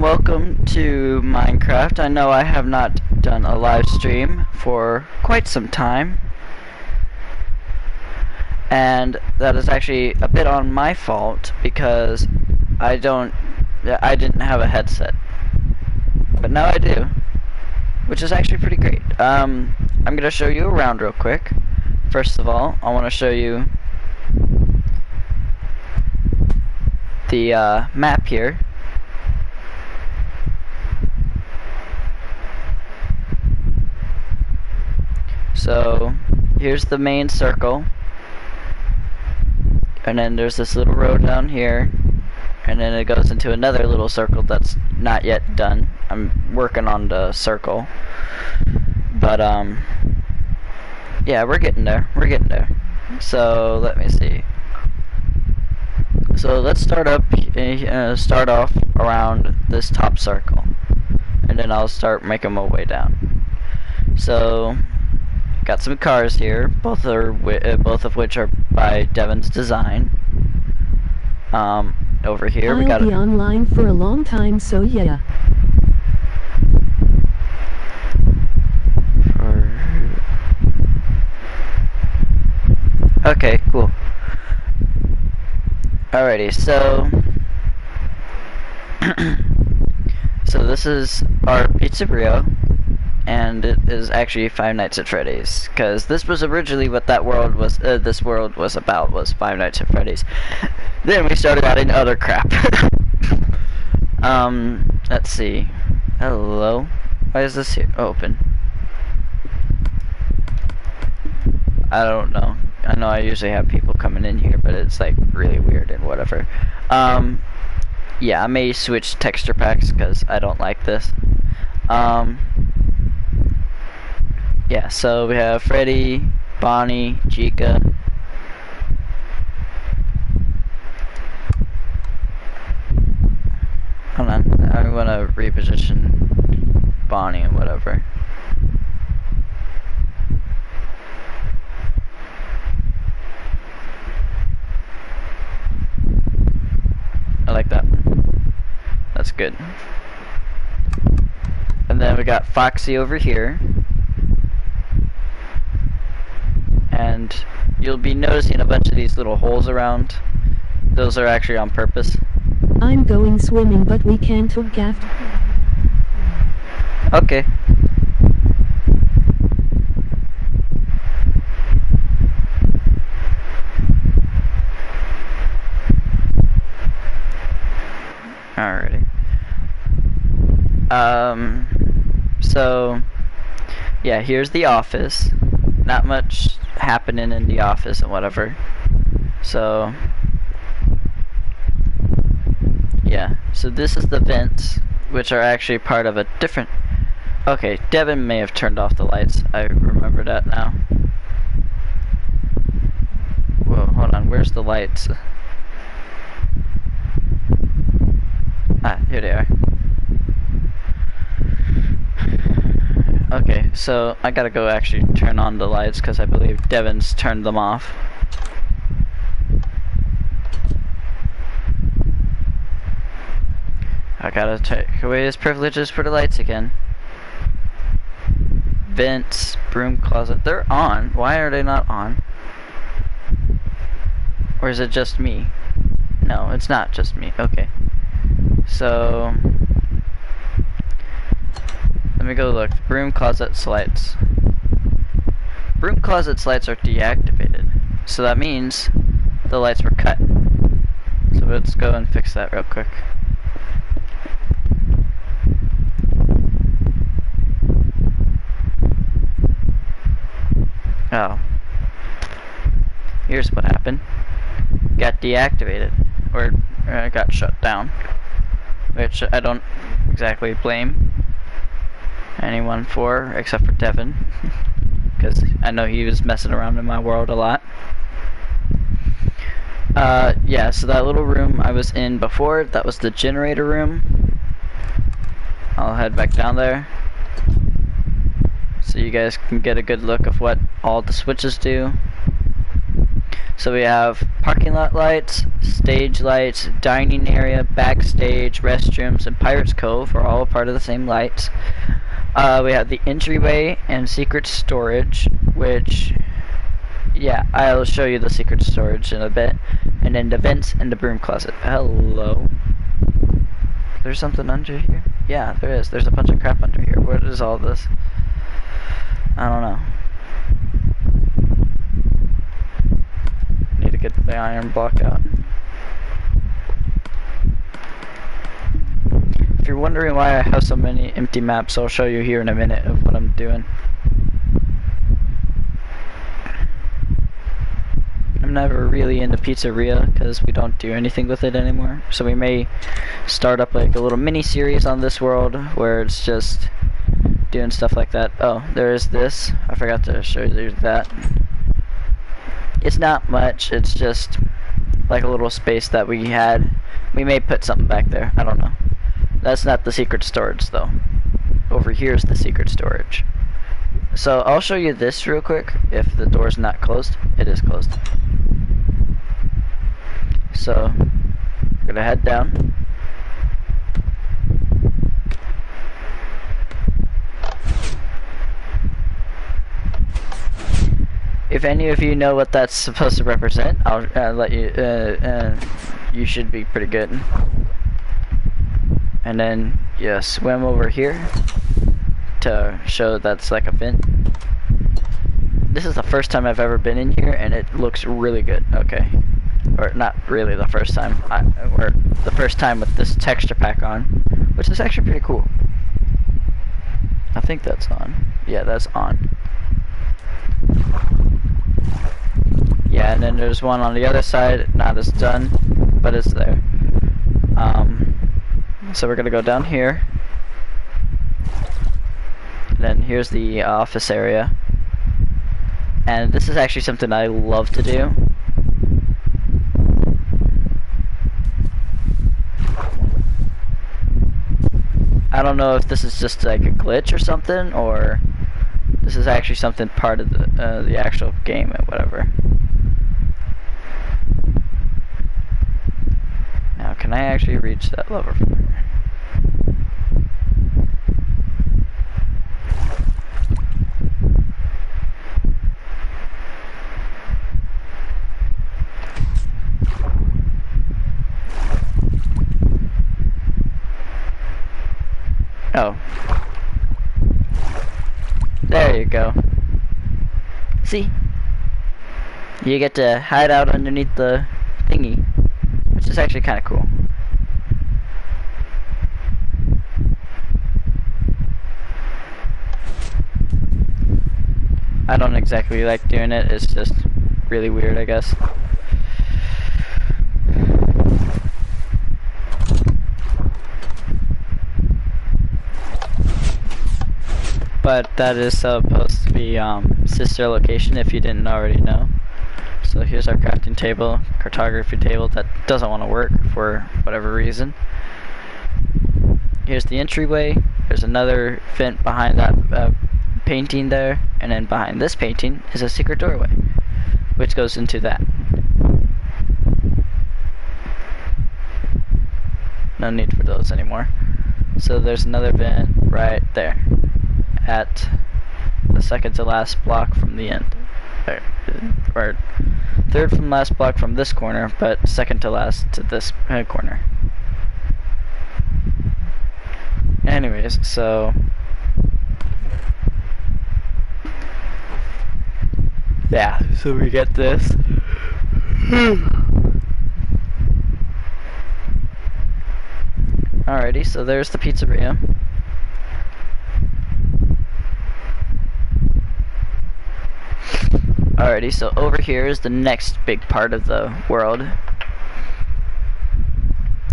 welcome to Minecraft. I know I have not done a live stream for quite some time, and that is actually a bit on my fault because I didn't have a headset, but now I do, which is actually pretty great. I'm gonna show you around real quick. First of all, I want to show you the map here. So here's the main circle, and then there's this little road down here, and then it goes into another little circle that's not yet done. I'm working on the circle, but yeah, we're getting there. So let me see. So let's start off around this top circle, and then I'll start making my way down. So got some cars here, both of which are by Devin's design. Over here we got. I'll be online for a long time, so yeah. Okay, cool. Alrighty, so so this is our pizzeria, and it is actually Five Nights at Freddy's, because this was originally what that world was. This world was about, was Five Nights at Freddy's. Then we started adding other crap. Let's see. Hello. Why is this here open? I don't know. I know I usually have people coming in here, but it's like really weird and whatever. Yeah, I may switch texture packs because I don't like this. Yeah, so we have Freddy, Bonnie, Chica. Hold on, I want to reposition Bonnie and whatever. I like that. That's good. And then we got Foxy over here. And you'll be noticing a bunch of these little holes around. Those are actually on purpose. I'm going swimming, but we can't talk after. Okay. Alrighty. So yeah, here's the office. Not much happening in the office and whatever. So yeah, so this is the vents, which are actually part of a different. Okay, Devin may have turned off the lights. I remember that now. Whoa, hold on, where's the lights? Ah, here they are. Okay, so I gotta go actually turn on the lights because I believe Devin's turned them off. I gotta take away his privileges for the lights again. Vents, broom closet, they're on. Why are they not on? Or is it just me? No, it's not just me. Okay. So let me go look. Broom closet's lights. Broom closet's lights are deactivated. So that means the lights were cut. So let's go and fix that real quick. Oh. Here's what happened. Got deactivated. Or got shut down. Which I don't exactly blame anyone for, except for Devin, because I know he was messing around in my world a lot. Yeah, so that little room I was in before, that was the generator room. I'll head back down there so you guys can get a good look of what all the switches do. So we have parking lot lights, stage lights, dining area, backstage, restrooms, and Pirates Cove are all a part of the same lights. We have the entryway and secret storage, which, yeah, I'll show you the secret storage in a bit. And then the vents and the broom closet. Hello. There's something under here? Yeah, there is. There's a bunch of crap under here. What is all this? I don't know. Need to get the iron block out. If you're wondering why I have so many empty maps, I'll show you here in a minute of what I'm doing. I'm never really in the pizzeria because we don't do anything with it anymore. So we may start up like a little mini series on this world where it's just doing stuff like that. Oh, there is this. I forgot to show you that. It's not much. It's just like a little space that we had. We may put something back there. I don't know. That's not the secret storage though. Over here is the secret storage. So I'll show you this real quick. If the door's not closed, it is closed. So we're gonna head down. If any of you know what that's supposed to represent, I'll let you. You should be pretty good. And then you swim over here to show that's like a vent. This is the first time I've ever been in here, and it looks really good. Okay, or not really the first time. Or the first time with this texture pack on, which is actually pretty cool. I think that's on. Yeah, that's on. Yeah, and then there's one on the other side, not as done, but it's there. So we're gonna go down here. And then here's the office area. And this is actually something I love to do. I don't know if this is just like a glitch or something, or this is actually something part of the actual game or whatever. Now, can I actually reach that lever from here? Oh. There you go. See? You get to hide out underneath the thingy, which is actually kind of cool. I don't exactly like doing it, it's just really weird, I guess. But that is supposed to be sister location if you didn't already know. So here's our crafting table, cartography table that doesn't want to work for whatever reason. Here's the entryway. There's another vent behind that painting there, and then behind this painting is a secret doorway, which goes into that. No need for those anymore. So there's another vent right there, at the second to last block from the end. Or third from last block from this corner, but second to last to this corner. Anyways, so yeah, so we get this. Alrighty, so there's the pizzeria. Alrighty, so over here is the next big part of the world.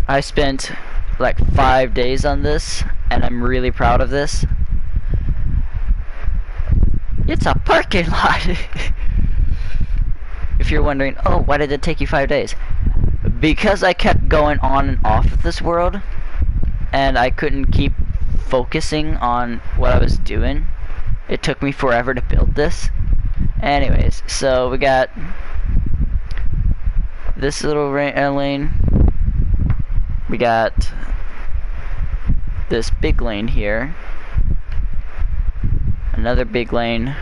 I spent like 5 days on this, and I'm really proud of this. It's a parking lot! If you're wondering, oh, why did it take you 5 days? Because I kept going on and off of this world, and I couldn't keep focusing on what I was doing. It took me forever to build this. Anyways, so we got this little lane. We got this big lane here. Another big lane.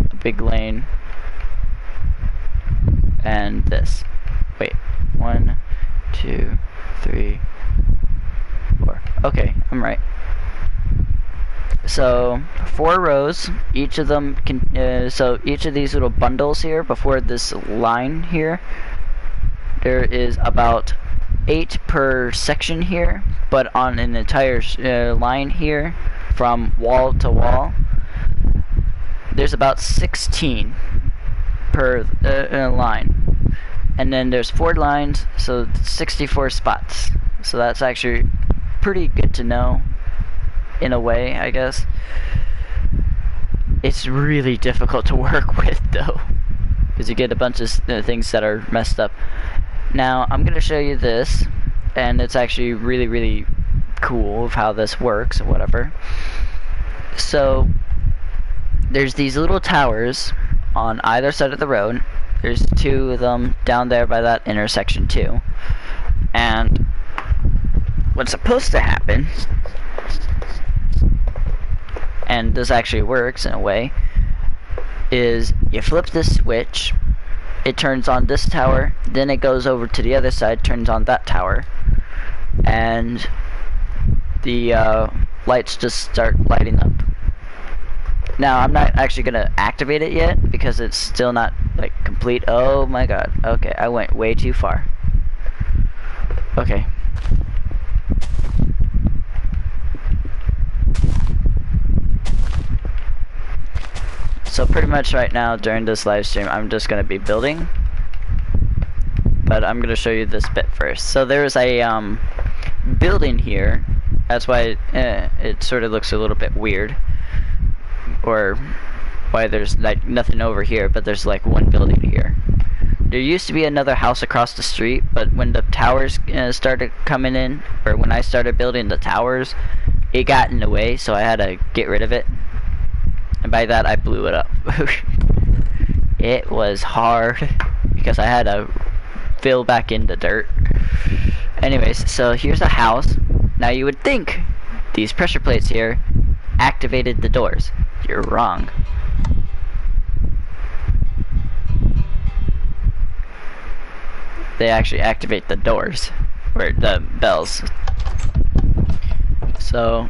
A big lane. And this. Wait. 1, 2, 3, 4. Okay, I'm right. So 4 rows. Each of them can. So each of these little bundles here before this line here, there is about 8 per section here. But on an entire line here, from wall to wall, there's about 16 per line. And then there's 4 lines, so 64 spots. So that's actually pretty good to know, in a way, I guess. It's really difficult to work with, though, because you get a bunch of things that are messed up. Now, I'm going to show you this, and it's actually really, really cool of how this works, or whatever. So, there's these little towers on either side of the road. There's 2 of them down there by that intersection too. And what's supposed to happen, and this actually works in a way, is you flip this switch, it turns on this tower, then it goes over to the other side, turns on that tower, and the lights just start lighting up. Now, I'm not actually going to activate it yet, because it's still not, like, complete. Oh my god. Okay, I went way too far. Okay. So pretty much right now, during this live stream, I'm just going to be building. But I'm going to show you this bit first. So there's a building here. That's why it sort of looks a little bit weird. Or why there's like nothing over here, but there's like one building here. There used to be another house across the street, but when the towers started coming in, or when I started building the towers, it got in the way, so I had to get rid of it. And by that, I blew it up. It was hard, because I had to fill back in the dirt. Anyways, so here's a house. Now you would think these pressure plates here activated the doors. You're wrong. They actually activate the doors, or the bells. So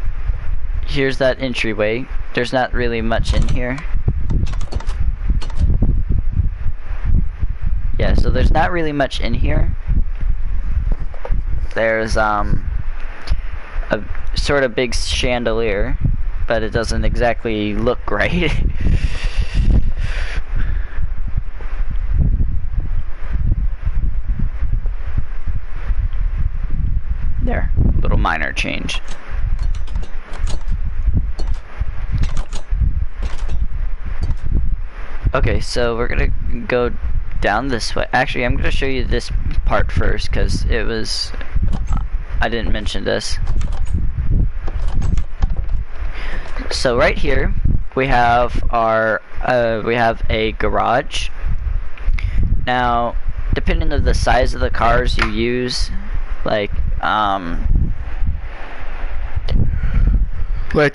here's that entryway. There's not really much in here. Yeah, so there's not really much in here. There's a sort of big chandelier, but it doesn't exactly look right. There, little minor change. Okay, so we're gonna go down this way. Actually, I'm gonna show you this part first, because it was, I didn't mention this. So right here we have our we have a garage. Now, depending on the size of the cars you use, like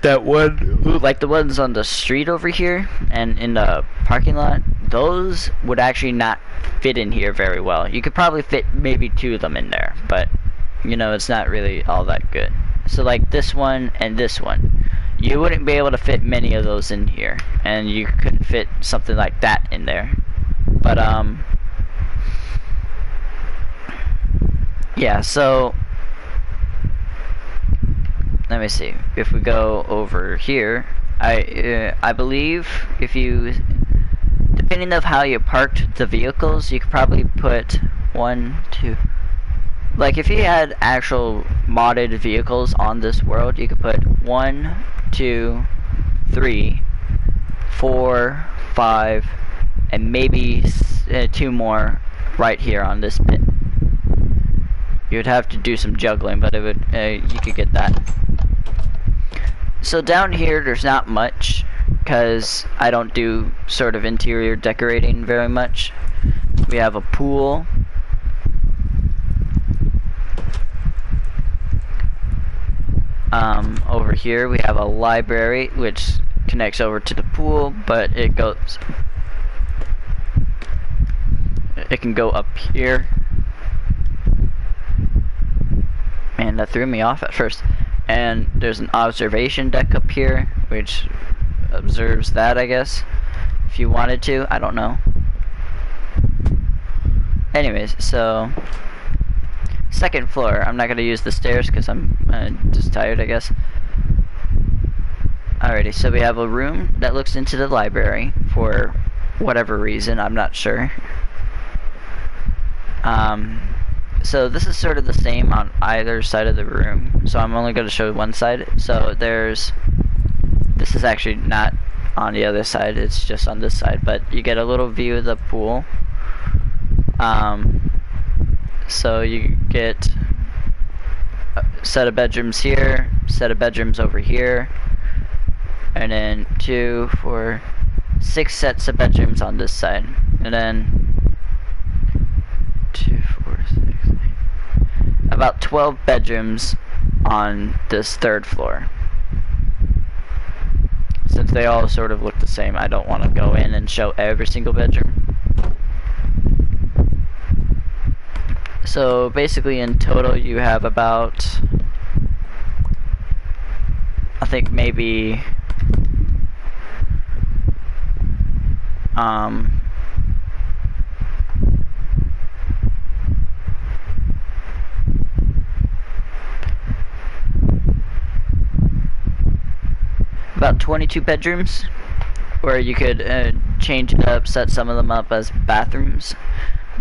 that one, like the ones on the street over here and in the parking lot, those would actually not fit in here very well. You could probably fit maybe 2 of them in there, but you know, it's not really all that good. So like this one and this one, you wouldn't be able to fit many of those in here, and you couldn't fit something like that in there. But yeah, so let me see. If we go over here, I believe if you, depending on how you parked the vehicles, you could probably put 1, 2. Like if you had actual modded vehicles on this world, you could put 1, 2, 3, 4, 5, and maybe 2 more right here on this bit. You would have to do some juggling, but it would you could get that. So down here, there's not much, because I don't do sort of interior decorating very much. We have a pool, Over here we have a library which connects over to the pool, but it can go up here. Man, that threw me off at first. And there's an observation deck up here, which observes that, I guess. If you wanted to, I don't know. Anyways, so second floor. I'm not gonna use the stairs because I'm just tired, I guess. Alrighty, so we have a room that looks into the library for whatever reason, I'm not sure. So this is sort of the same on either side of the room, so I'm only going to show one side. So this is actually not on the other side, it's just on this side, but you get a little view of the pool. So you get a set of bedrooms here, set of bedrooms over here, and then 2, 4, 6 sets of bedrooms on this side, and then 2, 4, 6, 8, about 12 bedrooms on this third floor. Since they all sort of look the same, I don't want to go in and show every single bedroom. So basically in total you have about, I think maybe about 22 bedrooms, where you could change it up, set some of them up as bathrooms,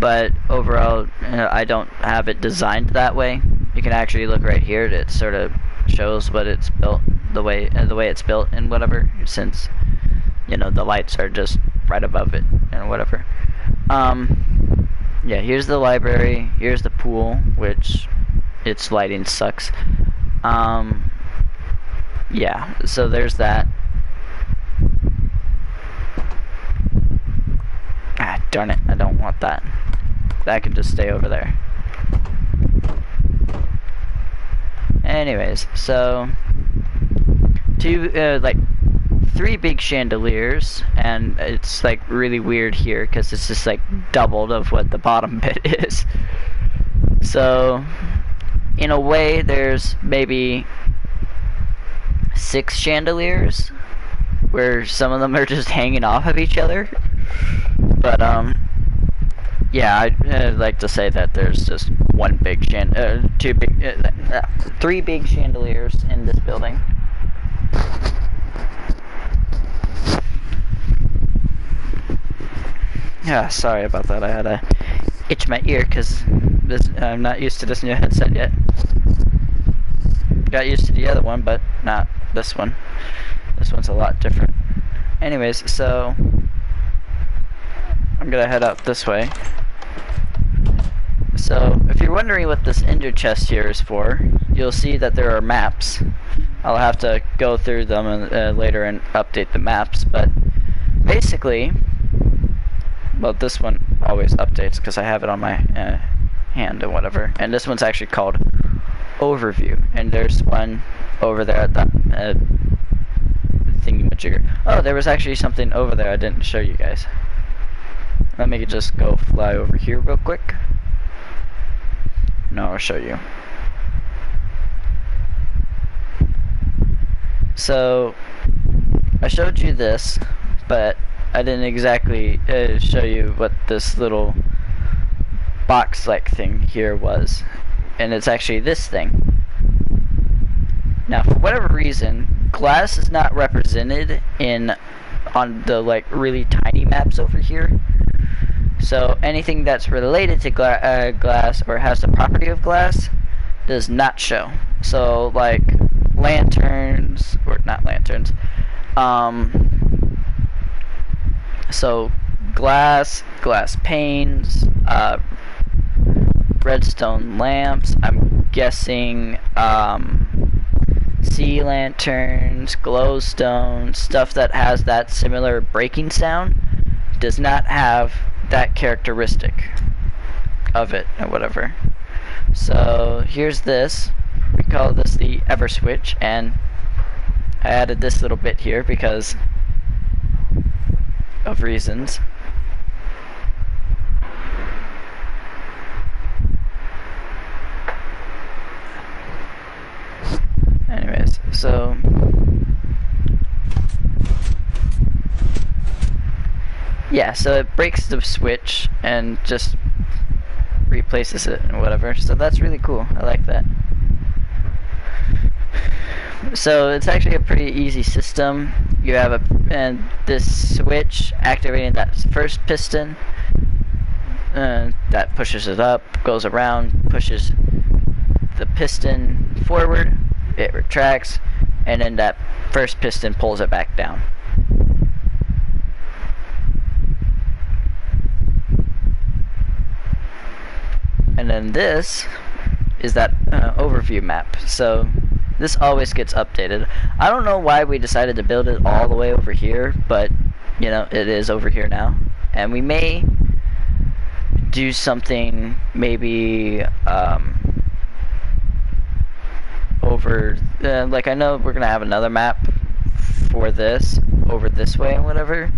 but overall I don't have it designed that way. You can actually look right here, it sort of shows what it's built, the way it's built and whatever, since you know the lights are just right above it and whatever. Yeah, here's the library, here's the pool, which its lighting sucks. Yeah, so there's that. Ah, darn it, I don't want that. That can just stay over there. Anyways, so like 3 big chandeliers, and it's like really weird here because it's just like doubled of what the bottom bit is. So in a way there's maybe 6 chandeliers, where some of them are just hanging off of each other. But yeah, I'd like to say that there's just 3 big chandeliers in this building. Yeah, sorry about that. I had to itch my ear because I'm not used to this new headset yet. Got used to the other one, but not this one. This one's a lot different. Anyways, so I'm gonna head up this way. So if you're wondering what this ender chest here is for, you'll see that there are maps. I'll have to go through them later and update the maps, but basically, well, this one always updates because I have it on my hand and whatever, and this one's actually called Overview, and there's one over there at the thingy-majigger. Oh, there was actually something over there I didn't show you guys. Let me just go fly over here real quick. No, I'll show you. So I showed you this, but I didn't exactly show you what this little box-like thing here was, and it's actually this thing. Now, for whatever reason, glass is not represented on the like really tiny maps over here. So anything that's related to glass or has the property of glass does not show. So like lanterns, or not lanterns, so glass panes, redstone lamps, I'm guessing sea lanterns, glowstone, stuff that has that similar breaking sound does not have that characteristic of it or whatever. So here's this. We we call this the ever switch, and I added this little bit here because of reasons. Anyways, so yeah, so it breaks the switch and just replaces it and whatever. So that's really cool. I like that. So it's actually a pretty easy system. You have this switch activating that first piston. That pushes it up, goes around, pushes the piston forward. It retracts, and then that first piston pulls it back down. And then this is that overview map. So this always gets updated. I don't know why we decided to build it all the way over here, but you know, it is over here now. And we may do something maybe over like, I know we're gonna have another map for this over this way and whatever,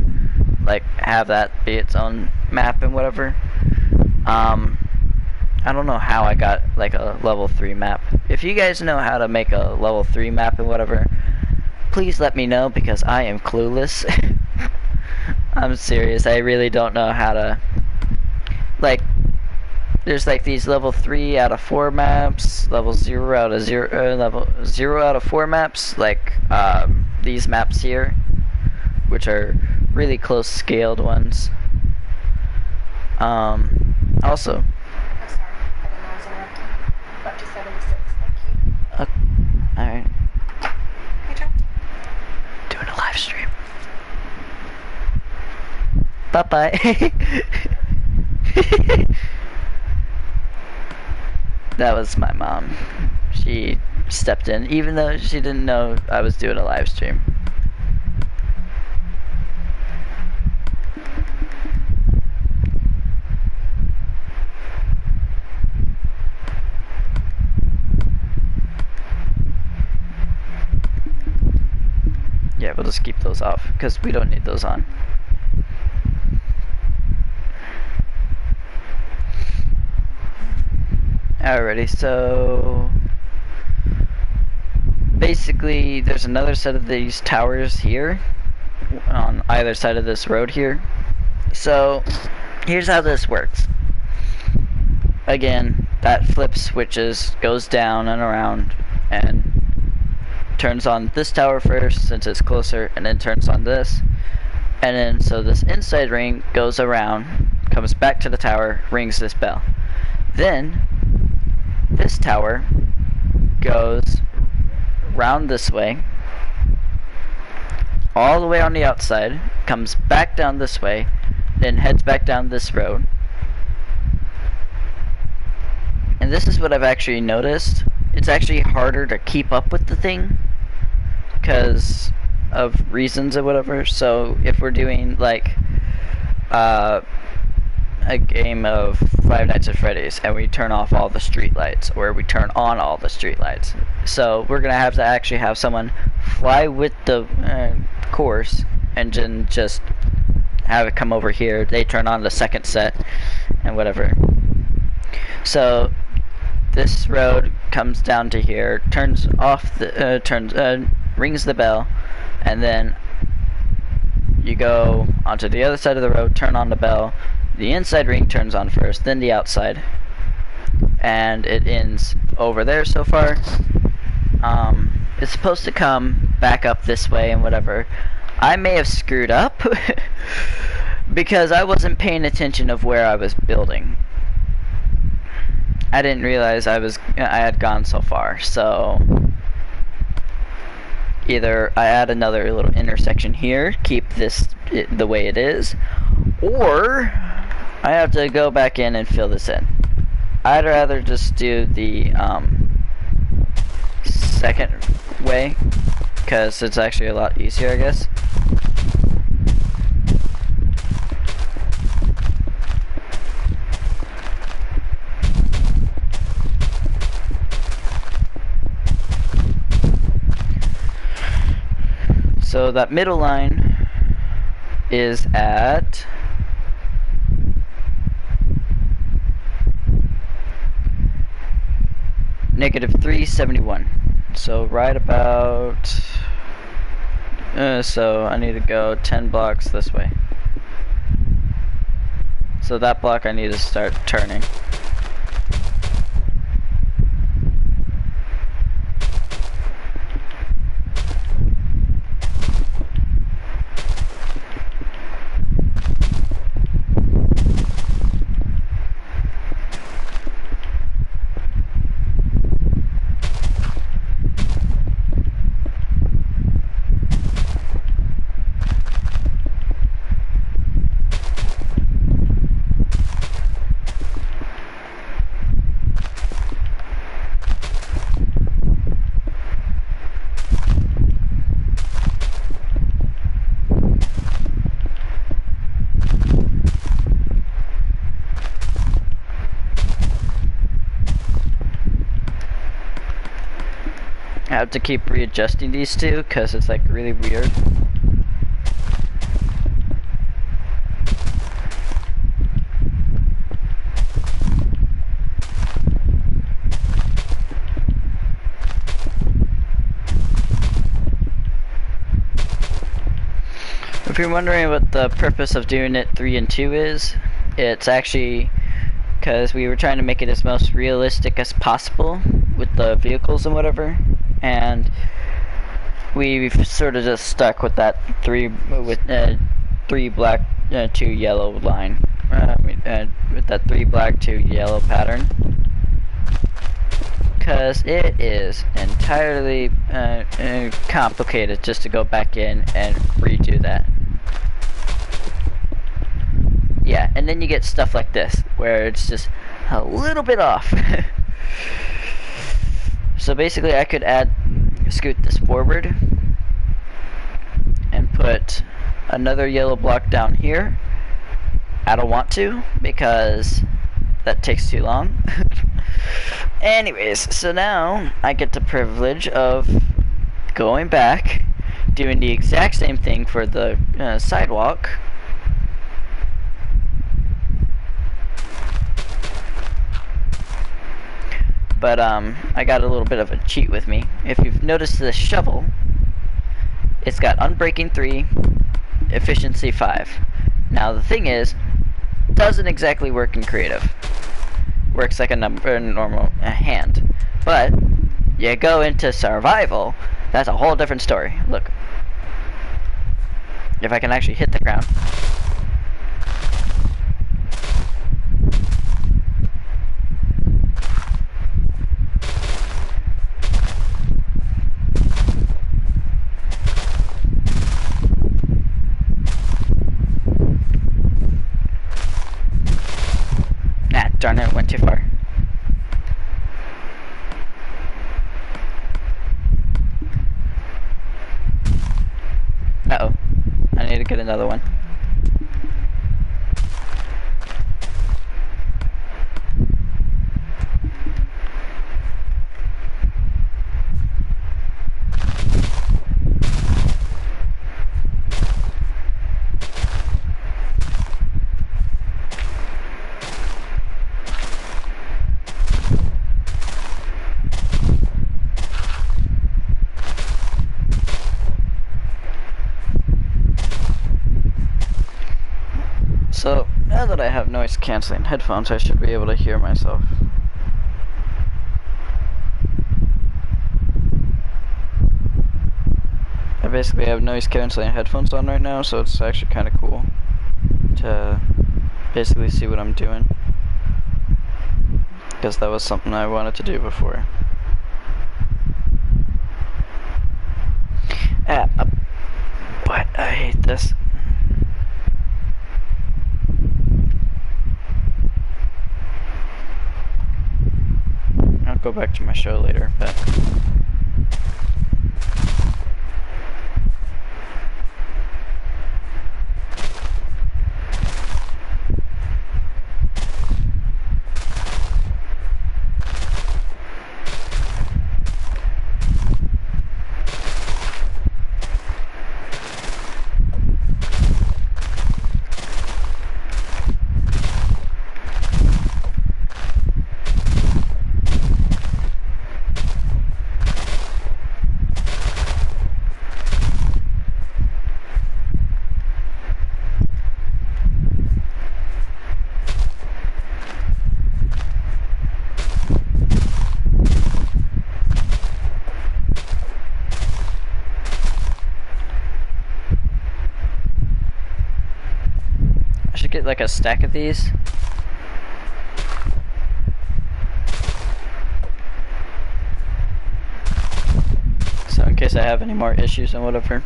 like have that be its own map and whatever. I don't know how I got like a level 3 map. If you guys know how to make a level 3 map and whatever, please let me know, because I am clueless. I'm serious, I really don't know how to, like, there's like these level 3 out of 4 maps, level 0 out of 0, level 0 out of 4 maps, like these maps here, which are really close scaled ones. Also, Up to 76, thank you. alright. Good job. Doing a live stream. Bye-bye. That was my mom. She stepped in, even though she didn't know I was doing a live stream. Yeah, we'll just keep those off, because we don't need those on. Alrighty, so basically there's another set of these towers here on either side of this road here. So here's how this works. Again, that flip switches, goes down and around, and turns on this tower first since it's closer, and then turns on this. And then so this inside ring goes around, comes back to the tower, rings this bell. Then this tower goes round this way, all the way on the outside, comes back down this way, then heads back down this road. And this is what I've actually noticed. It's actually harder to keep up with the thing because of reasons or whatever. So if we're doing like a game of Five Nights at Freddy's and we turn off all the street lights, or we turn on all the street lights, so we're gonna have to actually have someone fly with the course and then just have it come over here. They turn on the second set and whatever. So this road comes down to here, turns off the rings the bell, and then you go onto the other side of the road, turn on the bell. The inside ring turns on first, then the outside, and it ends over there so far. It's supposed to come back up this way and whatever. I may have screwed up because I wasn't paying attention of where I was building. I didn't realize I had gone so far, so either I add another little intersection here, keep this the way it is, or I have to go back in and fill this in. I'd rather just do the second way, because it's actually a lot easier, I guess. So that middle line is at negative 371. So right about, so I need to go 10 blocks this way. So that block I need to start turning. I have to keep readjusting these two because it's like really weird. If you're wondering what the purpose of doing it 3 and 2 is, it's actually because we were trying to make it as most realistic as possible with the vehicles and whatever, and we've sort of just stuck with that 3 black 2 yellow line, with that 3 black 2 yellow pattern, because it is entirely complicated just to go back in and redo that. Yeah, and then you get stuff like this, where it's just a little bit off. So basically I could scoot this forward, and put another yellow block down here. I don't want to, because that takes too long. Anyways, so now I get the privilege of going back, doing the exact same thing for the sidewalk. But I got a little bit of a cheat with me. If you've noticed this shovel, it's got unbreaking 3, efficiency 5. Now the thing is, doesn't exactly work in creative. Works like a normal hand. But you go into survival, that's a whole different story. Look, if I can actually hit the ground. Darn it, went too far. Uh-oh. I need to get another one. So, now that I have noise cancelling headphones, I should be able to hear myself. I basically have noise cancelling headphones on right now, so it's actually kind of cool to basically see what I'm doing. Because that was something I wanted to do before. But I hate this. I'll go back to my show later, but get like a stack of these. So in case I have any more issues and whatever.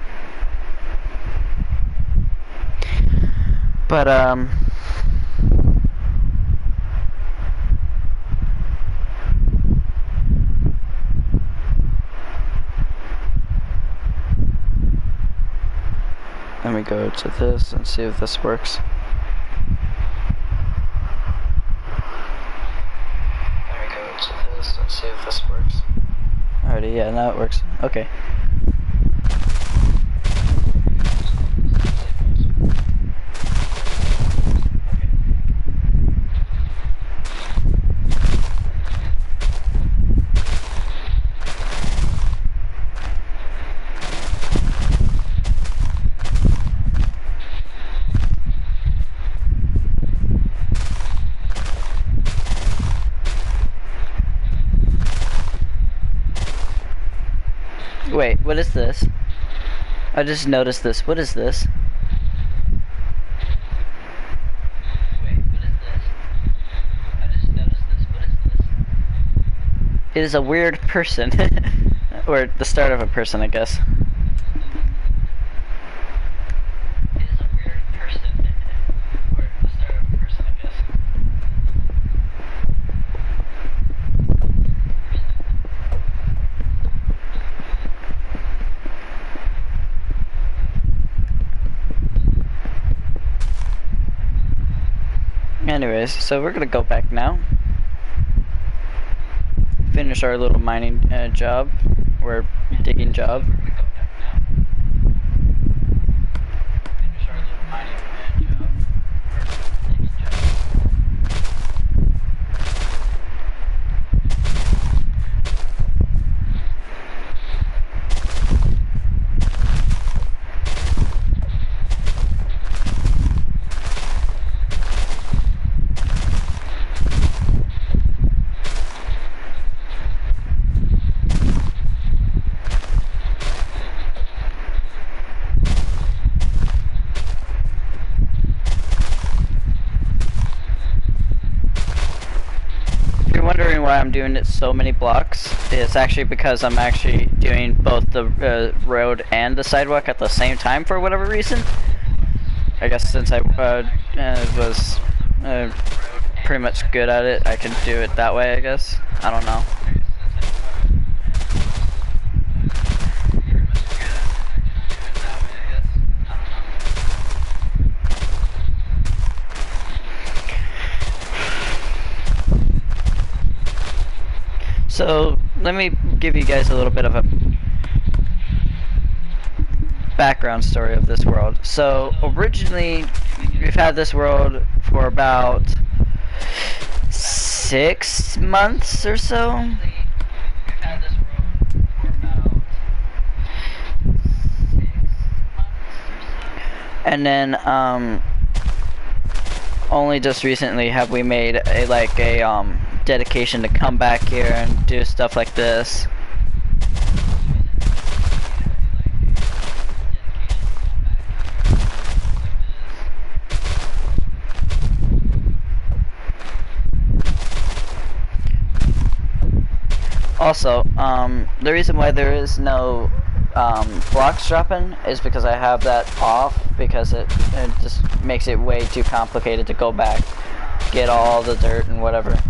But let me go to this and see if this works. Let me go to this and see if this works. Alrighty, yeah, now it works. Okay. Wait, what is this? I just noticed this. What is this? Wait, what is this? I just noticed this. What is this? It is a weird person. Or the start of a person, I guess. It is a weird person. Or the start of a person, I guess. Anyways, so we're gonna go back now. Finish our little mining job, or digging job. Wondering why I'm doing it so many blocks, it's actually because I'm actually doing both the road and the sidewalk at the same time for whatever reason. I guess since I was pretty much good at it, I can do it that way, I guess. I don't know. So, let me give you guys a little bit of a background story of this world. So, originally, we've had this world for about 6 months or so. And then, only just recently have we made a, dedication to come back here and do stuff like this. Also, the reason why there is no blocks dropping is because I have that off, because it just makes it way too complicated to go back, get all the dirt and whatever.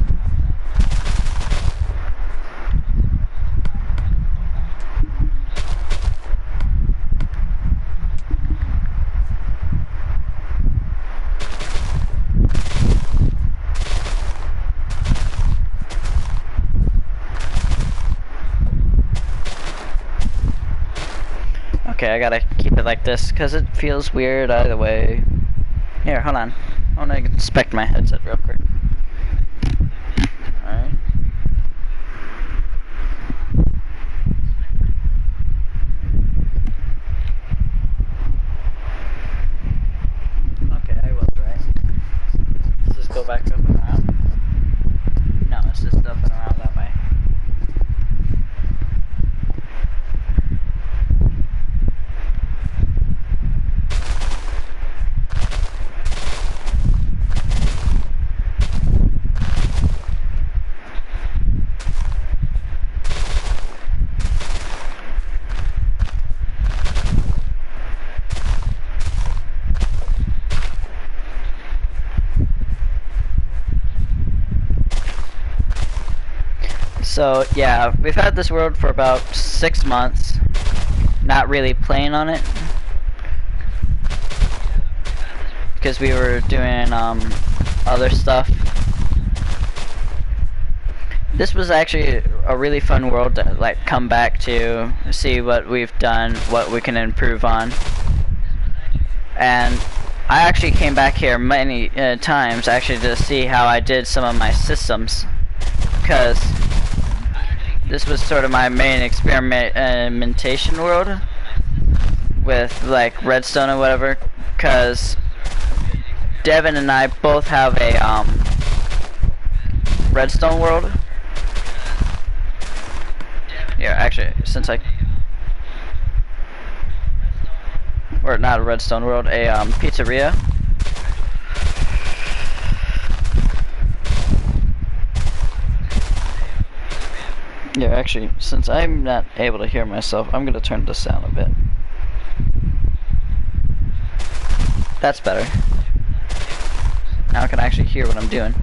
Okay, I gotta keep it like this because it feels weird either way. Here, hold on. I wanna inspect my headset real quick. Alright. Okay, I will, right? Let's just go back up and around. No, it's just up and around that way. So yeah, we've had this world for about 6 months. Not really playing on it. Because we were doing other stuff. This was actually a really fun world to like come back to, see what we've done, what we can improve on. And I actually came back here many times actually to see how I did some of my systems, because this was sort of my main experimentation world with like redstone or whatever, because Devin and I both have a redstone world. Yeah, actually, since or not a redstone world, a pizzeria. Yeah, actually, since I'm not able to hear myself, I'm gonna turn this down a bit. That's better. Now I can actually hear what I'm doing.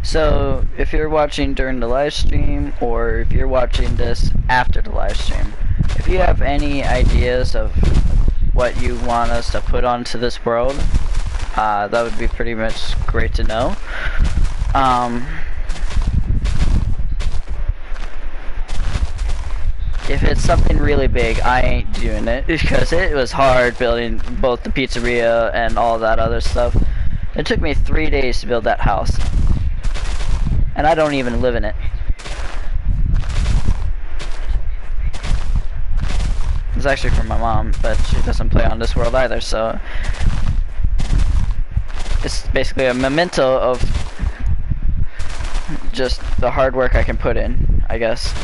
So, if you're watching during the live stream, or if you're watching this after the live stream, if you have any ideas of what you want us to put onto this world, that would be pretty much great to know. If it's something really big, I ain't doing it, because it was hard building both the pizzeria and all that other stuff. It took me 3 days to build that house. And I don't even live in it. It's actually from my mom, but she doesn't play on this world either, so it's basically a memento of just the hard work I can put in, I guess.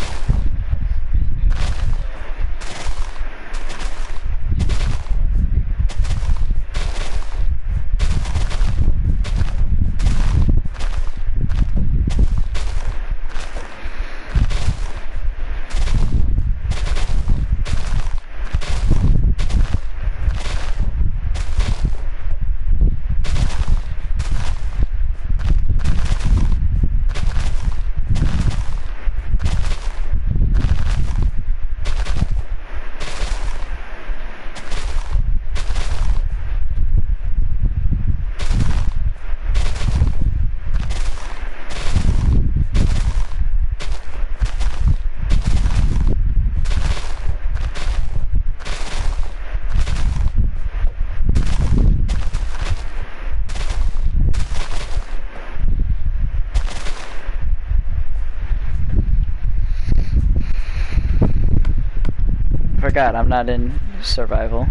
Forgot, I'm not in survival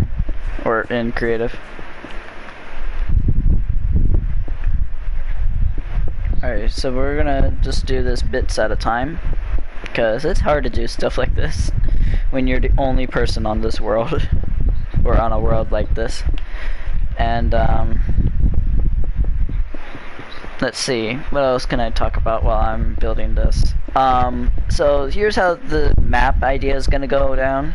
or in creative. Alright, so we're gonna just do this bits at a time, because it's hard to do stuff like this when you're the only person on this world or on a world like this. And let's see, what else can I talk about while I'm building this? So here's how the map idea is gonna go down.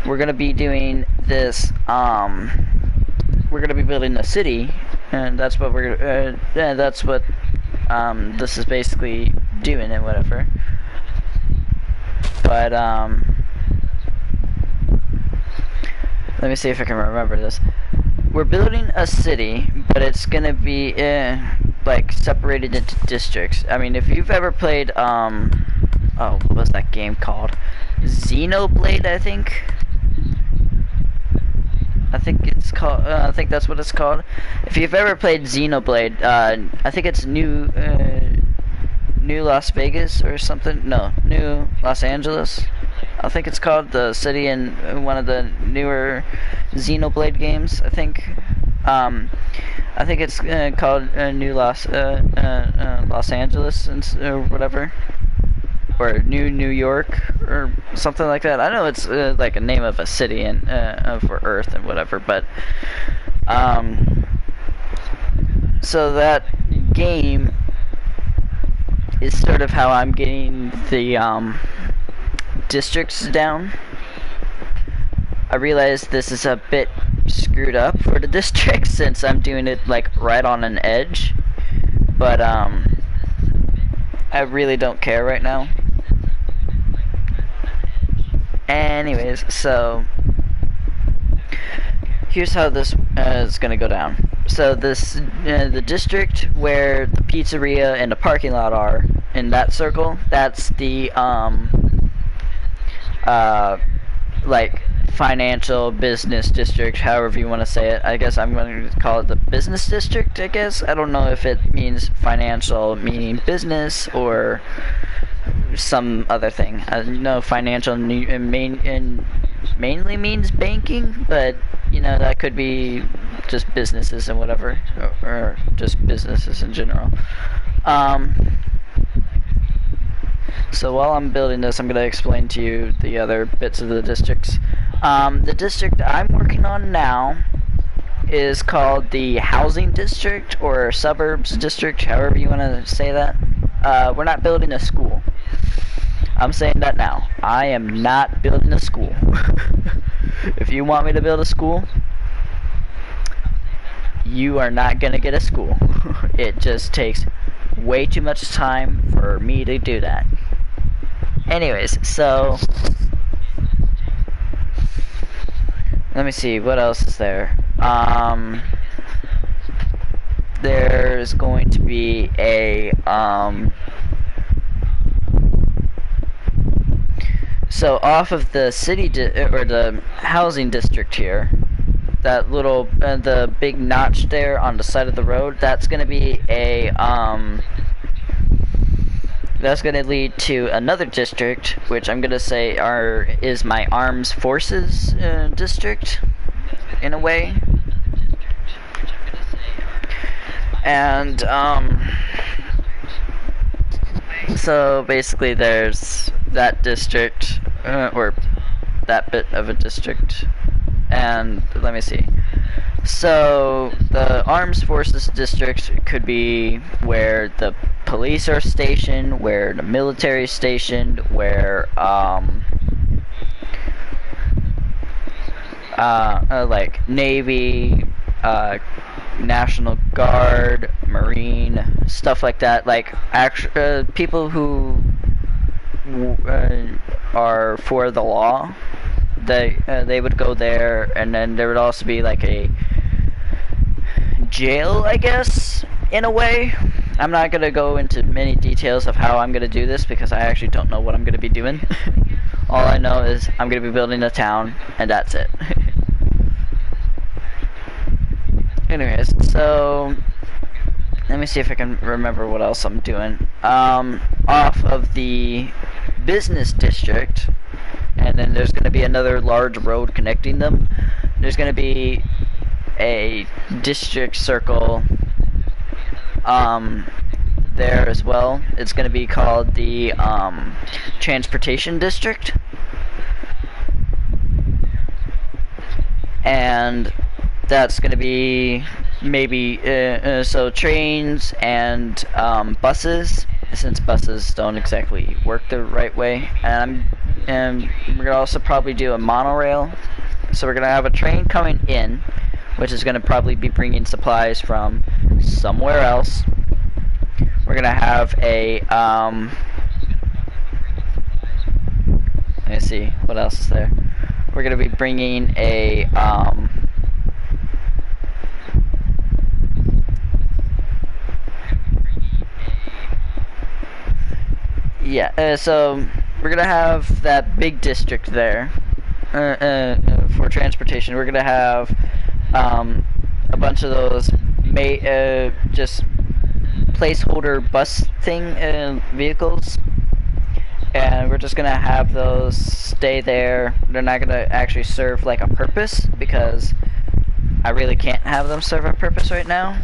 We're gonna be doing this, we're gonna be building a city, and that's what this is basically doing and whatever. But, let me see if I can remember this. We're building a city, but it's gonna be like separated into districts. I mean, if you've ever played oh, what was that game called? Xenoblade, I think. I think it's called. I think that's what it's called. If you've ever played Xenoblade, I think it's New Las Vegas or something. No, New Los Angeles. I think it's called, the city in one of the newer Xenoblade games. I think it's called New Los Angeles or whatever, or New York or something like that. I know it's like a name of a city and for Earth and whatever, but so that game is sort of how I'm getting the districts down. I realize this is a bit screwed up for the districts since I'm doing it like right on an edge, but I really don't care right now. Anyways, so here's how this is gonna go down. So this, the district where the pizzeria and the parking lot are, in that circle, that's the like financial business district, however you want to say it. I guess I'm going to call it the business district, I guess. I don't know if it means financial meaning business or some other thing. I know financial mainly means banking, but you know, that could be just businesses and whatever, or just businesses in general. So while I'm building this, I'm going to explain to you the other bits of the districts. The district I'm working on now is called the housing district, or suburbs district, however you want to say that. We're not building a school. I'm saying that now. I am not building a school. If you want me to build a school, you are not going to get a school. It just takes way too much time for me to do that. Anyways, so let me see, what else is there? There's going to be a so off of the city or the housing district here, that little the big notch there on the side of the road, that's going to be a that's going to lead to another district, which I'm going to say is my armed forces district, in a way. And so basically there's that district, or that bit of a district, and let me see. So the armed forces district could be where the police are stationed, where the military is stationed, where like Navy, National Guard, Marine, stuff like that. Like people who are for the law, they would go there, and then there would also be like a jail, I guess, in a way. I'm not going to go into many details of how I'm going to do this because I actually don't know what I'm going to be doing. All I know is I'm going to be building a town, and that's it. Anyways, so let me see if I can remember what else I'm doing. Off of the business district, and then there's going to be another large road connecting them. There's going to be a district circle there as well. It's going to be called the transportation district, and that's going to be maybe so trains and buses, since buses don't exactly work the right way, and we're gonna also probably do a monorail. So we're gonna have a train coming in, which is gonna probably be bringing supplies from somewhere else. We're gonna have a let me see what else is there. We're gonna be bringing a yeah, so we're gonna have that big district there for transportation. We're gonna have a bunch of those just placeholder bus thing vehicles, and we're just gonna have those stay there. They're not gonna actually serve like a purpose, because I really can't have them serve a purpose right now,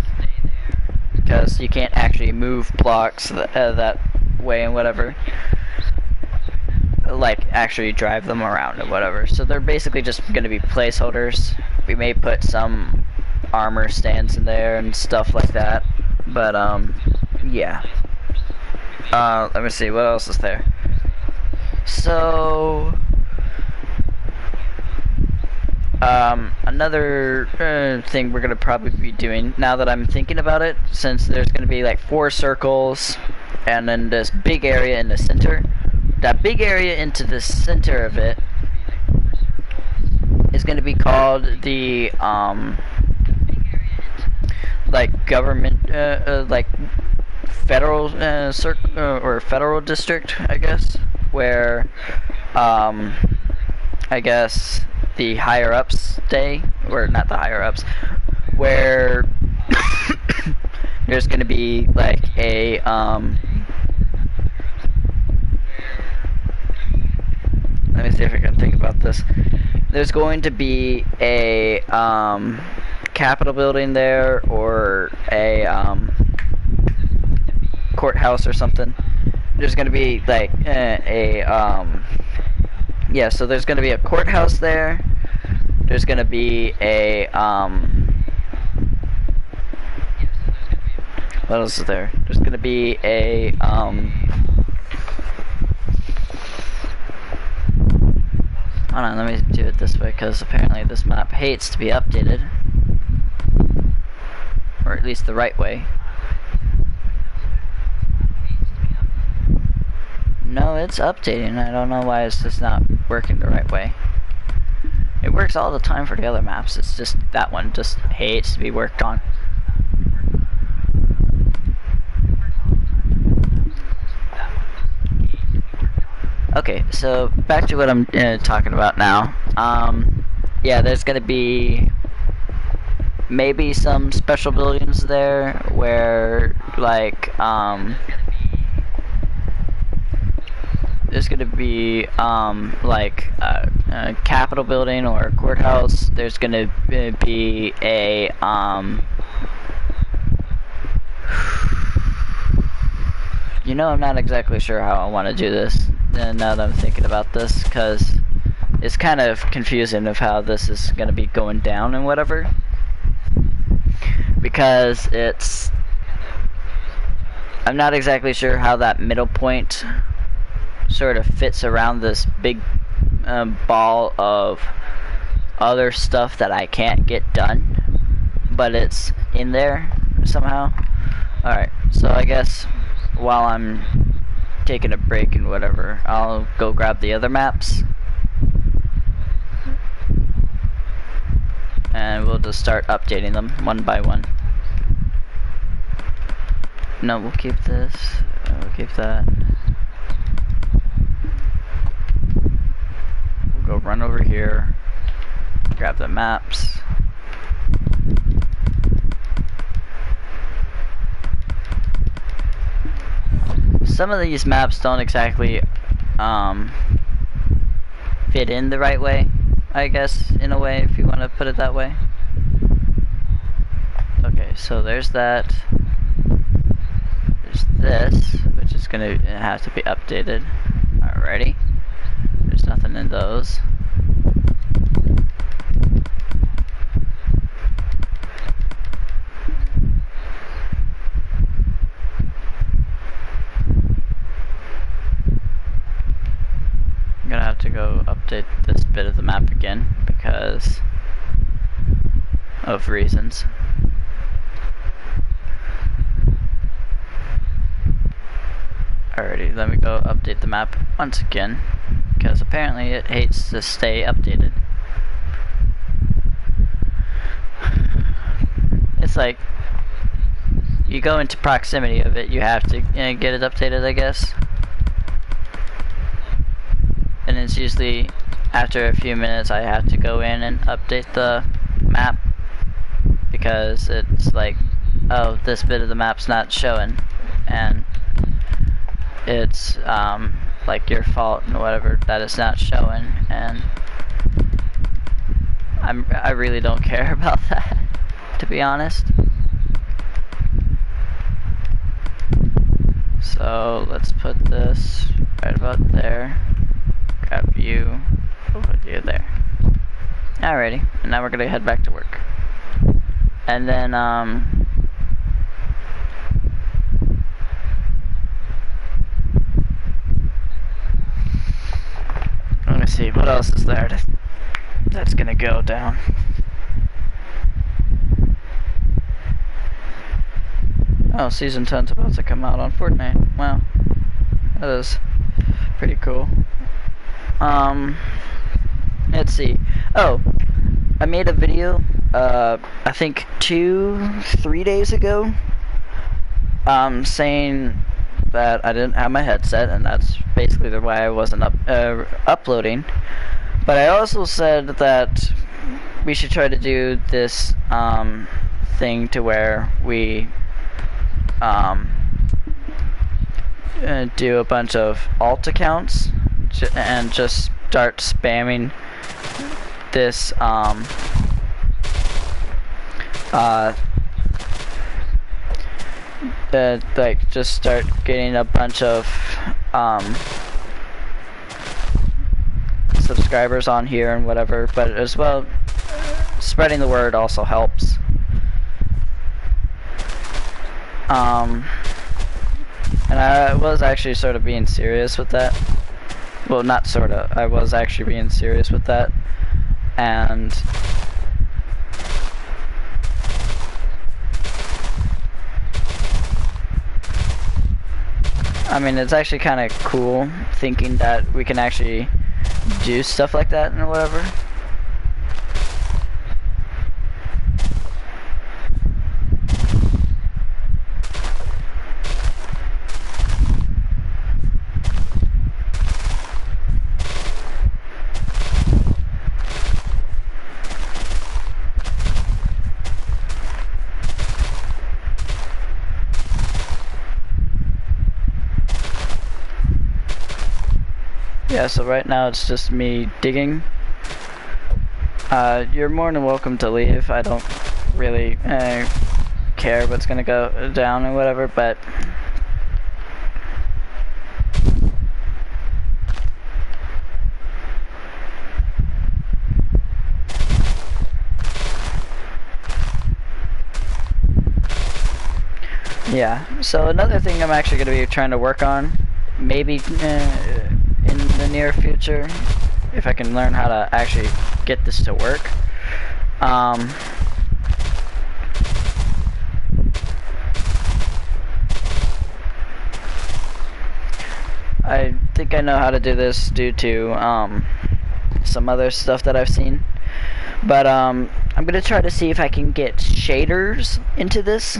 because you can't actually move blocks that way and whatever, like actually drive them around and whatever. So they're basically just gonna be placeholders. We may put some armor stands in there and stuff like that, but yeah. Let me see what else is there. So another thing we're gonna probably be doing, now that I'm thinking about it, since there's gonna be like 4 circles and then this big area in the center, that big area into the center of it is gonna be called the like government like federal or federal district, I guess, where I guess the higher ups stay, or not the higher ups, where there's gonna be like a let me see if I can think about this. There's going to be a Capitol building there, or a courthouse or something. There's gonna be like yeah, so there's gonna be a courthouse there. There's gonna be a what else is there? There's gonna be a hold on, let me do it this way, because apparently this map hates to be updated, or at least the right way. No, it's updating. I don't know why it's just not working the right way. It works all the time for the other maps. It's just that one just hates to be worked on. Okay, so back to what I'm talking about now. Yeah, there's gonna be maybe some special buildings there where, like, there's gonna be like a Capitol building or a courthouse. There's gonna be a you know, I'm not exactly sure how I want to do this now that I'm thinking about this, because it's kind of confusing of how this is gonna be going down and whatever, because I'm not exactly sure how that middle point sort of fits around this big ball of other stuff that I can't get done, but it's in there somehow. Alright, so I guess while I'm taking a break and whatever, I'll go grab the other maps, and we'll just start updating them one by one. No, we'll keep this, we'll keep that. We'll go run over here, grab the maps. Some of these maps don't exactly fit in the right way, I guess, in a way, if you want to put it that way. Okay, so there's that. There's this, which is gonna have to be updated. Alrighty. There's nothing in those. map again because of reasons. Alrighty, let me go update the map once again, because apparently it hates to stay updated. It's like, you go into proximity of it, you have to get it updated, I guess. And it's usually after a few minutes I have to go in and update the map, because it's like, oh, this bit of the map's not showing, and it's like your fault and whatever that it's not showing, and I really don't care about that, to be honest. So let's put this right about there. Grab you, put you there. Alrighty, and now we're gonna head back to work. And then let me see, what else is there that's gonna go down? Oh, Season 10's about to come out on Fortnite. Wow. That is pretty cool. Let's see. Oh, I made a video, I think 2-3 days ago, saying that I didn't have my headset, and that's basically the way I wasn't uploading. But I also said that we should try to do this thing to where we do a bunch of alt accounts and just start spamming this like just start getting a bunch of subscribers on here and whatever, but as well spreading the word also helps. And I was actually sort of being serious with that. Well, not sort of, I was actually being serious with that. And I mean, it's actually kind of cool thinking that we can actually do stuff like that and whatever. Yeah, so right now it's just me digging. You're more than welcome to leave. I don't really care what's gonna go down or whatever, but yeah. So another thing I'm actually gonna be trying to work on, maybe in the near future, if I can learn how to actually get this to work. I think I know how to do this due to some other stuff that I've seen, but I'm gonna try to see if I can get shaders into this.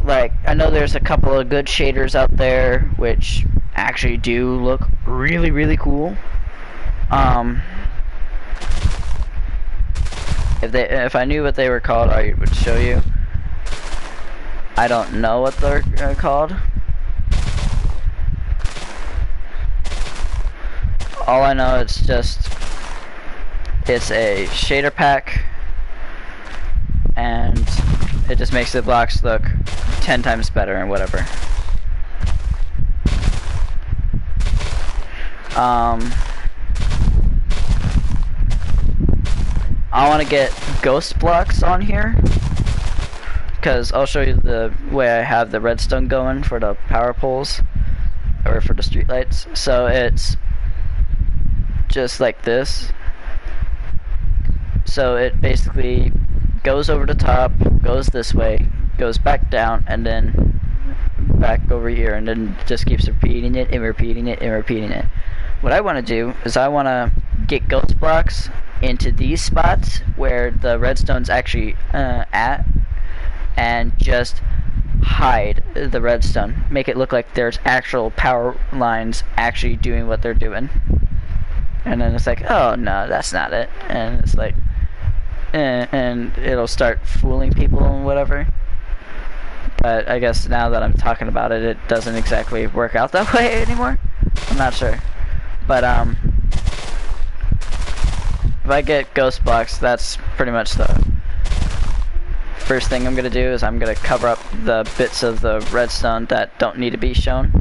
Like, I know there's a couple of good shaders out there which actually do look really, really cool. If I knew what they were called, I would show you. I don't know what they're called. All I know, it's a shader pack, and it just makes the blocks look 10 times better and whatever. I want to get ghost blocks on here, because I'll show you the way I have the redstone going for the power poles, or for the street lights. So it's just like this. So it basically goes over the top, goes this way, goes back down, and then back over here, and then just keeps repeating it and repeating it and repeating it. What I want to do is I want to get ghost blocks into these spots where the redstone's actually at, and just hide the redstone. Make it look like there's actual power lines actually doing what they're doing. And then it's like, oh no, that's not it. And it's like, and it'll start fooling people and whatever. But I guess now that I'm talking about it, it doesn't exactly work out that way anymore. I'm not sure. But if I get ghost blocks, that's pretty much the first thing I'm gonna do. Is I'm gonna cover up the bits of the redstone that don't need to be shown.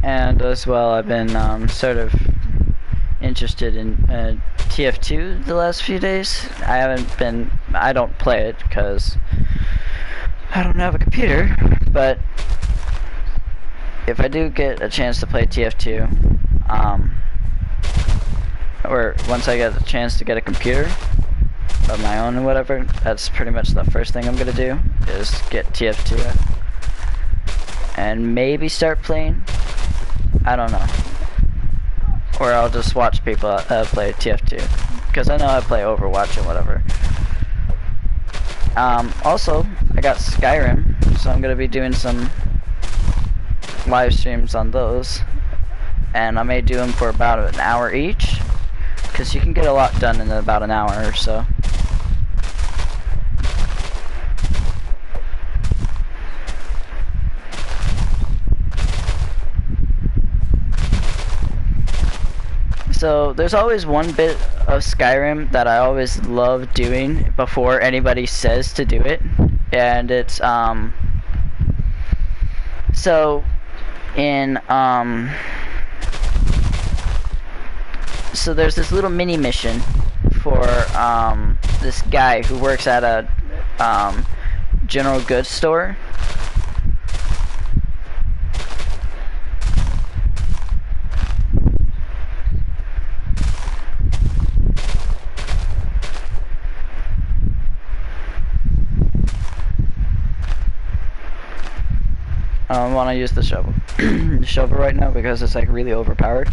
And as well, I've been sort of interested in TF2 the last few days. I don't play it because I don't have a computer, but if I do get a chance to play TF2, or once I get a chance to get a computer of my own or whatever, that's pretty much the first thing I'm gonna do, is get TF2 and maybe start playing. I don't know. Or I'll just watch people play TF2, because I know I play Overwatch and whatever. Also, I got Skyrim, so I'm gonna be doing some live streams on those, and I may do them for about an hour each, because you can get a lot done in about an hour or so. So there's always one bit of Skyrim that I always love doing before anybody says to do it, and it's so in so there's this little mini mission for this guy who works at a general goods store. I want to use the shovel. The shovel right now because it's like really overpowered.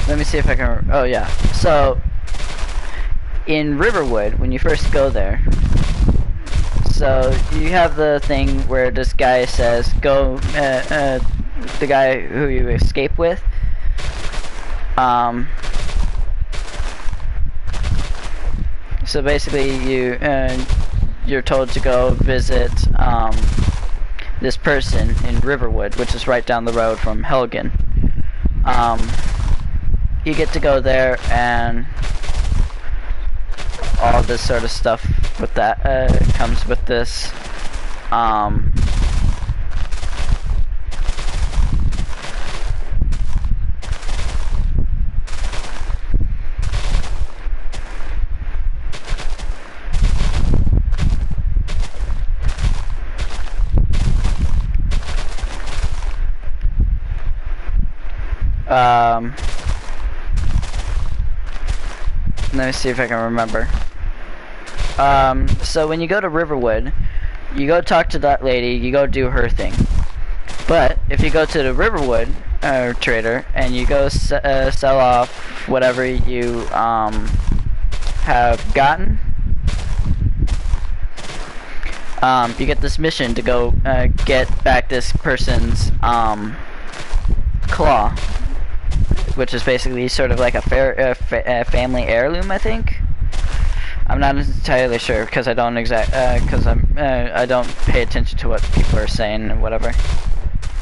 Let me see if I can. Oh yeah. So in Riverwood, when you first go there, so you have the thing where this guy says, "Go," the guy who you escape with. So basically, you're told to go visit this person in Riverwood, which is right down the road from Helgen. You get to go there, and all this sort of stuff with that comes with this. Let me see if I can remember. So when you go to Riverwood, you go talk to that lady, you go do her thing. But if you go to the Riverwood trader and you go sell off whatever you have gotten, you get this mission to go get back this person's claw, which is basically sort of like a family heirloom, I think. I'm not entirely sure because I don't I don't pay attention to what people are saying and whatever.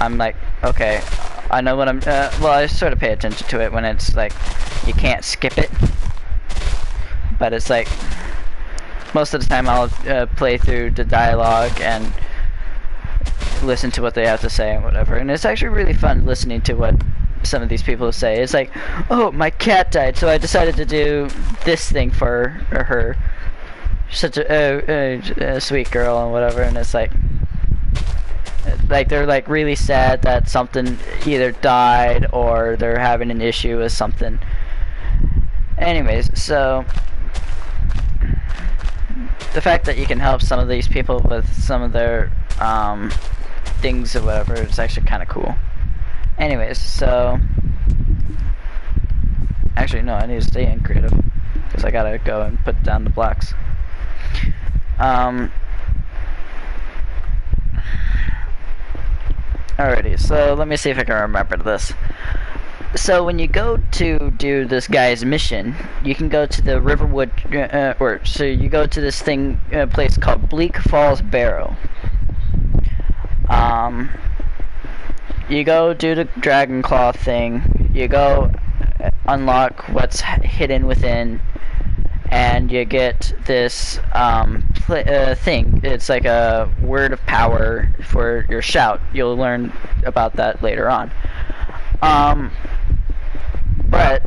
I'm like, okay, I know what I'm. Well, I sort of pay attention to it when it's like you can't skip it, but it's like most of the time I'll play through the dialogue and listen to what they have to say and whatever, and it's actually really fun listening to what some of these people say. It's like, oh, my cat died, so I decided to do this thing for her. Such a sweet girl and whatever, and it's like they're like really sad that something either died or they're having an issue with something. Anyways, so the fact that you can help some of these people with some of their things or whatever is actually kind of cool. Anyways, so actually no, I need to stay in creative because I gotta go and put down the blocks. Alrighty, so let me see if I can remember this. So when you go to do this guy's mission, you can go to the Riverwood, so you go to this place called Bleak Falls Barrow. You go do the Dragon Claw thing, you go unlock what's hidden within, and you get this thing. It's like a word of power for your shout. You'll learn about that later on. But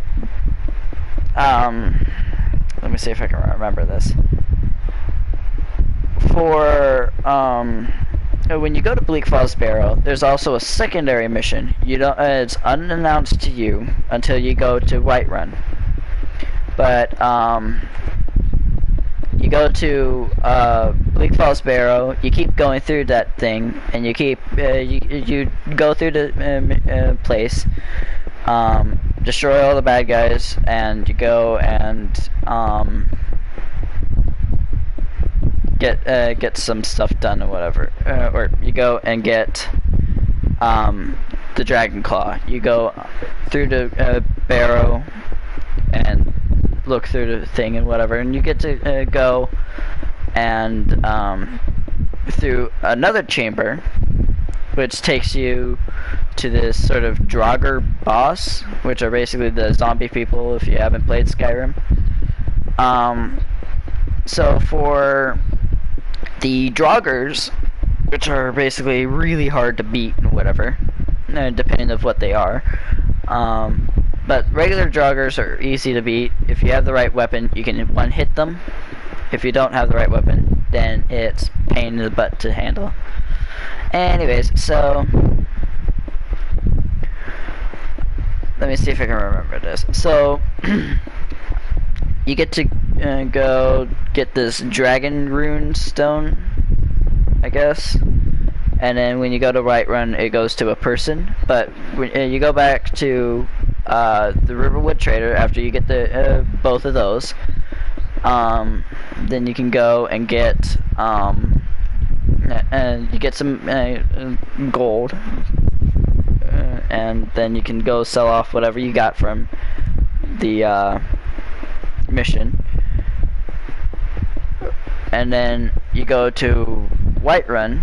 let me see if I can remember this. For when you go to Bleak Falls Barrow, there's also a secondary mission. You don't. It's unannounced to you until you go to Whiterun. But you go to Bleak Falls Barrow. You keep going through that thing, and you keep you go through the place, destroy all the bad guys, and you go and get some stuff done or whatever, or you go and get the Dragon Claw. You go through the barrow and look through the thing and whatever, and you get to go and through another chamber, which takes you to this sort of Draugr boss, which are basically the zombie people if you haven't played Skyrim. So for the Draugrs, which are basically really hard to beat and whatever, depending on what they are, but regular Draugrs are easy to beat. If you have the right weapon, you can one-hit them. If you don't have the right weapon, then it's pain in the butt to handle. Anyways, so let me see if I can remember this. So you get to go get this dragon rune stone, I guess, and then when you go to Whiterun, it goes to a person. But when you go back to the Riverwood trader after you get the both of those, then you can go and get and you get some gold, and then you can go sell off whatever you got from the mission, and then you go to Whiterun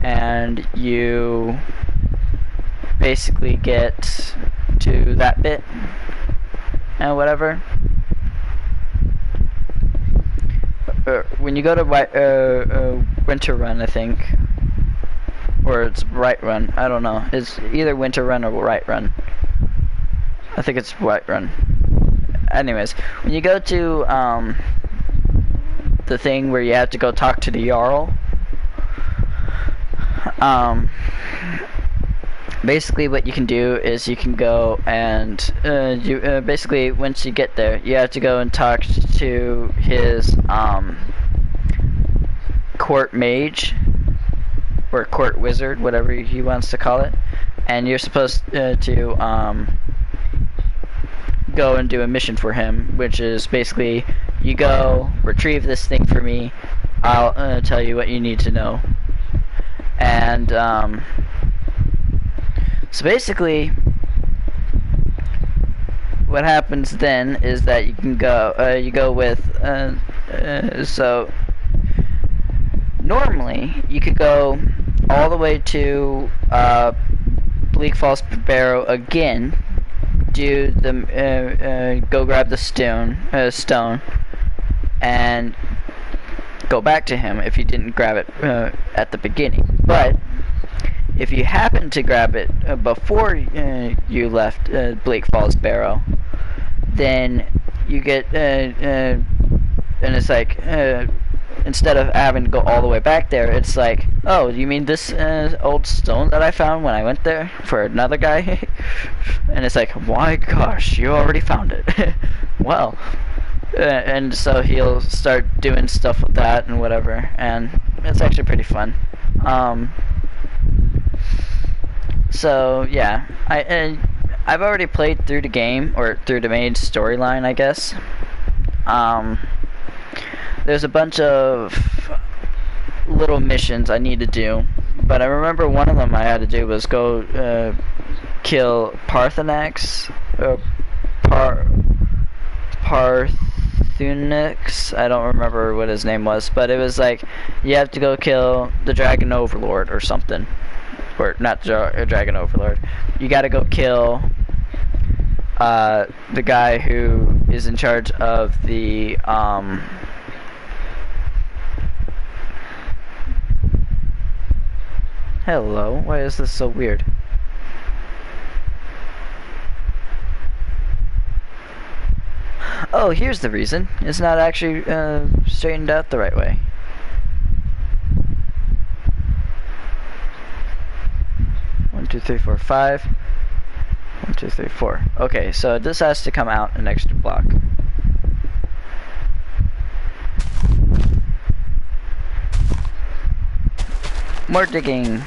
and you basically get to that bit and whatever. When you go to Winterrun, I think, or it's Whiterun, I don't know. It's either Winterrun or Whiterun. I think it's Whiterun. Anyways, when you go to the thing where you have to go talk to the Jarl, basically what you can do is you can go and basically once you get there, you have to go and talk to his court mage or court wizard, whatever he wants to call it, and you're supposed to go and do a mission for him, which is basically you go retrieve this thing for me. I'll tell you what you need to know, and so basically what happens then is that you can go you go with so normally you could go all the way to Bleak Falls Barrow again, do the go grab the stone and go back to him if you didn't grab it at the beginning. But if you happen to grab it before you left Bleak Falls Barrow, then you get and it's like instead of having to go all the way back there, it's like, oh, you mean this old stone that I found when I went there for another guy? And it's like, my gosh, you already found it. Well, and so he'll start doing stuff with that and whatever, and it's actually pretty fun. So yeah, I've already played through the game, or through the main storyline, I guess. There's a bunch of little missions I need to do, but I remember one of them I had to do was go kill Parthenax, or Parthunix. I don't remember what his name was, but it was like you have to go kill the Dragon Overlord or something, or not Dragon Overlord. You got to go kill the guy who is in charge of the Hello, why is this so weird? Oh, here's the reason. It's not actually straightened out the right way. One, two, three, four, 5. 1, 2, 3, 4. Okay, so this has to come out an extra block. More digging.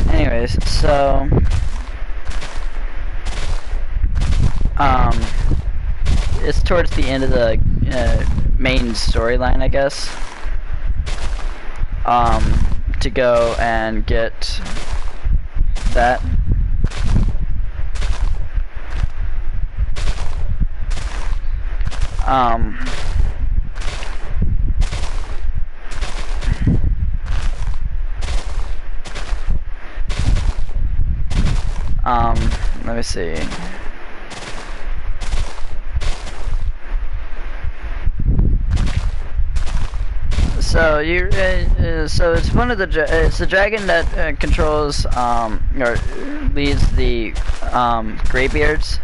Anyways, so it's towards the end of the main storyline, I guess. To go and get that. Let me see. So you, so it's one of the, it's the dragon that controls, or leads the Greybeards.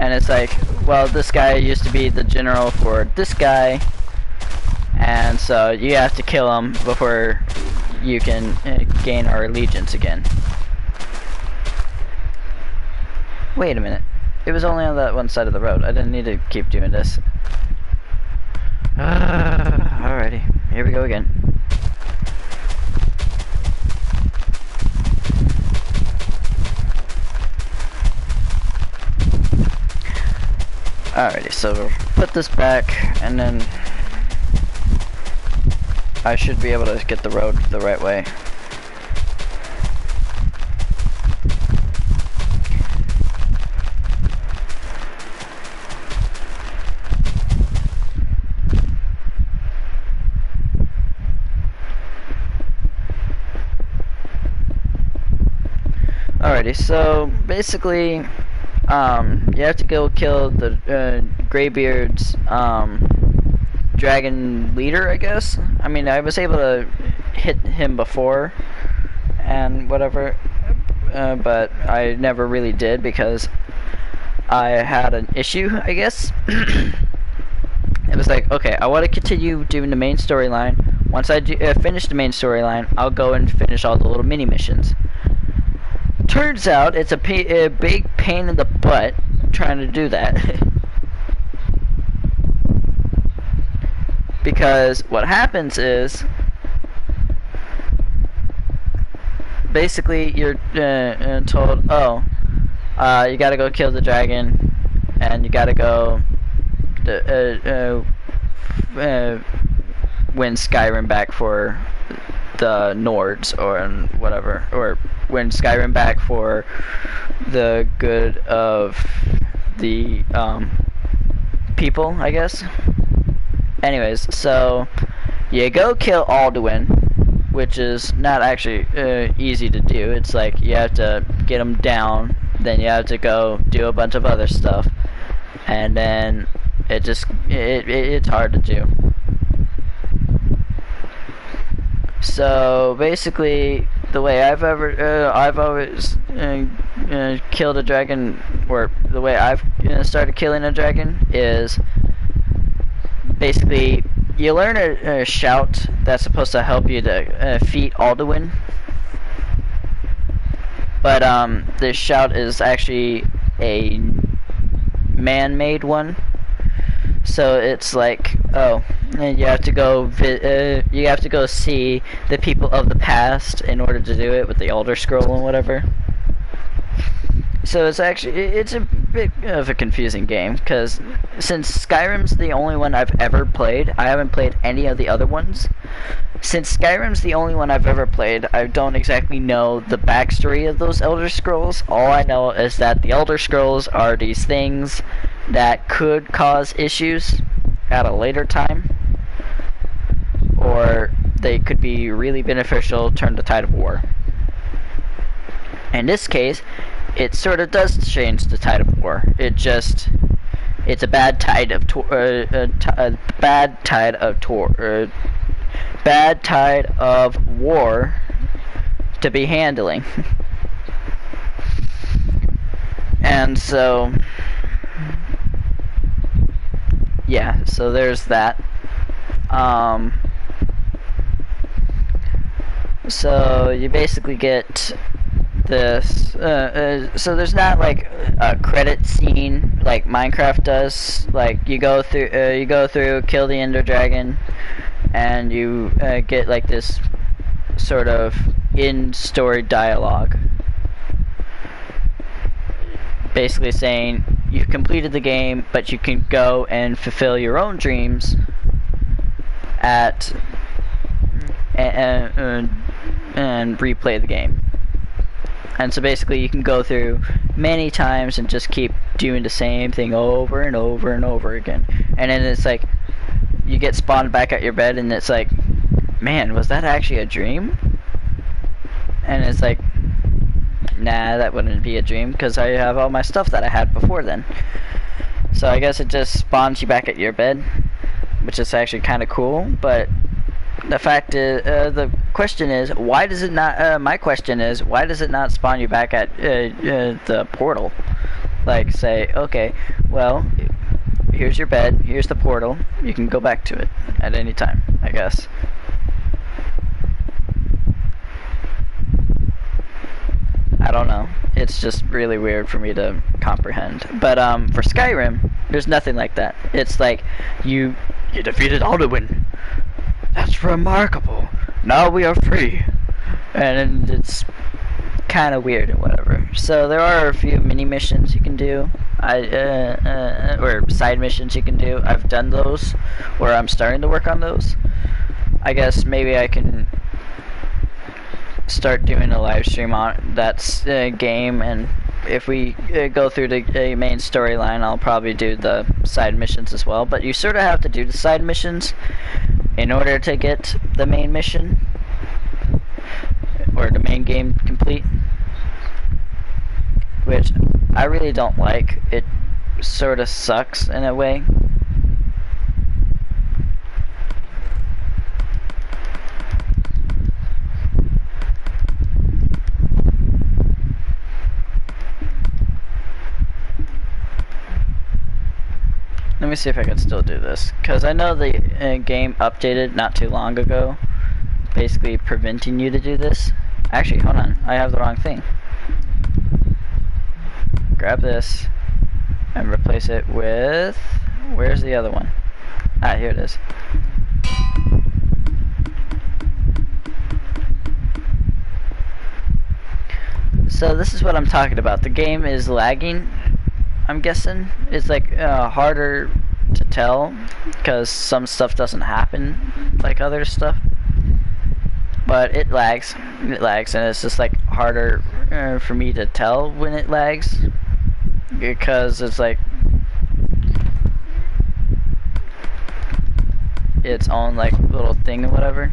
And it's like, well, this guy used to be the general for this guy, and so you have to kill him before you can gain our allegiance again. Wait a minute. It was only on that one side of the road. I didn't need to keep doing this. Alrighty, here we go again. Alrighty, so we'll put this back, and then I should be able to get the road the right way. Alrighty, so basically, you have to go kill the Greybeard's dragon leader, I guess. I mean, I was able to hit him before and whatever, but I never really did because I had an issue, I guess. It was like, okay, I want to continue doing the main storyline. Once I finish the main storyline, I'll go and finish all the little mini missions. Turns out it's a big pain in the butt trying to do that. Because what happens is, basically you're told, oh, you gotta go kill the dragon, and you gotta go win Skyrim back for the Nords or whatever, or win Skyrim back for the good of the people, I guess. Anyways, so you go kill Alduin, which is not actually easy to do. It's like you have to get him down, then you have to go do a bunch of other stuff, and then it's hard to do. So basically, the way I've always killed a dragon, or the way I've started killing a dragon is basically you learn a shout that's supposed to help you to defeat Alduin, but this shout is actually a man-made one. So it's like, oh, and you have to go see the people of the past in order to do it with the Elder Scroll and whatever. So it's a bit of a confusing game, because since Skyrim's the only one I've ever played, I haven't played any of the other ones. Since Skyrim's the only one I've ever played, I don't exactly know the backstory of those Elder Scrolls. All I know is that the Elder Scrolls are these things that could cause issues at a later time, or they could be really beneficial, turn the tide of war. In this case, it sort of does change the tide of war. It's a bad tide of bad tide of war to be handling. And so yeah, so there's that. So you basically get this. So there's not like a credit scene like Minecraft does. Like you go through, kill the Ender Dragon, and you get like this sort of in-story dialogue, basically saying you've completed the game, but you can go and fulfill your own dreams and replay the game. And so basically you can go through many times and just keep doing the same thing over and over and over again. And then it's like you get spawned back at your bed and it's like, man, was that actually a dream? And it's like, nah, that wouldn't be a dream because I have all my stuff that I had before then. So I guess it just spawns you back at your bed, which is actually kind of cool. But the fact is, the question is, why does it not? My question is, why does it not spawn you back at the portal? Like say, okay, well, here's your bed, here's the portal. You can go back to it at any time, I guess. I don't know. It's just really weird for me to comprehend. But for Skyrim, there's nothing like that. It's like you defeated Alduin. That's remarkable. Now we are free. And it's kind of weird and whatever. So there are a few mini missions you can do. Or side missions you can do. I've done those, or I'm starting to work on those. I guess maybe I can start doing a live stream on that game, and if we go through the main storyline, I'll probably do the side missions as well. But you sort of have to do the side missions in order to get the main mission or the main game complete, which I really don't like. It sort of sucks in a way. me see if I can still do this, because I know the game updated not too long ago, basically preventing you to do this. Actually, hold on, I have the wrong thing. Grab this and replace it with, where's the other one? Ah, here it is. So this is what I'm talking about. The game is lagging, I'm guessing. It's like harder to tell because some stuff doesn't happen like other stuff. But it lags. It lags, and it's just like harder for me to tell when it lags because it's like its own like little thing or whatever.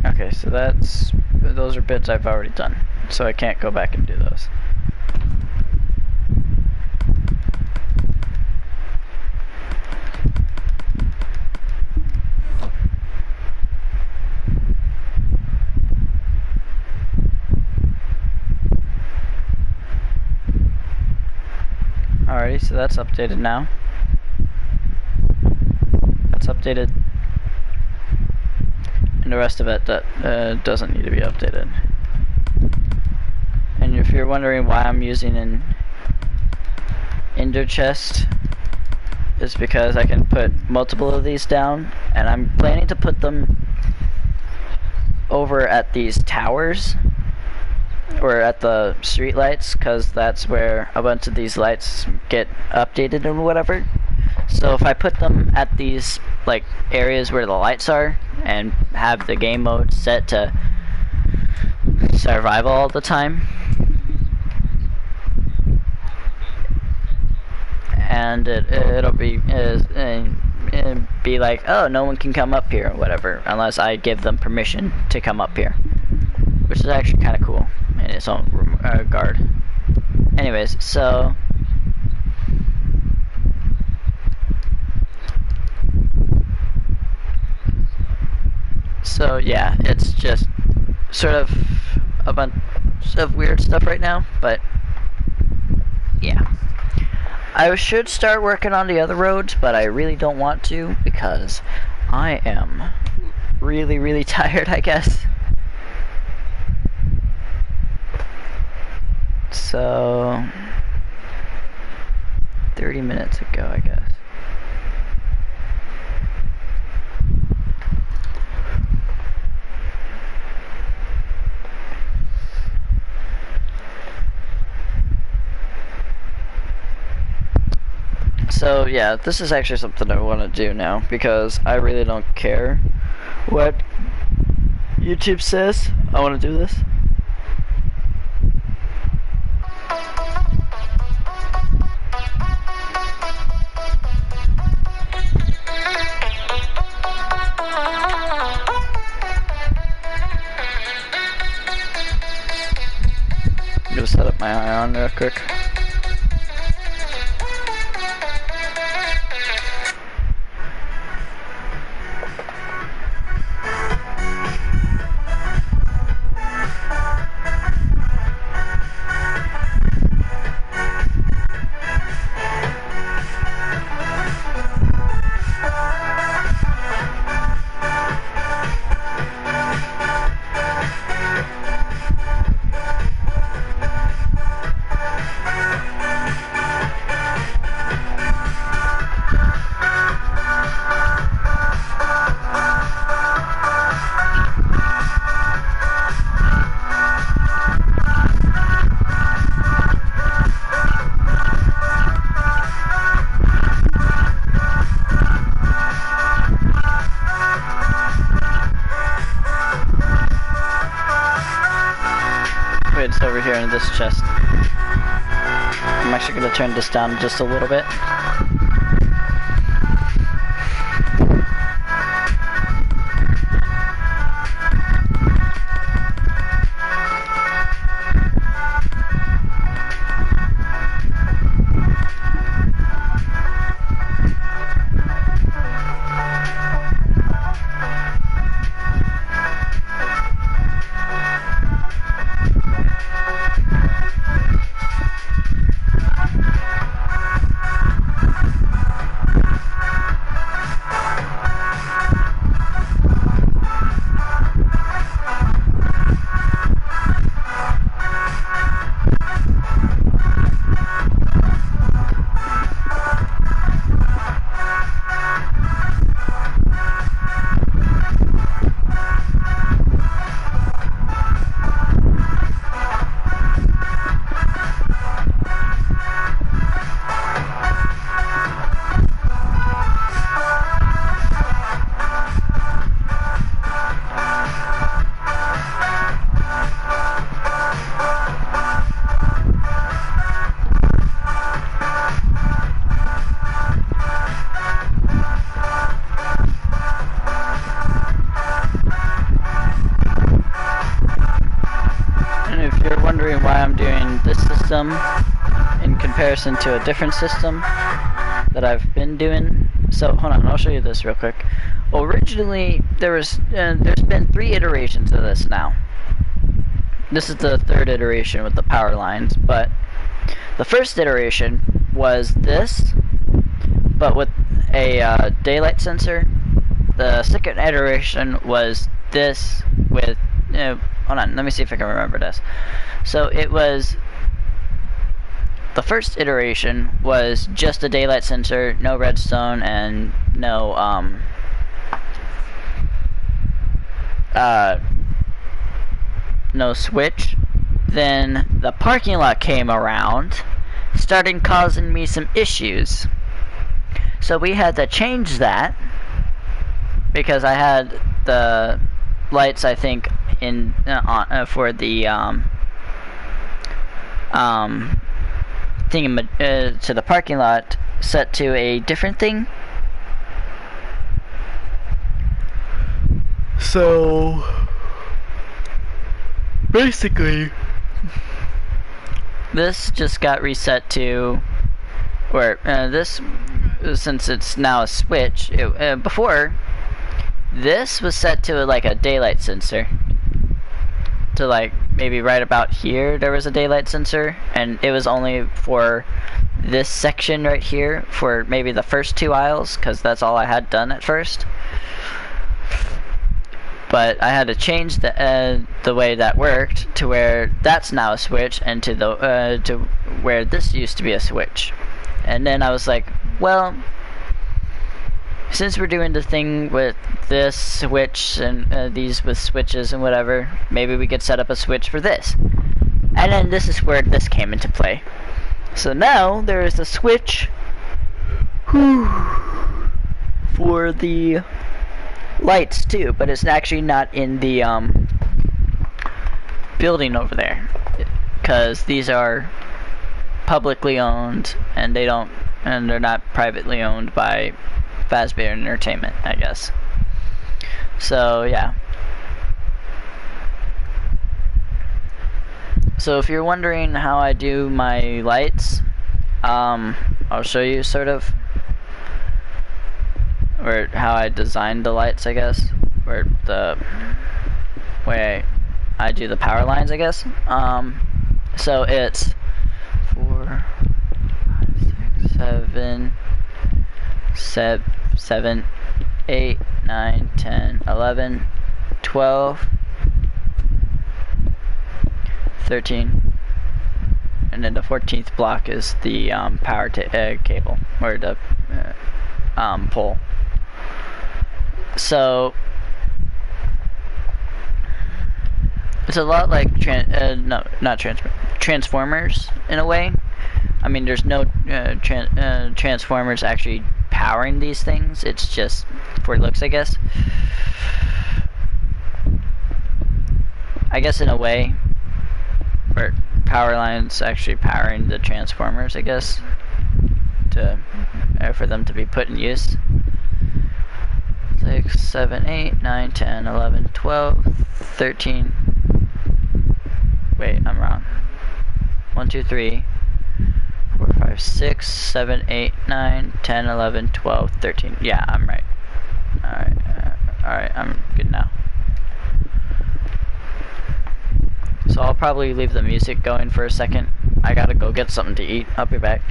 Okay, so those are bits I've already done, so I can't go back and do those. Alrighty, so that's updated now. That's updated. And the rest of it that doesn't need to be updated. And if you're wondering why I'm using an ender chest, it's because I can put multiple of these down, and I'm planning to put them over at these towers or at the street lights, because that's where a bunch of these lights get updated and whatever. So if I put them at these like areas where the lights are and have the game mode set to survival all the time, and it'll be like, oh, no one can come up here or whatever unless I give them permission to come up here, which is actually kind of cool in its own regard. Anyways, so yeah, it's just sort of a bunch of weird stuff right now, but yeah. I should start working on the other roads, but I really don't want to because I am really, really tired, I guess. So 30 minutes ago, I guess. So yeah, this is actually something I want to do now because I really don't care what YouTube says. I want to do this. I'm gonna set up my ion real quick. It's over here in this chest. I'm actually going to turn this down just a little bit. comparison to a different system that I've been doing. So hold on, I'll show you this real quick. Originally, there's been 3 iterations of this now. This is the 3rd iteration with the power lines, but the first iteration was this, but with a daylight sensor. The second iteration was this with, hold on, let me see if I can remember this. So it was, the first iteration was just a daylight sensor, no redstone, and no, no switch. Then the parking lot came around, started causing me some issues. So we had to change that, because I had the lights, I think, in for the thing to the parking lot set to a different thing. So basically, this just got reset to, or this, since it's now a switch. Before, this was set to like a daylight sensor. To like maybe right about here there was a daylight sensor, and it was only for this section right here for maybe the first 2 aisles, because that's all I had done at first. But I had to change the way that worked to where that's now a switch, and to the to where this used to be a switch. And then I was like, well, since we're doing the thing with this switch and these with switches and whatever, maybe we could set up a switch for this. And then this is where this came into play. So now there is a switch for the lights too, but it's actually not in the building over there, because these are publicly owned, and they're not privately owned by Fazbear Entertainment, I guess. So yeah. So if you're wondering how I do my lights, I'll show you sort of, or how I designed the lights, I guess, or the way I do the power lines, I guess. So it's 4, 5, 6, 7, 8, 9, 10, 11, 12, 13, and then the 14th block is the power cable, or the pole. So it's a lot like Transformers in a way. I mean, there's no Transformers actually powering these things. It's just for looks, I guess. I guess in a way, where power lines actually powering the Transformers, I guess, to for them to be put in use. 6, 7, 8, 9, 10, 11, 12, 13. Wait, I'm wrong. 1, 2, 3, 4, 5, 6, 7, 8, 9, 10, 11, 12, 13. Yeah, I'm right. Alright, I'm good now. So I'll probably leave the music going for a second. I gotta go get something to eat. I'll be back.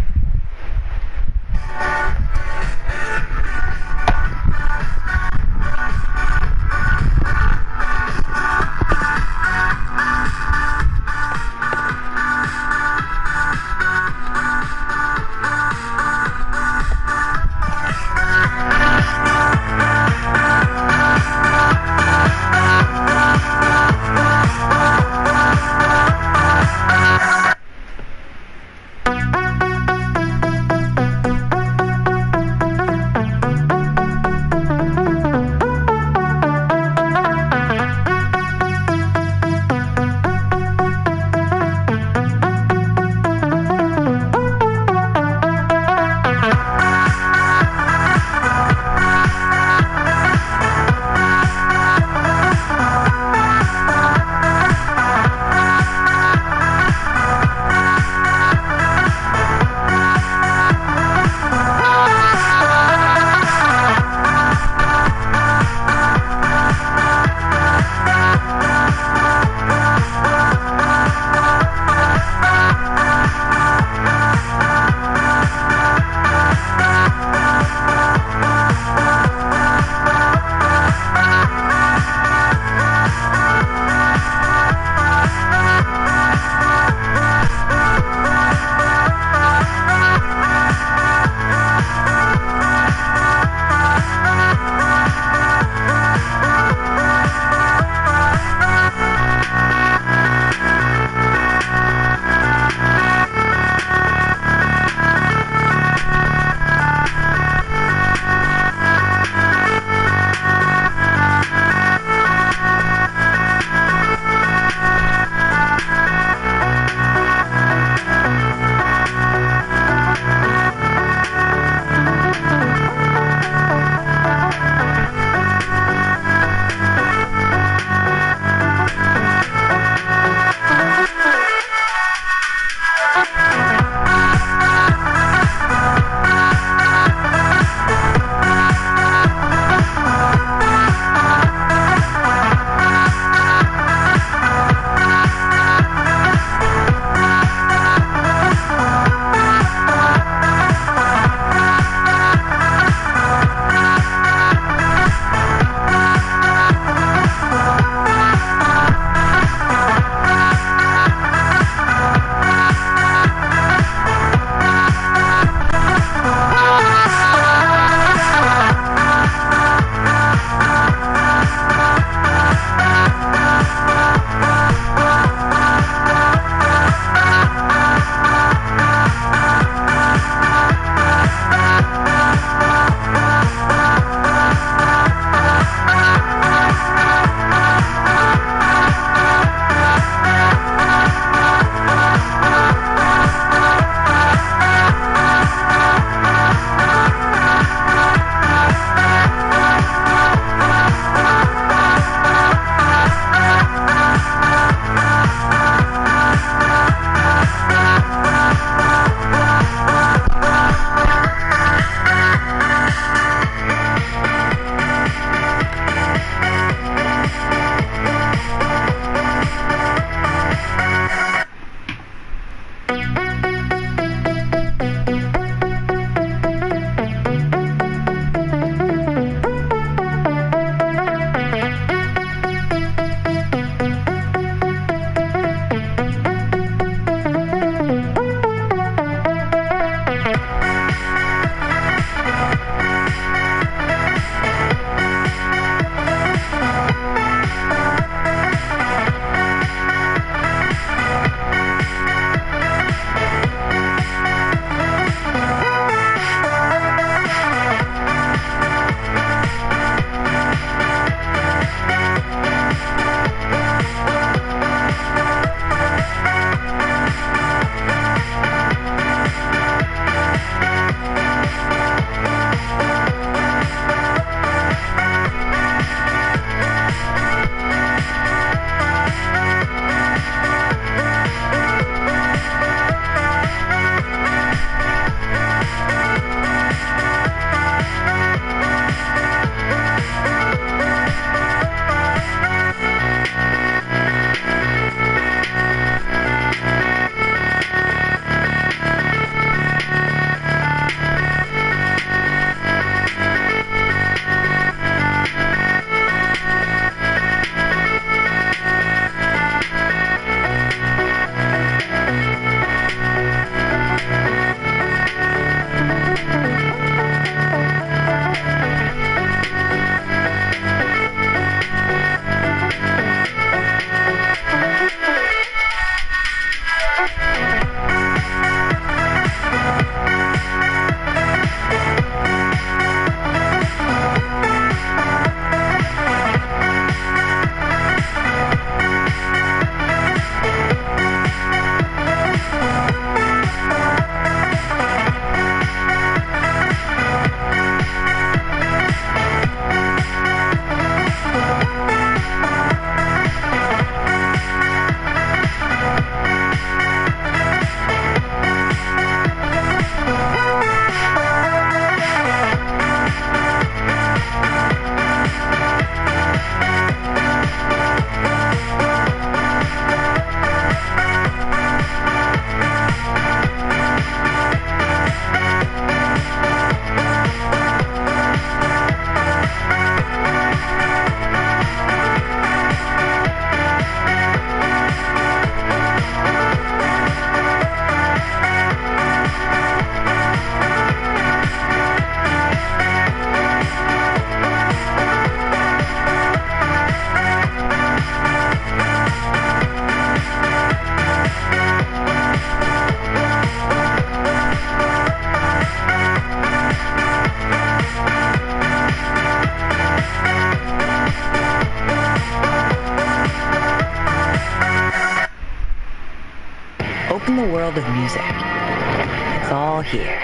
the world of music. It's all here.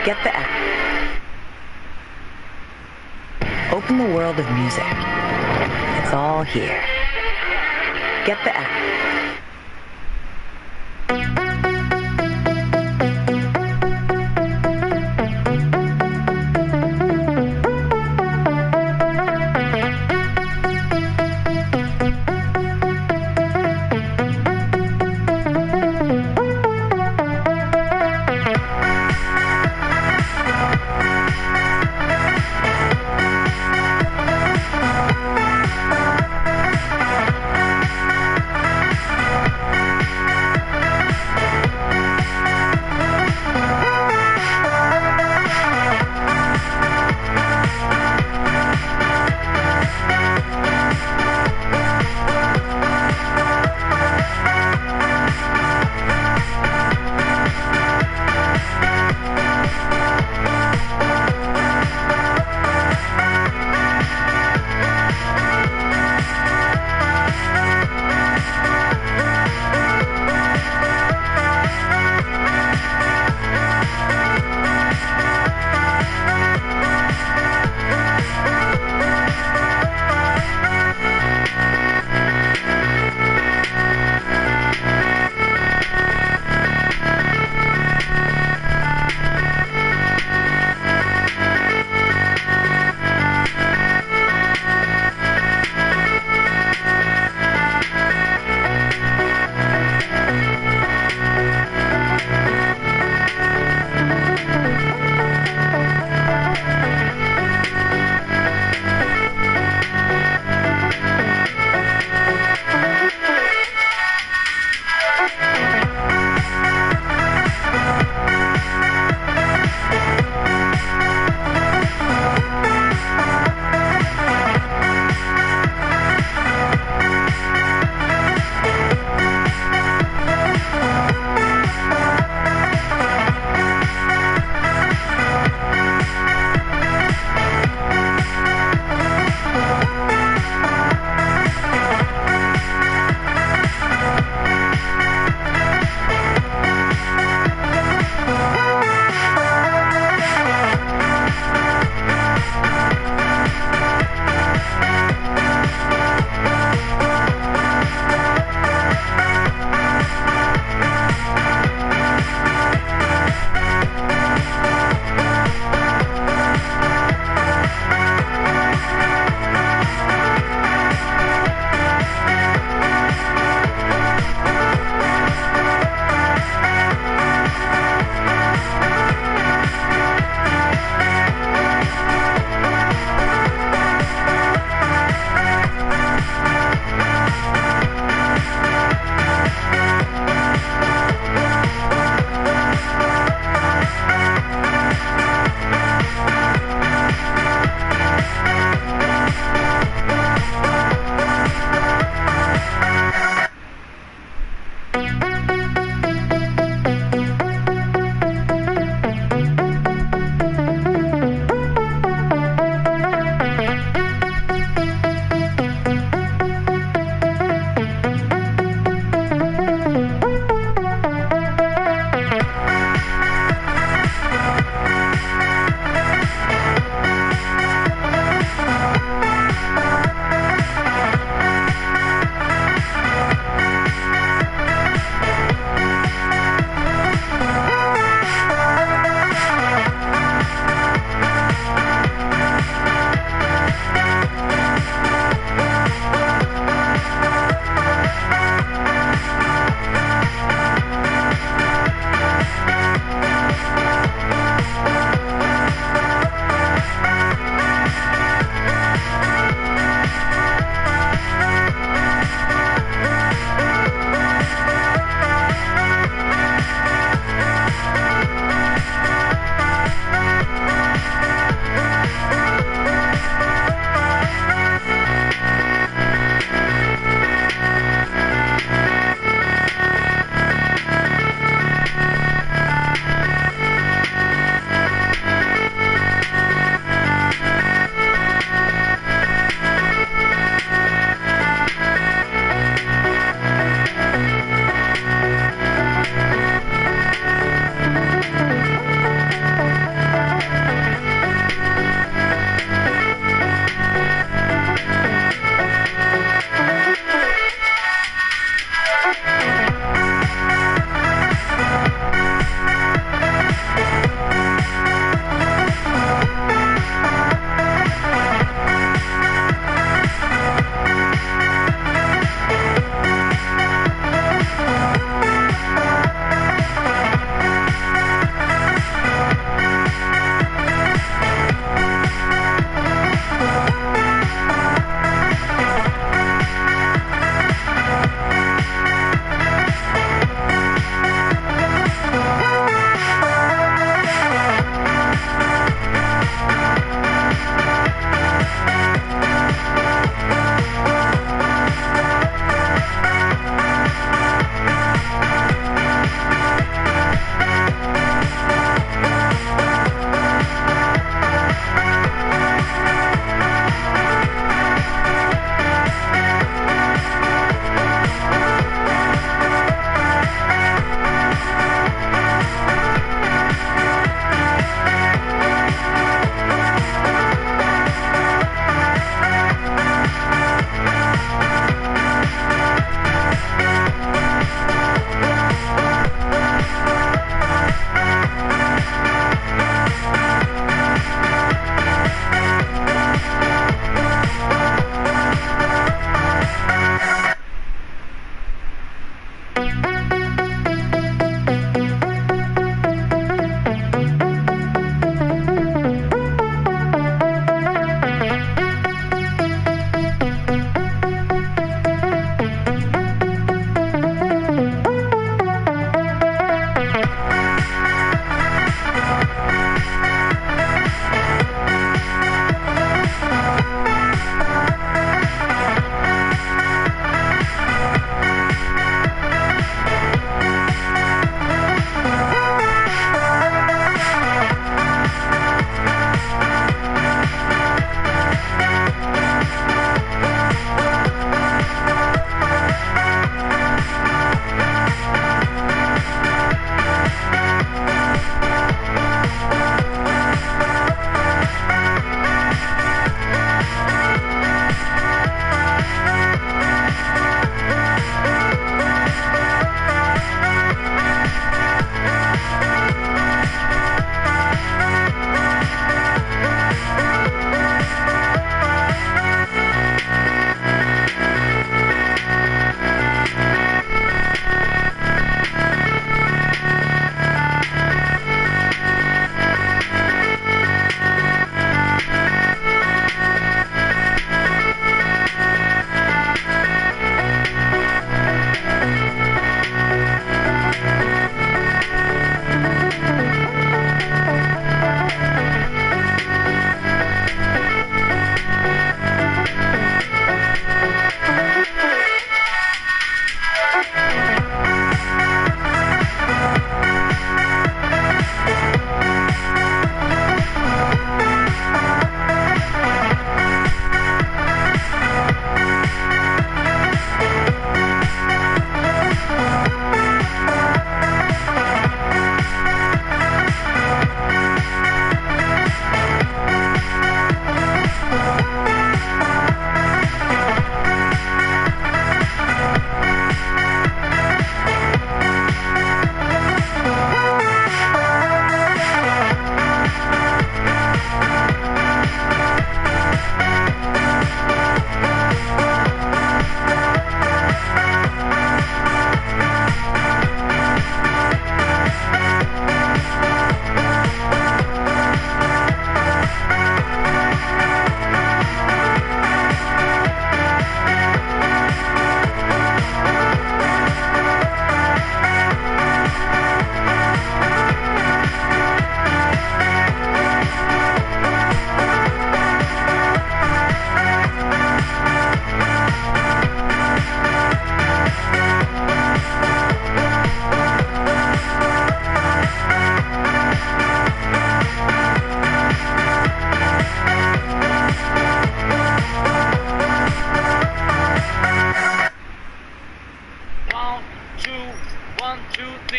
Get the app. Open the world of music. It's all here. Get the app.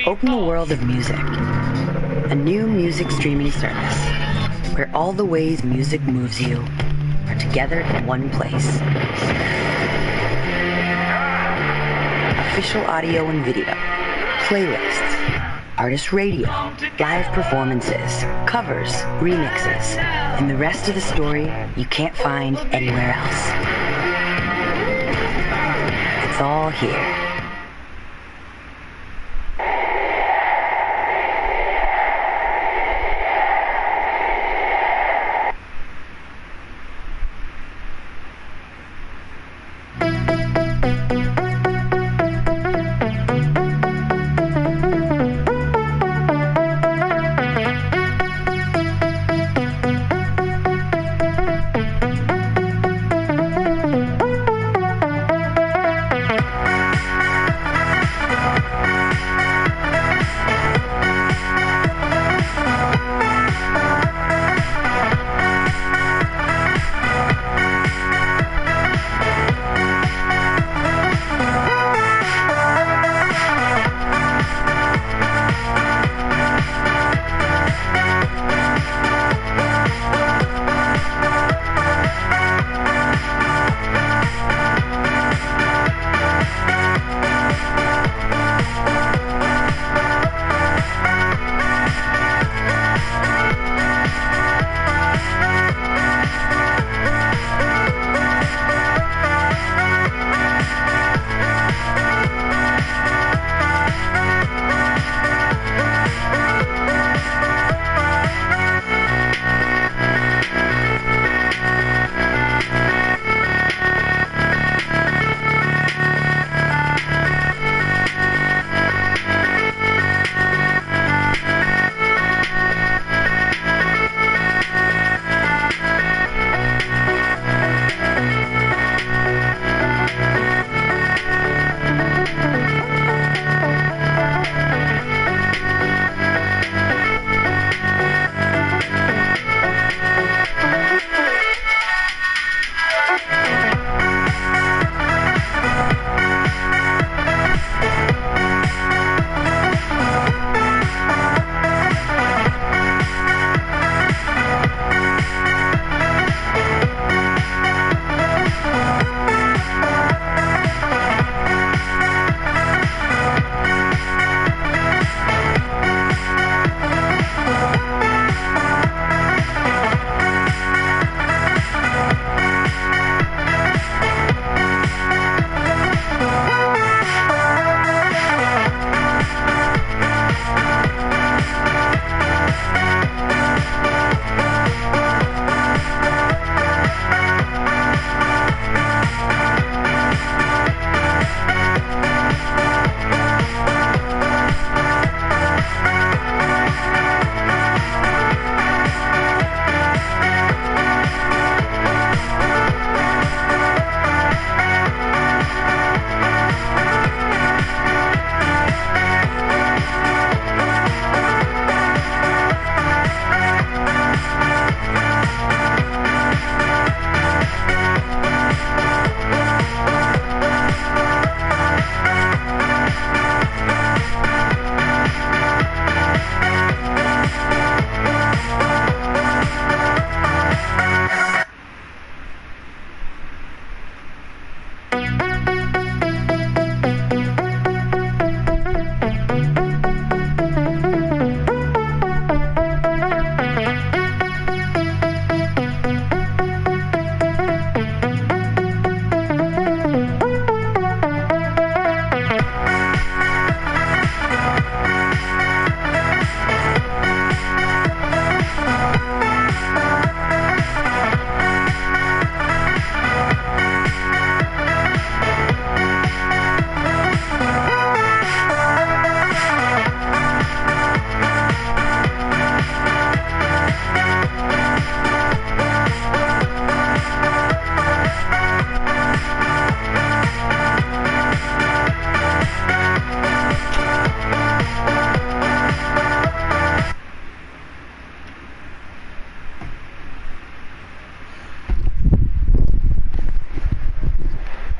Open the world of music. A new music streaming service where all the ways music moves you are together in one place. Official audio and video, playlists, artist radio, live performances, covers, remixes, and the rest of the story you can't find anywhere else. It's all here.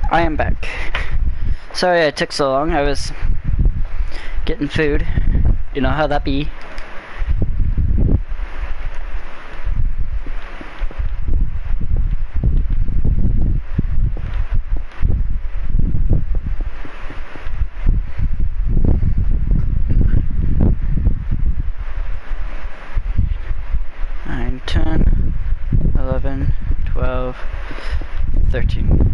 I am back. Sorry I took so long. I was getting food. You know how that be. Nine, 10, 11, 12, 13.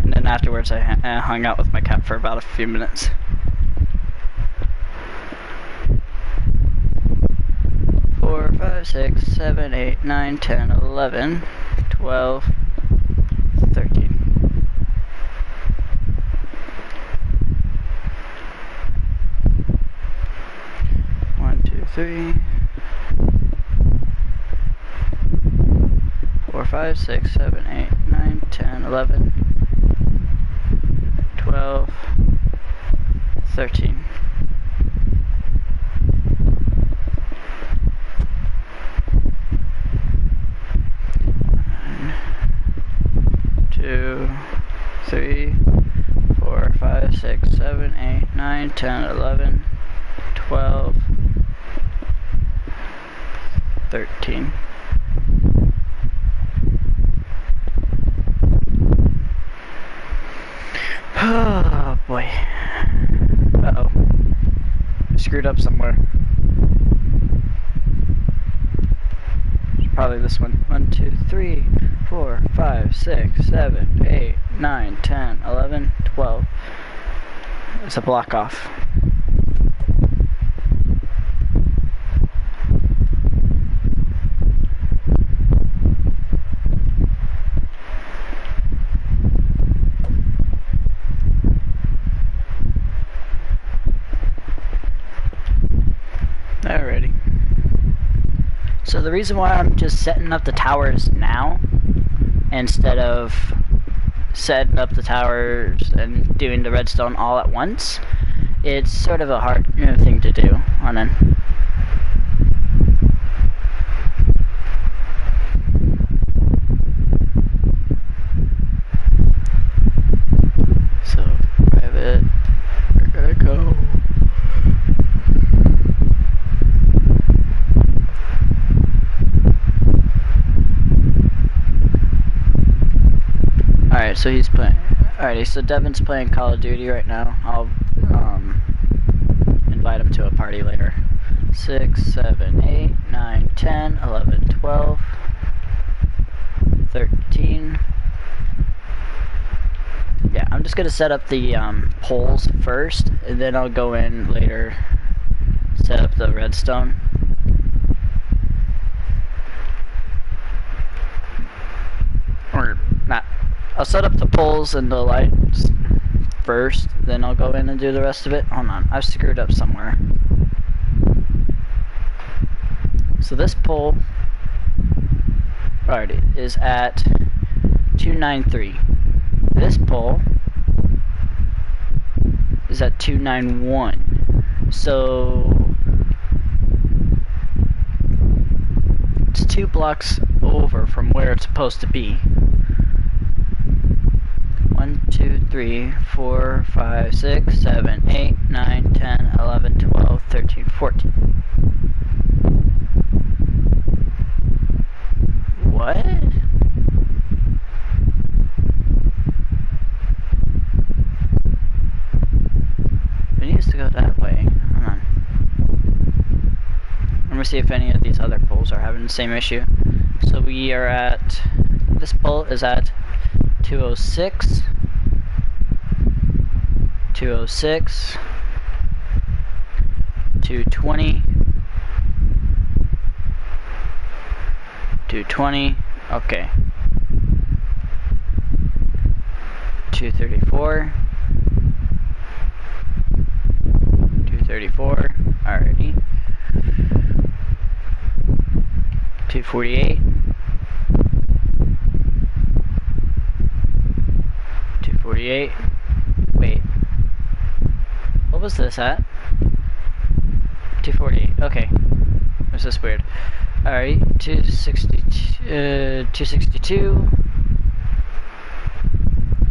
And then afterwards I hung out with my cat for about a few minutes. 4, 5, 6, 7, 8, 9, 10, 11, 12, 13. One, 2, 3, 4, 5, 6, 7, 8, 9, 10, 11, 12, 13. 2, 3, 4, 5, 6, 7, 8, 9, 10, 11, 12, 13. Oh boy. Uh-oh. Screwed up somewhere. It's probably this one. 1, 2, 3, 4, 5, 6, 7, 8, 9, 10, 11, 12. It's a block off. Alrighty. So the reason why I'm just setting up the towers now instead of setting up the towers and doing the redstone all at once, it's sort of a hard thing to do on an so private, we're gonna go. Alright, so he's playing. Alrighty, so Devin's playing Call of Duty right now. I'll invite him to a party later. 6, 7, 8, 9, 10, 11, 12, 13. Yeah, I'm just gonna set up the poles first, and then I'll go in later, set up the redstone. Or not. I'll set up the poles and the lights first, then I'll go in and do the rest of it. Hold on, I've screwed up somewhere. So this pole already is at 293. This pole is at 291. So it's 2 blocks over from where it's supposed to be. 1, 2, 3, 4, 5, 6, 7, 8, 9, 10, 11, 12, 13, 14. What? It needs to go that way. Hold on. Let me see if any of these other poles are having the same issue. So we are at, this pole is at 206, 206, 220, 220, okay, 234, 234, alrighty, 248, 248, wait, what was this at? 248, okay, this is weird. Alright, 262, 262,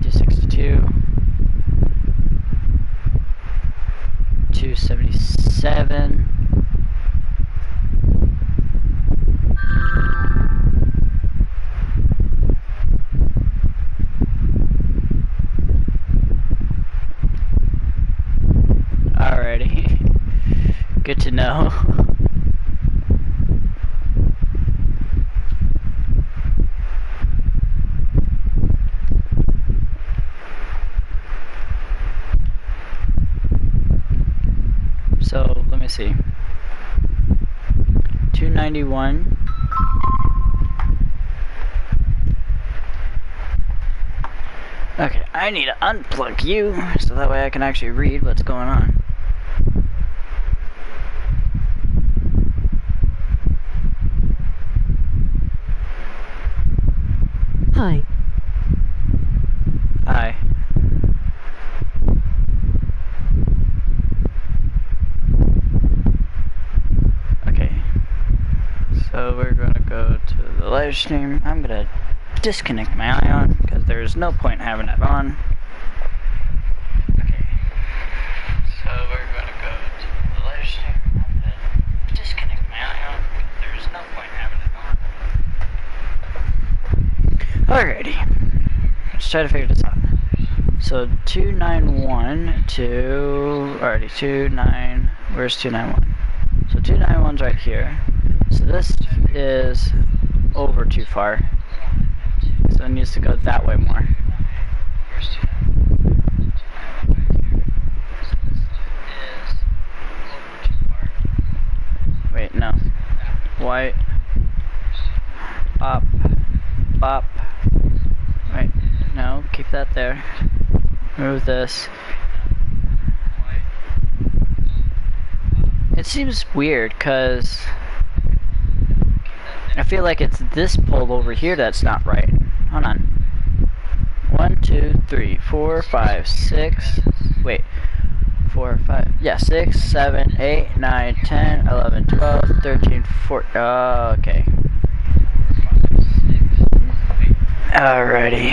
262, 277. Alrighty. Good to know. So, let me see. 291. Okay, I need to unplug you so that way I can actually read what's going on. Hi. Hi. Okay. So we're gonna go to the live stream. I'm gonna disconnect my ion because there's no point in having it on. Okay. So we're gonna go to the live stream. I'm gonna disconnect my ion because there's no point in having it on. Alrighty. Let's try to figure this out. So 291 to already 29. Where's 291? So 291's right here. So this is over too far. So it needs to go that way more. Wait, no. White. Up. Up. Wait, no, keep that there. Move this. It seems weird because I feel like it's this pole over here that's not right. Hold on. 1, 2, 3, 4, 5, 6. Wait. 4, 5. Yeah, 6, 7, 8, 9, 10, 11, 12, 13, 14. Oh, okay. Alrighty.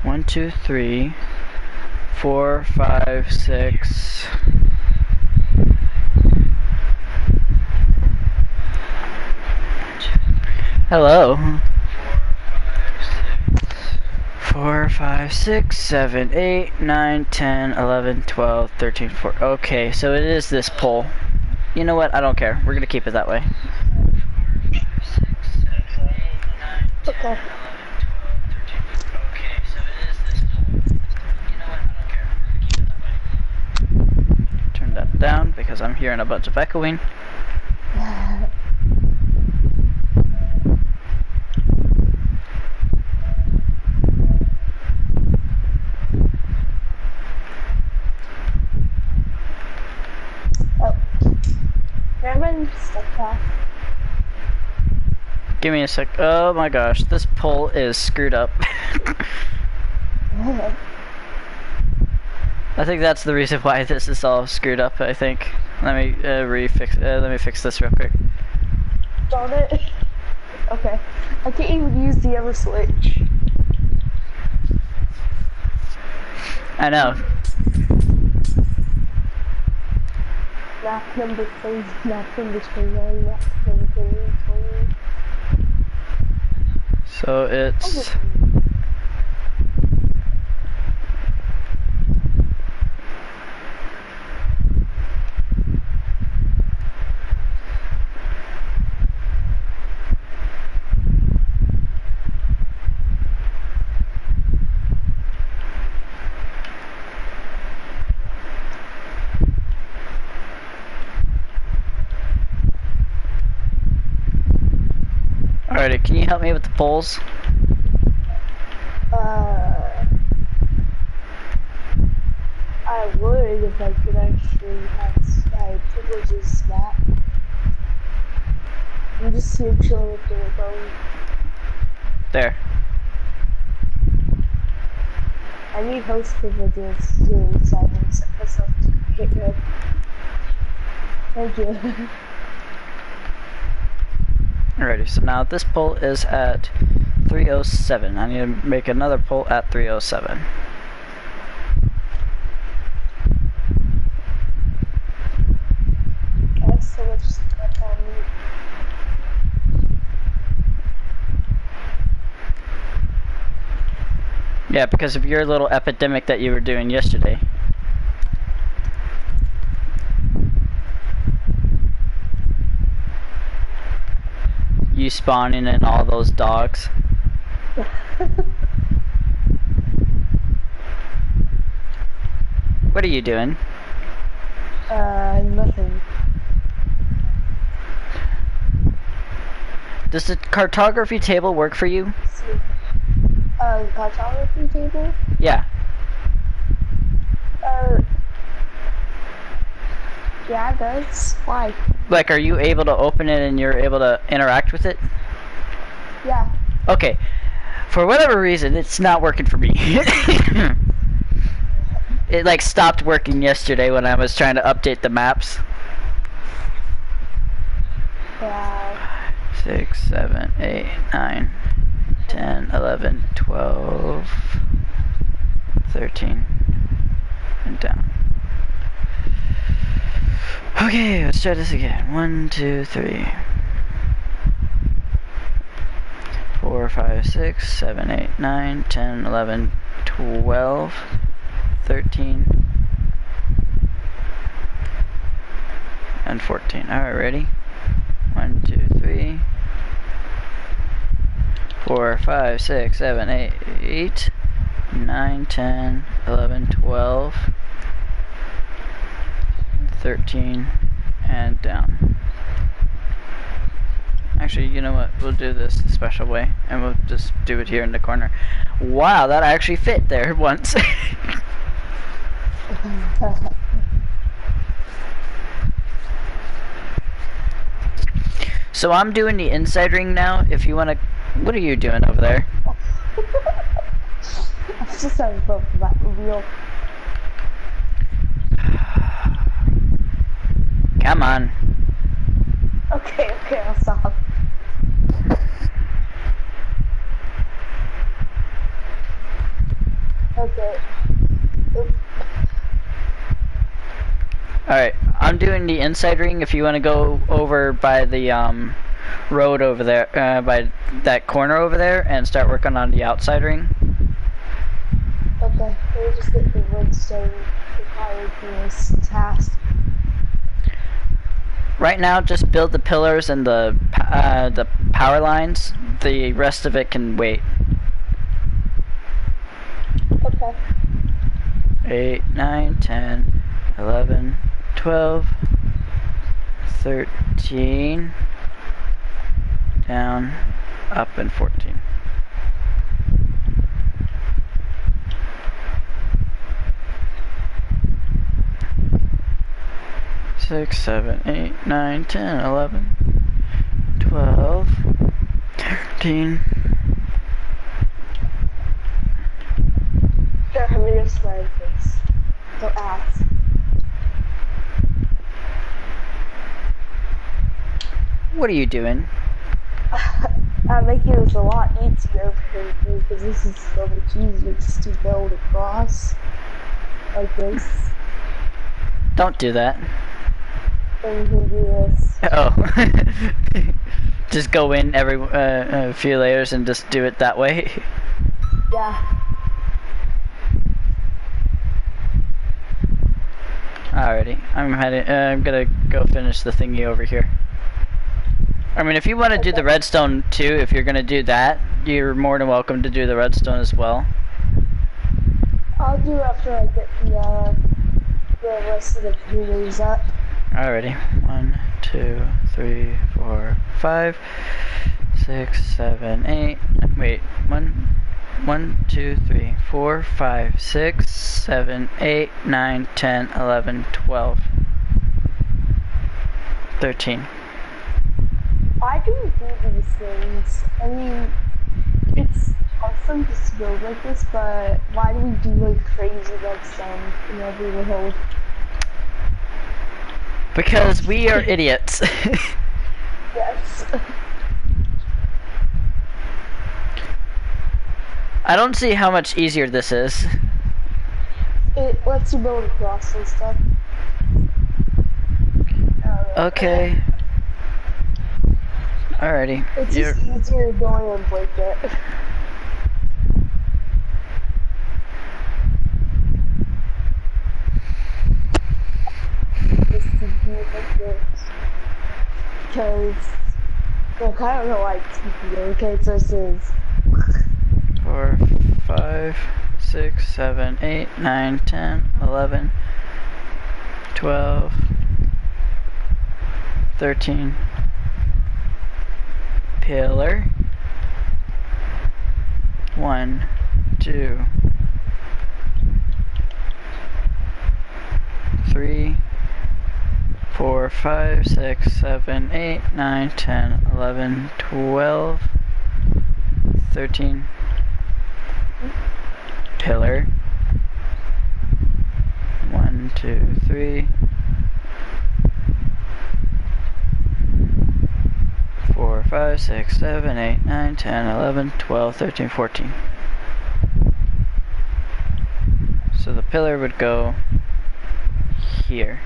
1, 2, 3, 4, 5, 6. Hello. 4, 5, 6, 7, 8, 9, 10, 11, 12, 13, 14. Okay, so it is this pole. You know what? I don't care. We're gonna keep it that way. Okay. Turn that down because I'm hearing a bunch of echoing. Oh. Remember stuck past? Give me a sec. Oh my gosh, this pole is screwed up. I think that's the reason why this is all screwed up. I think. Let me let me fix this real quick. Darn it. Okay. I can't even use the other switch. I know. Map number 3, map number 29, map number 20. So it's. Alrighty, can you help me with the polls? I would if I could actually have privileges that. I'm just here chilling with the phone. There. I need host privileges too, so I can set myself to get good. Thank you. Alrighty, so now this poll is at 307. I need to make another poll at 307. That's so much stuff on me. Yeah, because of your little epidemic that you were doing yesterday. You spawning in all those dogs. What are you doing? Nothing. Does the cartography table work for you? Cartography table? Yeah. Yeah, it does. Why? Like, are you able to open it and you're able to interact with it? Yeah. Okay. For whatever reason, it's not working for me. It like stopped working yesterday when I was trying to update the maps. Yeah. 6, 7, 8, 9, 10, 11, 12, 13, and down. Okay, let's try this again. 1, 2, 3, 4, 5, 6, 7, 8, 9, 10, 11, 12, 13, and 14. Alright, ready? 1, 2, 3, 4, 5, 6, 7, 8, 9, 10, 11, 12, 13, and down. Actually, you know what? We'll do this the special way, and we'll just do it here in the corner. Wow, that actually fit there once. So I'm doing the inside ring now. If you want to, what are you doing over there? I'm just having fun with that reveal. Come on. Okay, I'll stop. Okay. Oop. Alright, I'm doing the inside ring. If you want to go over by the road over there, by that corner over there, and start working on the outside ring. Okay, let me just get the redstone required for this task. Right now, just build the pillars and the power lines. The rest of it can wait. Okay. 8, 9, 10, 11, 12, 13, down, up, and 14. Six, 7, 8, 9, 10, 11, 12, 13. There, I'm gonna slide face. Don't ask. What are you doing? I'm making this a lot easier for you because this is so much easier just to build across like this. Don't do that. Then you can do this. Oh. Just go in every a few layers and just do it that way. Yeah. Alrighty, I'm heading. I'm gonna go finish the thingy over here. I mean, if you want to do the redstone too, if you're gonna do that, you're more than welcome to do the redstone as well. I'll do it after I get the rest of the computers up. Alrighty, 1, 2, 3, 4, 5, 6, 7, 8. Wait, 1, 2, 3, 4, 5, 6, 7, 8, 9, 10, 11, 12, 13. Why do we do these things? I mean, it's awesome to build like this, but why do we do like crazy redstone in every world? Because we are idiots. Yes. I don't see how much easier this is. It lets you build across and stuff. Okay. Alrighty. It's just easier going and break it. Just to do like this. Because, look, I don't know why it's easier. Okay, so this is 4, 5, 6, 7, 8, 9, 10, 11, 12, 13. Pillar. 1, 2, 3, 4, 5, 6, 7, 8, 9, 10, 11, 12, 13. Pillar. 1, 2, 3, 4, 5, 6, 7, 8, 9, 10, 11, 12, 13, 14. So the pillar would go here.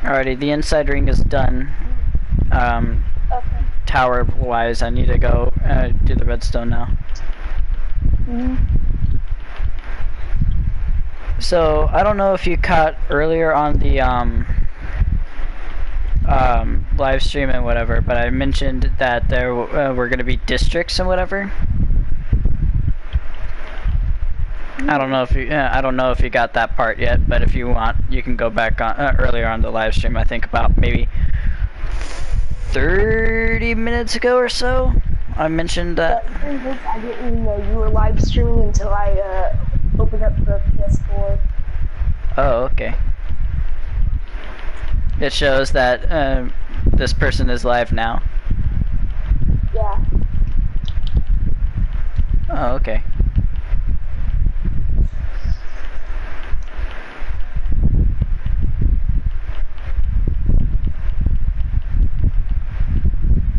Alrighty, the inside ring is done. okay. Tower wise, I need to go do the redstone now. So I don't know if you caught earlier on the live stream and whatever, but I mentioned that there were going to be districts and whatever. I don't know if you got that part yet, but if you want, you can go back on earlier on the live stream. I think about maybe 30 minutes ago or so. I mentioned that. I didn't even know you were live streaming until I opened up the PS4. Oh, okay. It shows that this person is live now. Yeah. Oh, okay.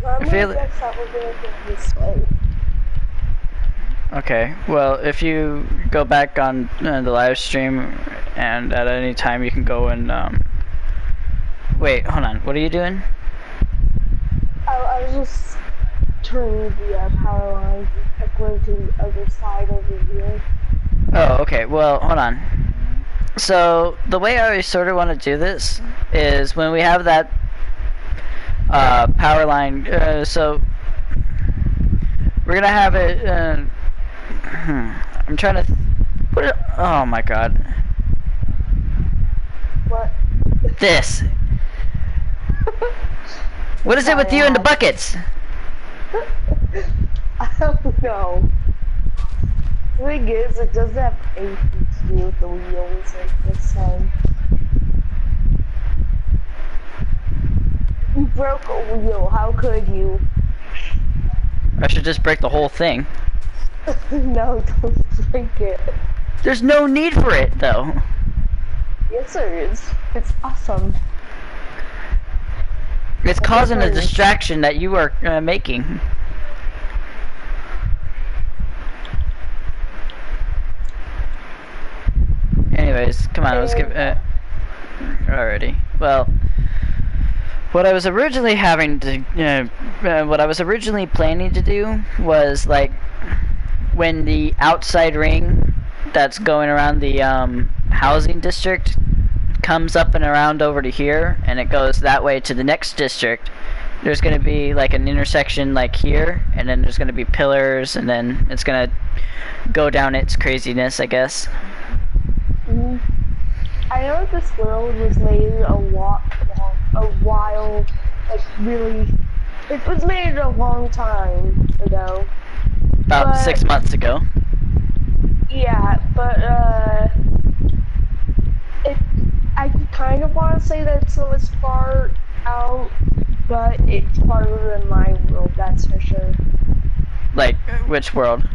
I guess that we're gonna go this way. Okay, well, if you go back on the live stream and at any time you can go and wait, hold on, what are you doing? I was just turning the power line going to the other side over here. Oh, okay, well, hold on. So, the way I sort of want to do this is when we have that power line, so we're gonna have it, I'm trying to, oh my god. What? This. What is it with you and the buckets? I don't know. The thing is, it doesn't have anything to do with the wheels like this time. You broke a wheel, how could you? I should just break the whole thing. No, don't break it. There's no need for it, though. Yes, there is. It's awesome. It's causing a distraction that you are making. Anyways, come on, let's get already. Well, what I was originally having to, what I was originally planning to do was like when the outside ring that's going around the housing district comes up and around over to here, and it goes that way to the next district. There's going to be like an intersection like here, and then there's going to be pillars, and then it's going to go down its craziness, I guess. I know this world was made a while, like really, it was made a long time ago. about But- 6 months ago. Yeah, but I kind of want to say that it's so far out, but it's farther than my world, that's for sure. Like, which world?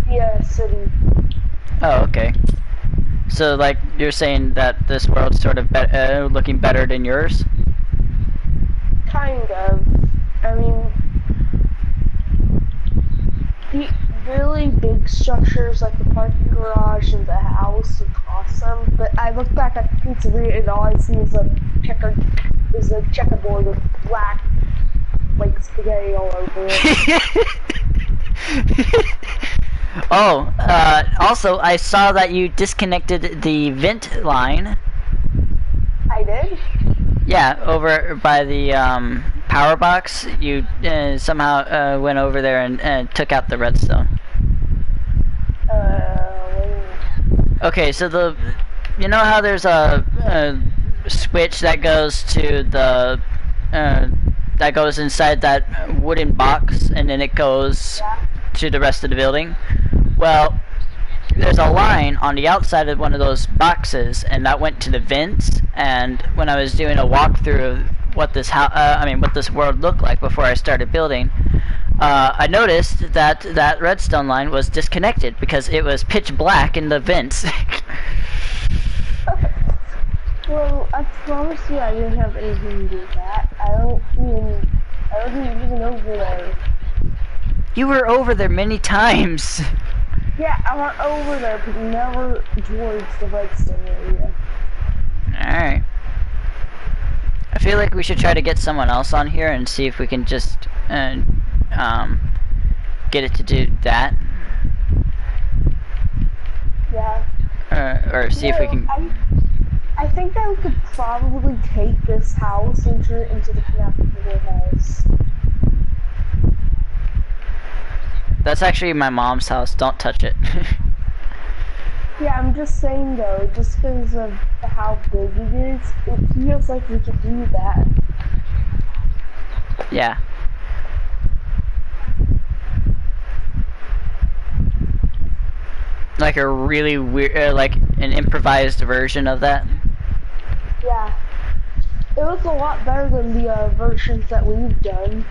Yeah, city. Oh, okay. So, like, you're saying that this world's sort of looking better than yours? Kind of. I mean, the really big structures like the parking garage and the house look awesome, but I look back at the pizzeria and all I see is a checkerboard with black, like, spaghetti all over it. Oh, also, I saw that you disconnected the vent line. I did? Yeah, over by the power box. You somehow went over there and took out the redstone. Okay, so you know how there's a switch that goes to the that goes inside that wooden box, and then it goes to the rest of the building? Well, there's a line on the outside of one of those boxes, and that went to the vents. And when I was doing a walkthrough of what this what this world looked like before I started building, I noticed that that redstone line was disconnected because it was pitch black in the vents. Well, I promise you I didn't have anything to do with that. I wasn't even over there. You were over there many times. Yeah, I went over there, but never towards the redstone area. Alright. I feel like we should try to get someone else on here and see if we can just get it to do that. Yeah. Or see if we can... I think that we could probably take this house and turn it into the FNAF house. That's actually my mom's house. Don't touch it. Yeah, I'm just saying though, just because of how big it is, it feels like we could do that. Yeah. Like a really weird, like an improvised version of that. Yeah. It was a lot better than the versions that we've done.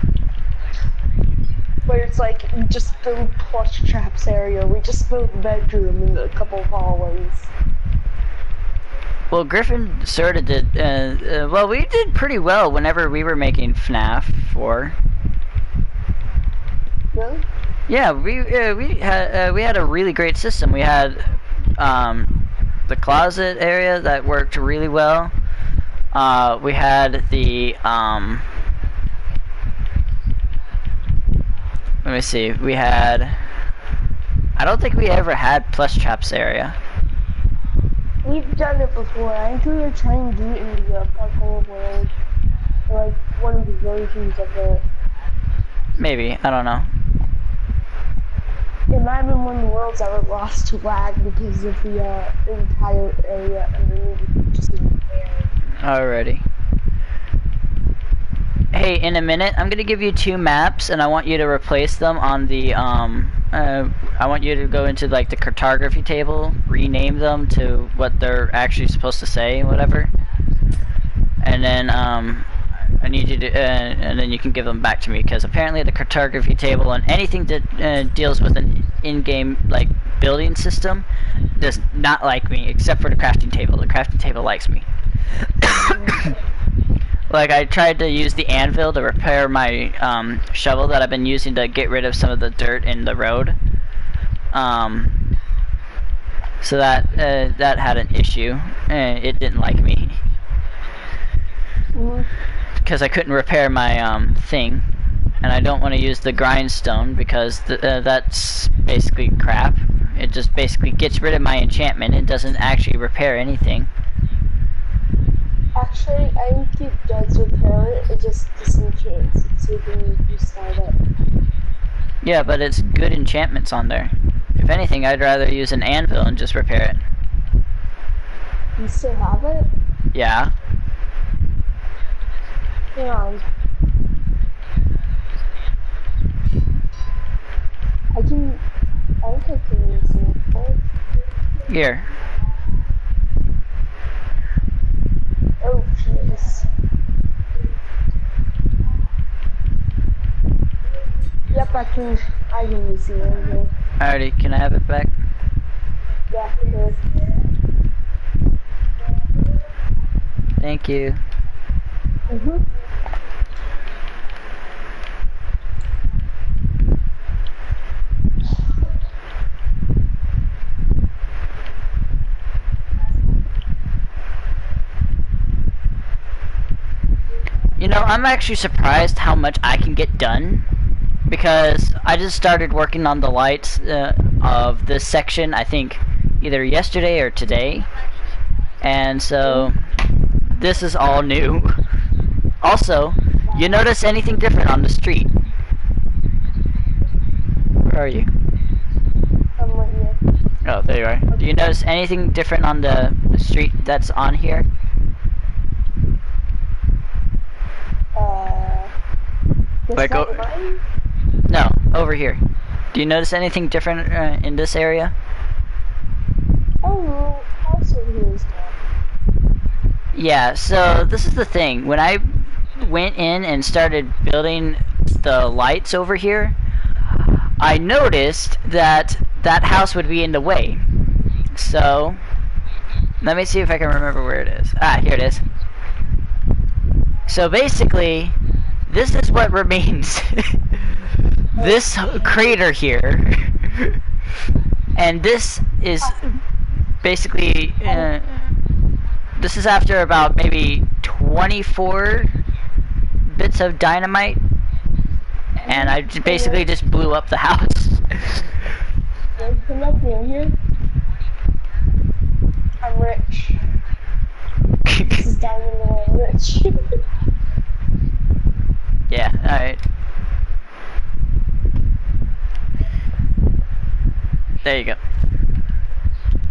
Where it's like, we just build plush traps area, we just build a bedroom and a couple of hallways. Well, Griffin sorta did, well, we did pretty well whenever we were making FNAF 4. Really? Yeah, we had a really great system. We had the closet area that worked really well. We had the let me see. We had. I don't think we ever had plush traps area. We've done it before. I think we were trying to do it in the parkour world. Or like one of the versions of it. Maybe, I don't know. It might have been one of the worlds that were lost to lag because of the entire area underneath just in the air. Alrighty. Hey, in a minute, I'm gonna give you 2 maps, and I want you to replace them on the, I want you to go into, like, the cartography table, rename them to what they're actually supposed to say, whatever. And then, I need you to, and then you can give them back to me, because apparently the cartography table and anything that deals with an in-game, like, building system does not like me, except for the crafting table. The crafting table likes me. Like, I tried to use the anvil to repair my shovel that I've been using to get rid of some of the dirt in the road. So that had an issue. It didn't like me. Because I couldn't repair my thing. And I don't want to use the grindstone because that's basically crap. It just basically gets rid of my enchantment. It doesn't actually repair anything. Actually, I think it does repair it, it just disenchants it, so you can restart it. Yeah, but it's good enchantments on there. If anything, I'd rather use an anvil and just repair it. You still have it? Yeah. Hang on. I Here. Oh, jeez. Yep, I can use it. Alrighty, can I have it back? Yeah, sure. Thank you. Mhm. You know, I'm actually surprised how much I can get done, because I just started working on the lights of this section, I think either yesterday or today, and so this is all new. Also, you notice anything different on the street? Where are you? I'm right here. Oh, there you are. Do you notice anything different on the street that's on here? This Like, light line? No, over here. Do you notice anything different in this area? Oh, no. Also here's that. Yeah, so this is the thing. When I went in and started building the lights over here, I noticed that that house would be in the way. So, let me see if I can remember where it is. Ah, here it is. So basically, this is what remains. This crater here. And this is basically... this is after about maybe 24 bits of dynamite. And I basically just blew up the house. Come up here. I'm rich. This is diamond and I'm rich. Yeah, alright. There you go.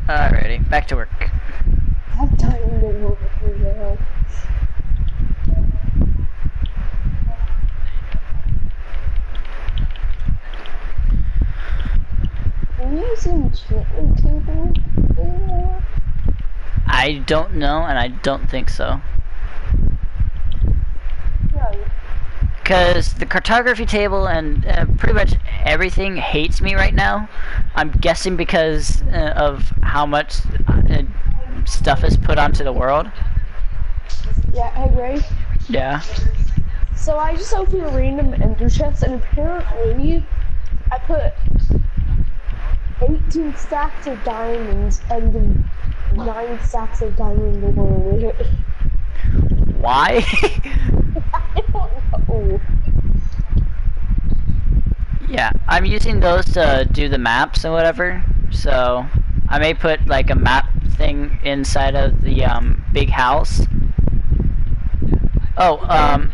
Alrighty, back to work. I'm diamond and over here now. Are you using enchantment table anymore? I don't know, and I don't think so. No. Because the cartography table and pretty much everything hates me right now. I'm guessing because of how much stuff is put onto the world. Yeah, hey Ray. Yeah. So I just opened a random ender chest and apparently I put 18 stacks of diamonds and then 9 stacks of diamond ore with it. Why? I don't know. Yeah, I'm using those to do the maps and whatever. So I may put like a map thing inside of the big house. Oh,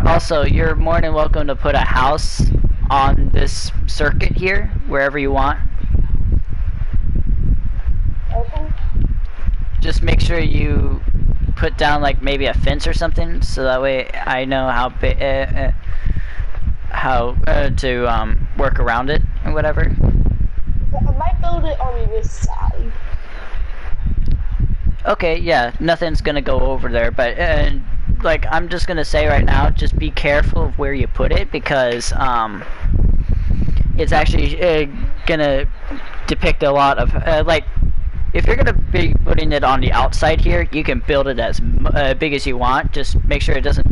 also, you're more than welcome to put a house on this circuit here, wherever you want. Okay. Just make sure you put down like maybe a fence or something, so that way I know how to work around it or whatever. I might build it on this side. Okay, yeah, nothing's gonna go over there, but like I'm just gonna say right now, just be careful of where you put it, because it's actually gonna depict a lot of like, if you're gonna be putting it on the outside here, you can build it as big as you want. Just make sure it doesn't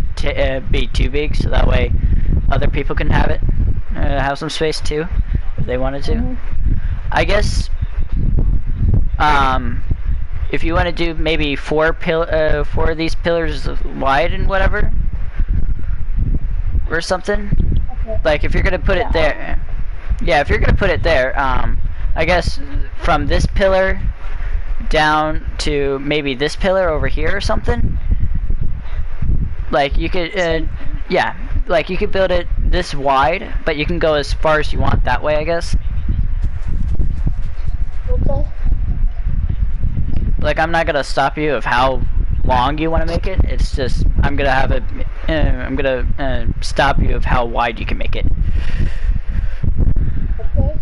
be too big, so that way other people can have it, have some space too, if they wanted to. Mm-hmm. I guess if you want to do maybe four of these pillars wide and whatever, or something. Okay. Like if you're gonna put it there, yeah, if you're gonna put it there, I guess from this pillar down to maybe this pillar over here or something. Like you could, yeah, like you could build it this wide, but you can go as far as you want that way, I guess. Okay. Like I'm not gonna stop you of how long you want to make it. It's just I'm gonna have it. I'm gonna stop you of how wide you can make it. Okay.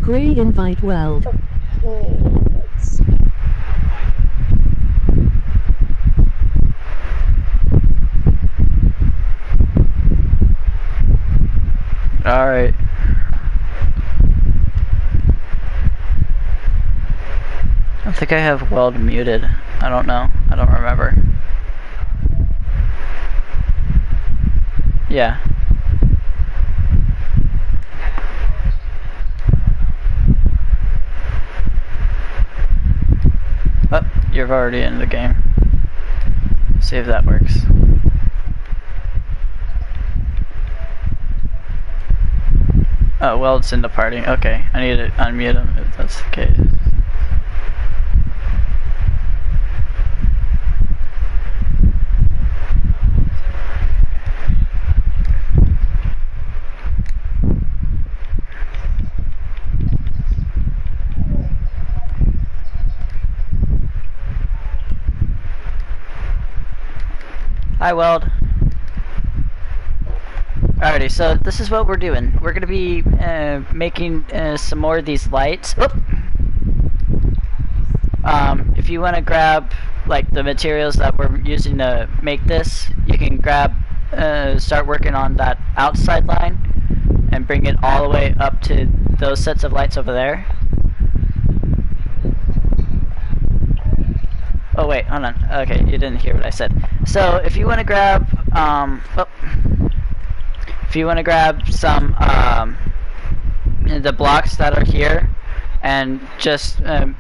Gray invite weld. Okay, let's see. Alright. I think I have weld muted. I don't know. I don't remember. Yeah. Oh, you're already in the game. See if that works. Oh, well, it's in the party. Okay, I need to unmute him if that's the case. Hi, Weld. Alrighty, so this is what we're doing. We're gonna be making some more of these lights. Oop! If you want to grab like the materials that we're using to make this, you can grab, start working on that outside line, and bring it all the way up to those sets of lights over there. Oh wait, hold on. Okay, you didn't hear what I said. So if you want to grab, if you want to grab some the blocks that are here, and just I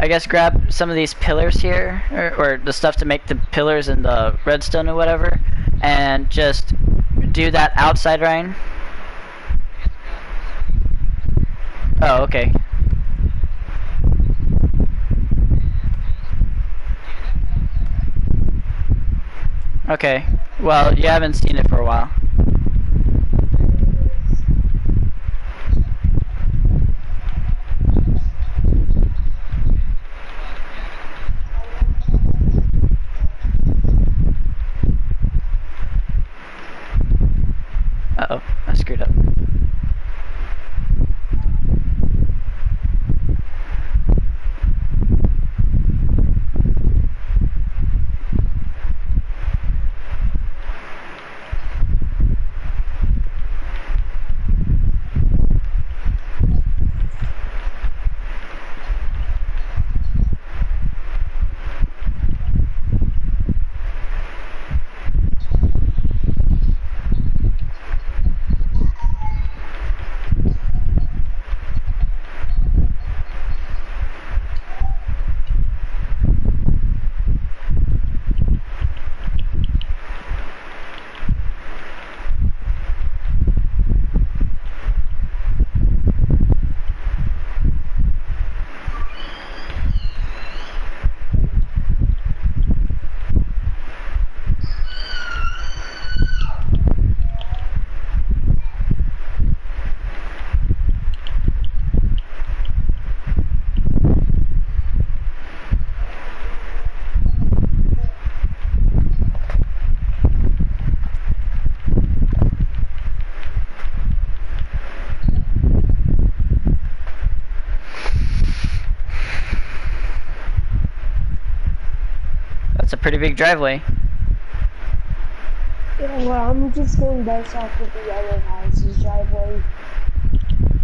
guess grab some of these pillars here, or the stuff to make the pillars and the redstone or whatever, and just do that outside line. Oh, okay. Okay, well, you haven't seen it for a while. Uh-oh, I screwed up. That's a pretty big driveway. Yeah, well, I'm just going based off of the other house's driveway.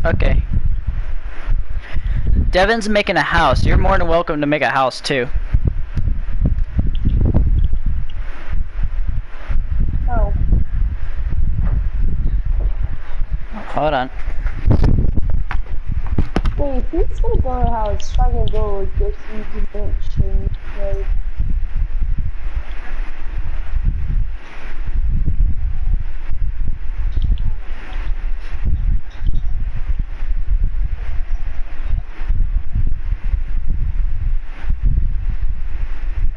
Okay. Devin's making a house. You're more than welcome to make a house too. Oh. Hold on. Wait, if he's gonna build a house, try to go like this huge mansion, like.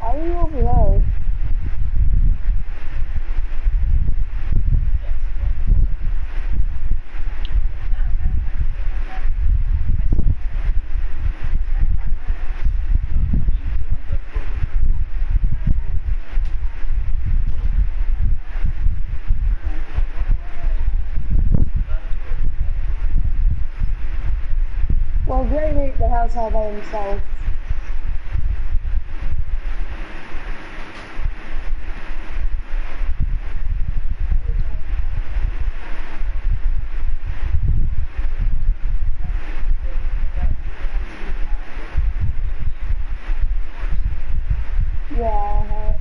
Why are you over there? house all by himself. Yeah.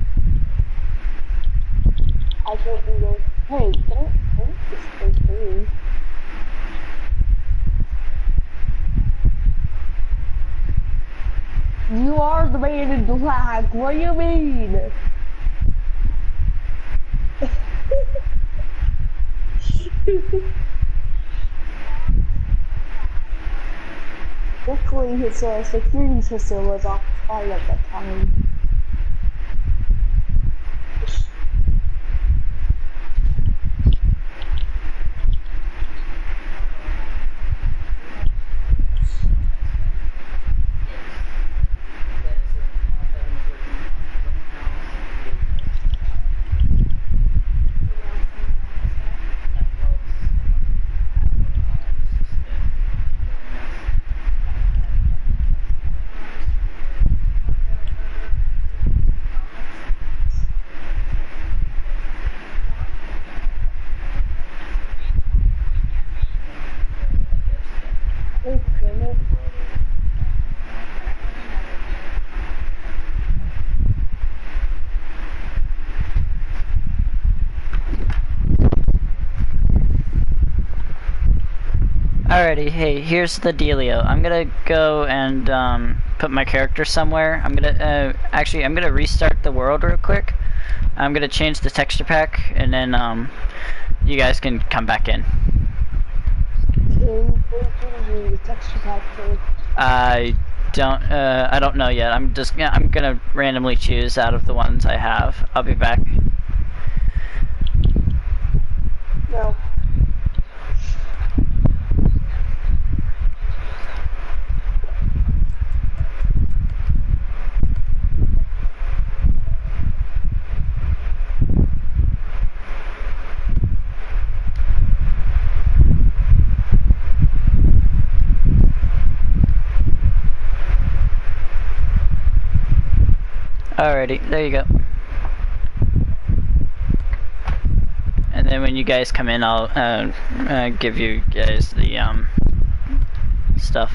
I can't do this. Hey, don't just stay free. You are the man in black. What do you mean? Luckily, his security system was offline at that time. Alrighty, hey, here's the dealio. I'm gonna go and put my character somewhere. I'm gonna restart the world real quick. I'm gonna change the texture pack, and then you guys can come back in. The texture pack for? I don't know yet. I'm gonna randomly choose out of the ones I have. I'll be back. No. Alrighty, there you go. And then when you guys come in, I'll give you guys the stuff.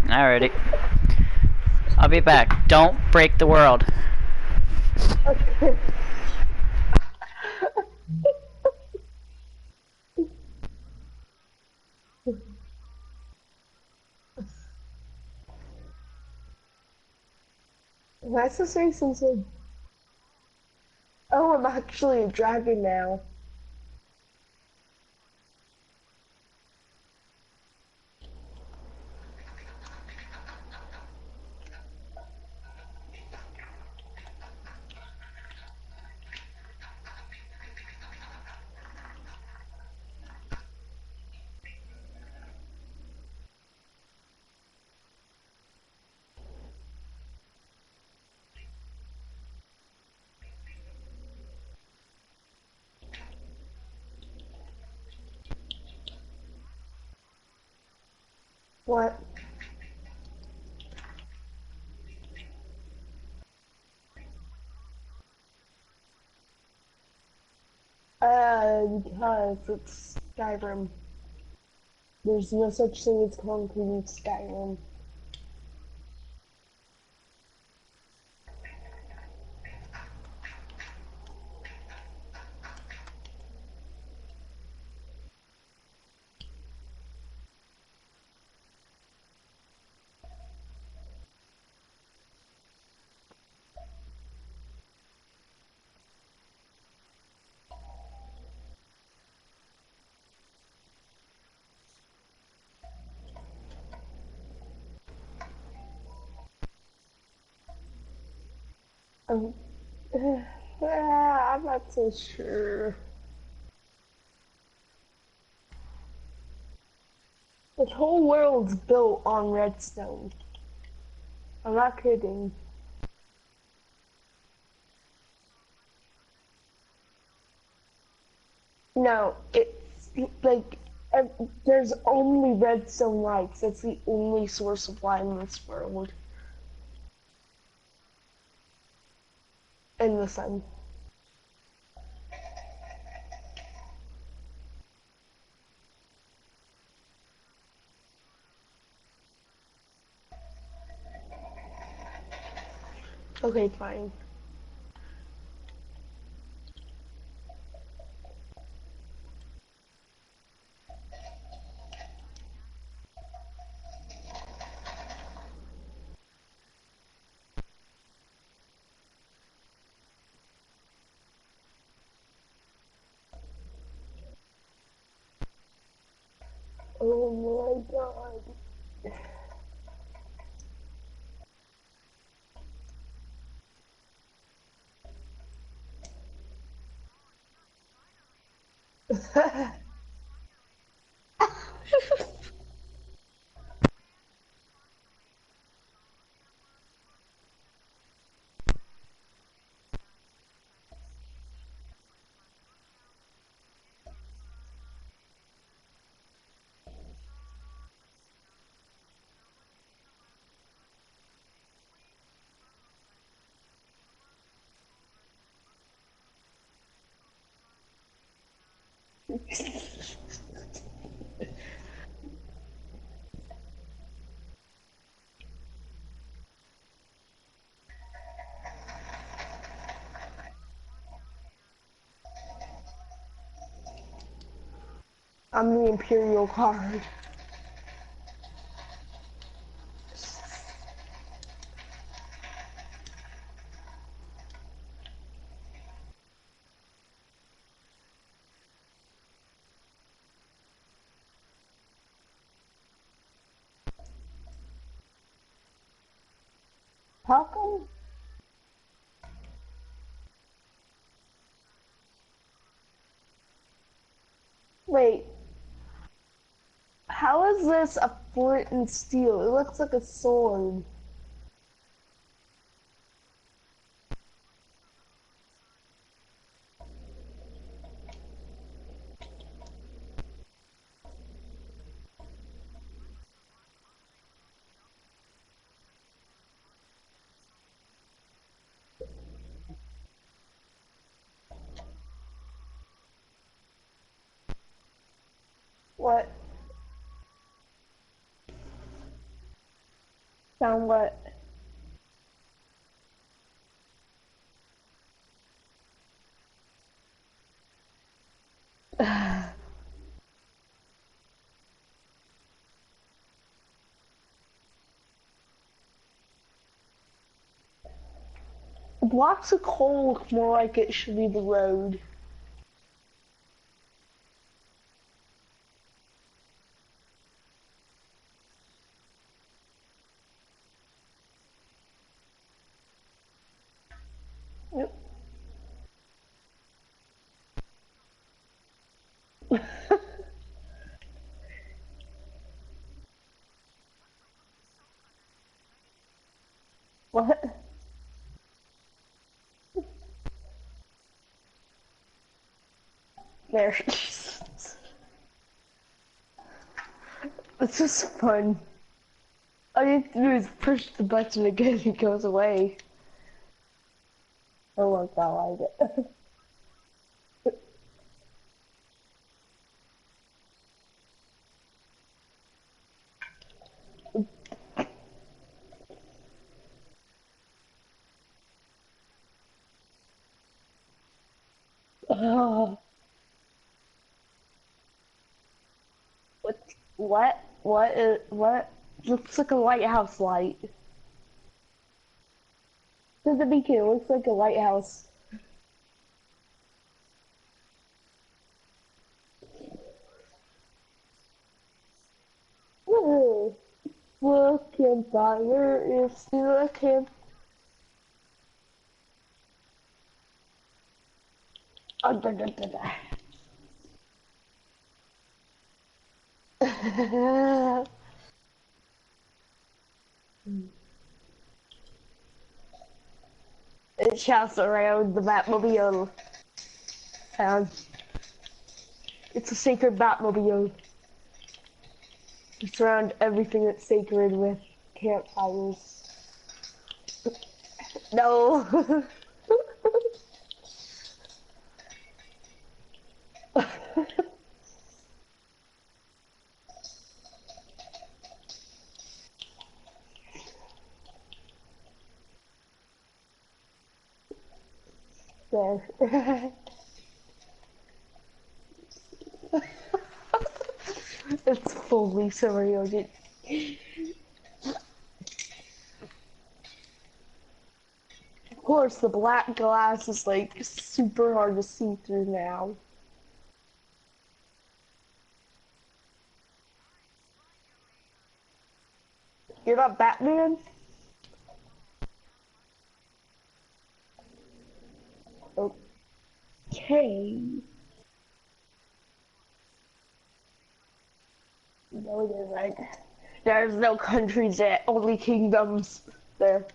Alrighty. I'll be back. Don't break the world. Okay. That's the same since oh, I'm actually a dragon now. What? Because it's Skyrim. There's no such thing as concrete in Skyrim. Um, I'm not so sure. The whole world's built on redstone. I'm not kidding. No, it's like there's only redstone lights. That's the only source of light in this world. In the sun. Okay, fine. Oh my god. I'm the Imperial Guard. How come? Wait, how is this a flint and steel? It looks like a sword. What? Sound what? Blocks of coal look more like it should be the road. Yep. What? There. This is fun. All you have to do is push the button again and it goes away. Oh my god, I like it. Oh, what? Looks like a lighthouse light. Doesn't make it looks like a lighthouse. Whoa. The campfire is still a camp. Oh, da, da, da, da. witch house around the Batmobile. It's a sacred Batmobile. We surround everything that's sacred with campfires. No. There. It's fully surreal. Of course, the black glass is like super hard to see through now. You're not Batman? Okay. No, it isn't. There's no countries yet, only kingdoms. There.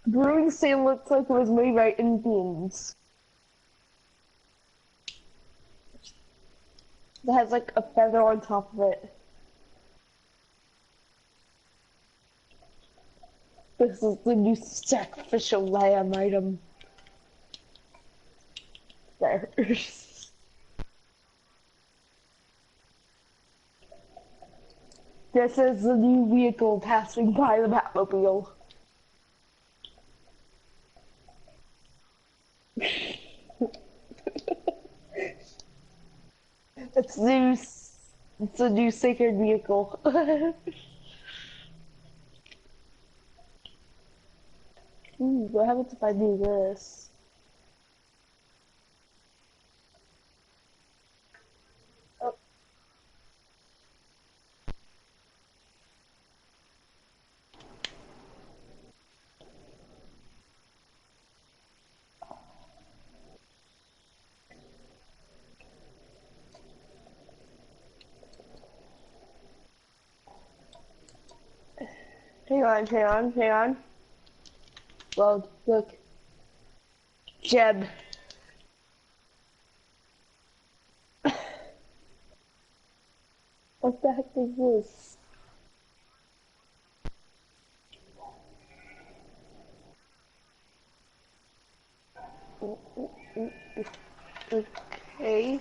Brewing Sand looks like it was made by Indians. It has like a feather on top of it. This is the new sacrificial lamb item. There. This is the new vehicle passing by the Batmobile. It's a new sacred vehicle. Ooh, what happens if I do this? Oh. Hang on. Well, look. Jeb. What the heck is this? Okay.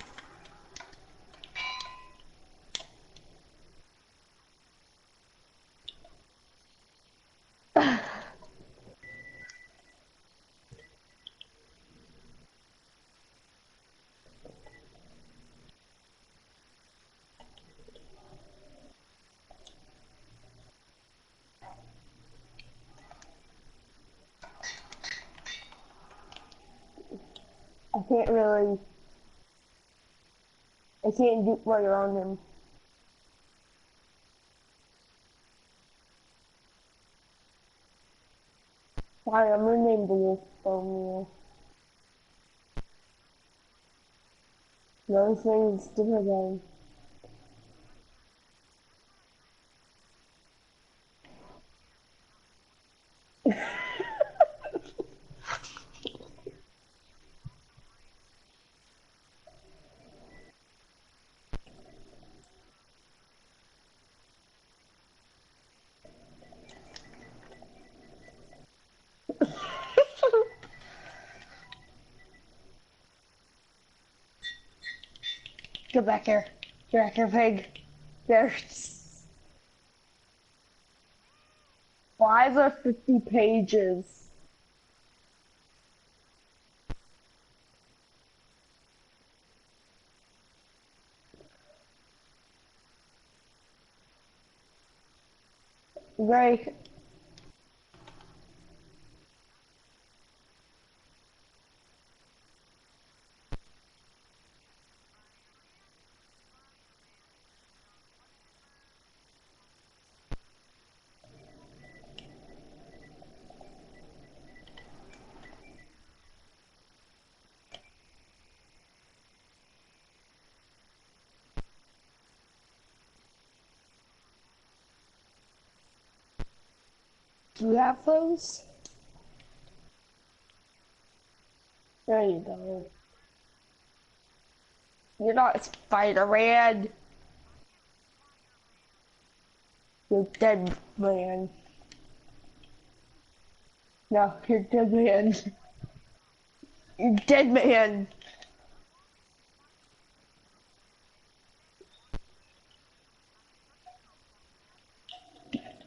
I can't really. I can't do right on him. Sorry, I'm gonna name the wolf Romeo. No, his name is different than. Get back here. Get back here, pig. There's. Why is there 50 pages? Right. Do you have those? There you go. You're not Spider-Man. You're dead man. No, you're dead man. You're dead man.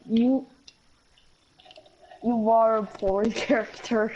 You you are a boring character.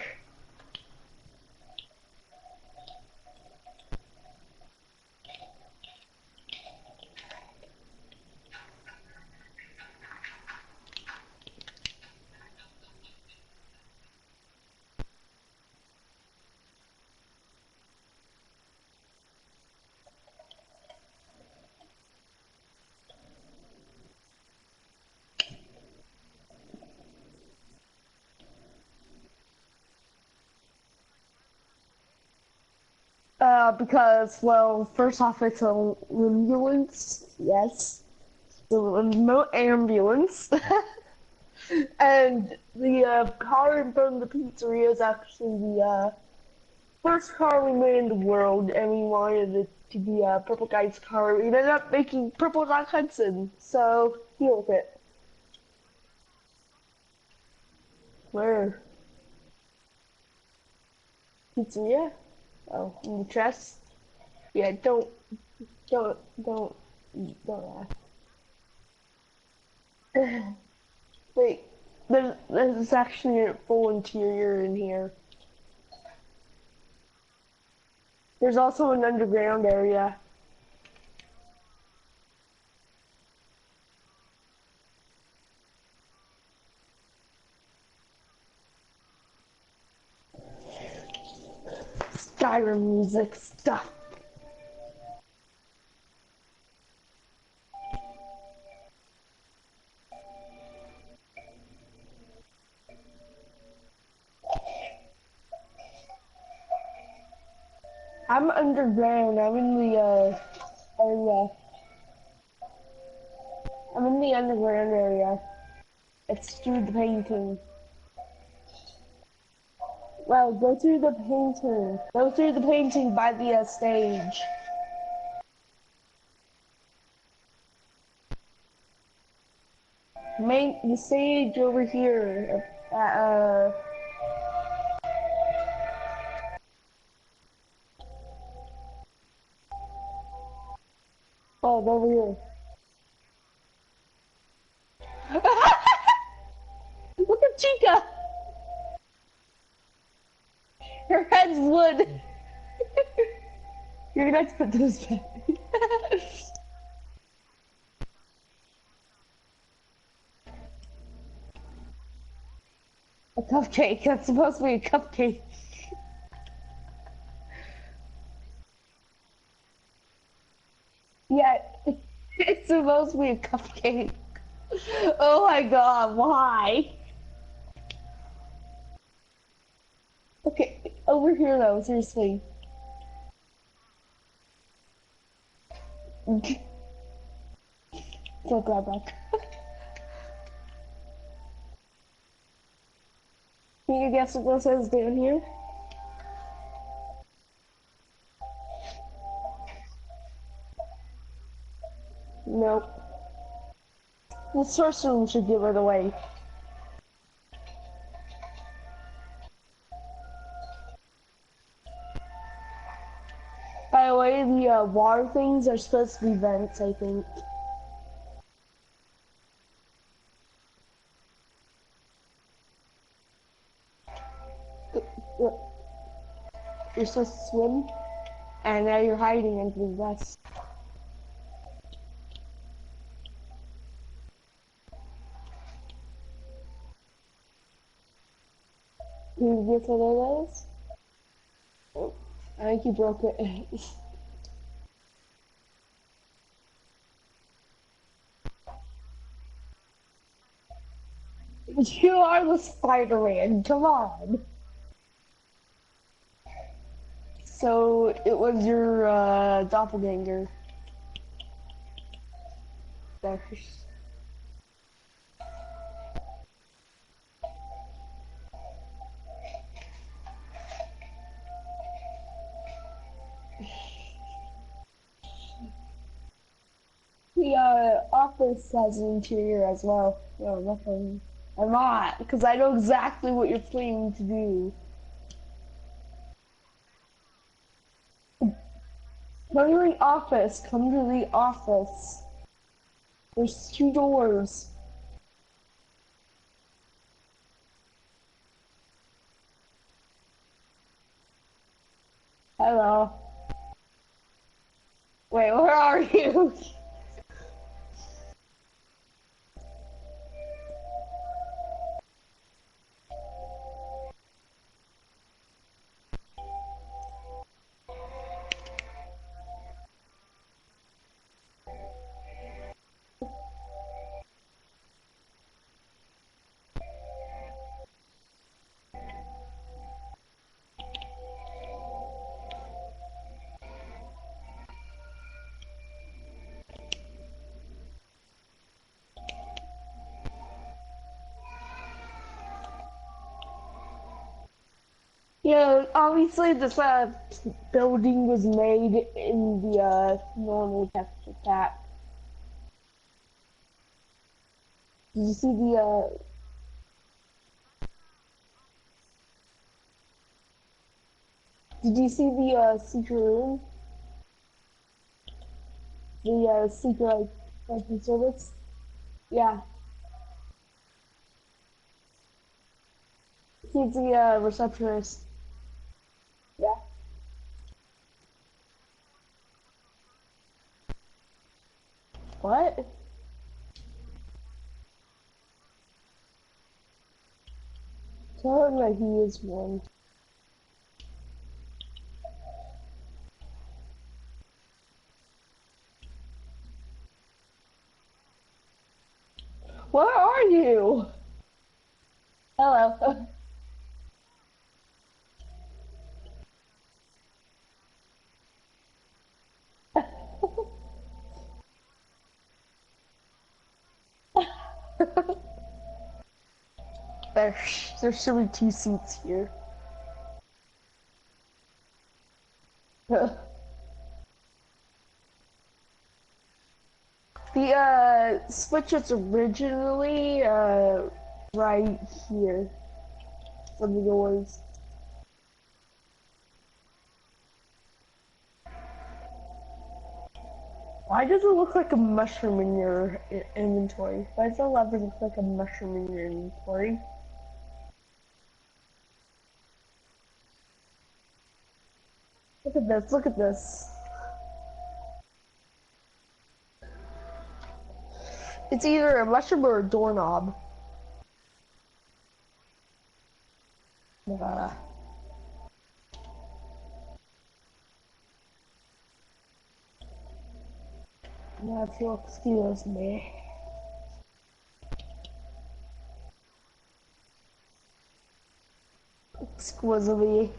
Because, well, first off, it's a ambulance. Yes. The remote ambulance. And the car in front of the pizzeria is actually the first car we made in the world, and we wanted it to be a purple guy's car. We ended up making Purple Doc Hudson, so deal with it. Where? Pizzeria? Oh, in the chest? Yeah, don't ask. Wait, there's actually a full interior in here. There's also an underground area. Skyrim music stuff. I'm underground. I'm in the area. I'm in the underground area. It's through the painting. Well, go through the painting. Go through the painting by the stage. The stage over here. Oh, over here. Look at Chica! Her head's wood. You're gonna have to put those back. A cupcake. That's supposed to be a cupcake. Yeah, it's supposed to be a cupcake. Oh my god, why? Okay, over here though, seriously. Don't grab back. Can you guess what this says down here? Nope. The source room should give it away. By the way, the water things are supposed to be vents, I think. You're supposed to swim, and now you're hiding into the vest. Can you guess what it is? Oh, I think you broke it. You are the Spider-Man, come on! So, it was your, doppelganger. office has an interior as well. No, nothing. I'm not, because I know exactly what you're planning to do. Come to the office. Come to the office. There's 2 doors. Hello. Wait, where are you? Yeah, obviously this building was made in the normal texture pack. Did you see the secret room? The secret like service? Yeah. He's the receptionist. Yeah. What? Tell him that he is one. Where are you? Hello. There should be 2 seats here. The switch is originally right here for the doors. Why does it look like a mushroom in your inventory? Why does the lever look like a mushroom in your inventory? Look at this, look at this. It's either a mushroom or a doorknob. Now if you'll excuse me. Exquisitely.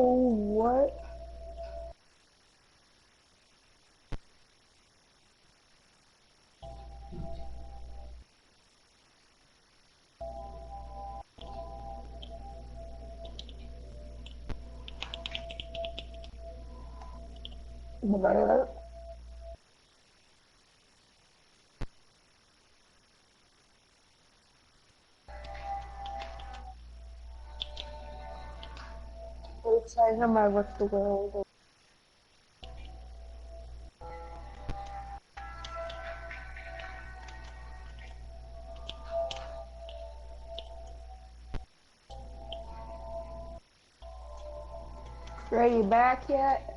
Oh, what? Outside of my work the world. Are you back yet?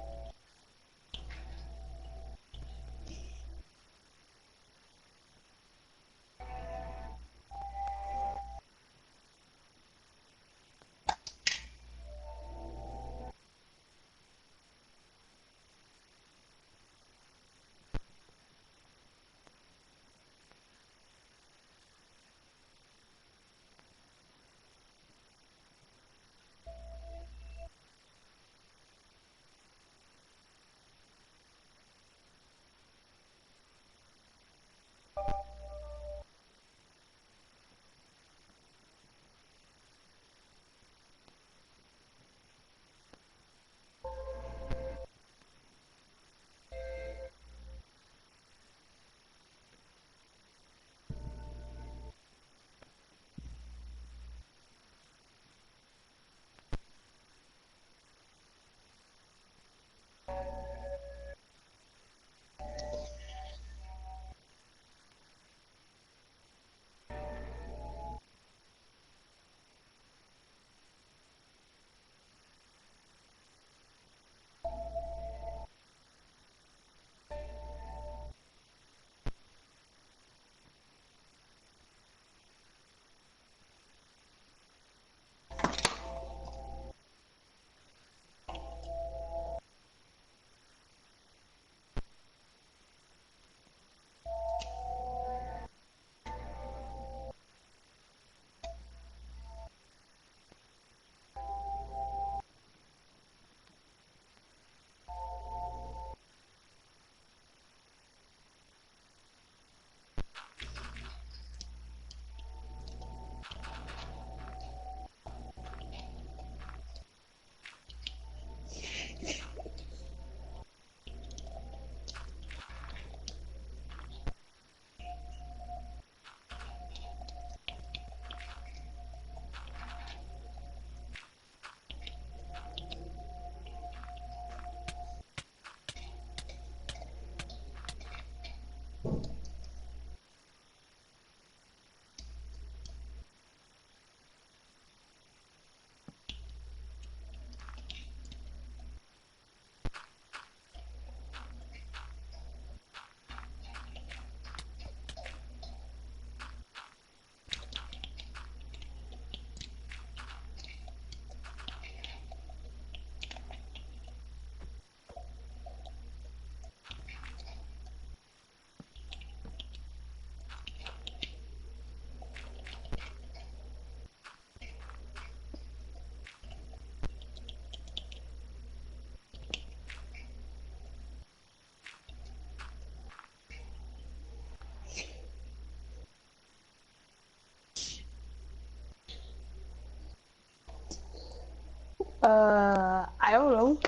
I don't know.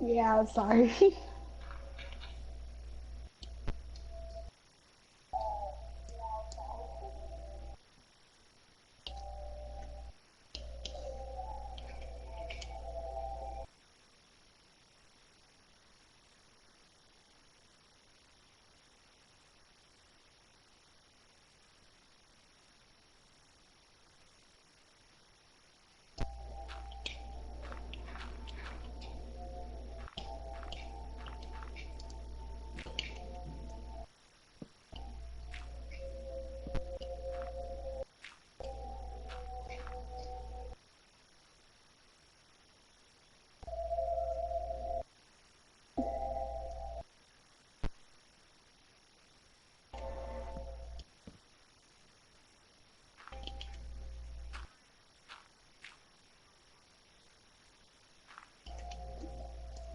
Yeah, I'm sorry.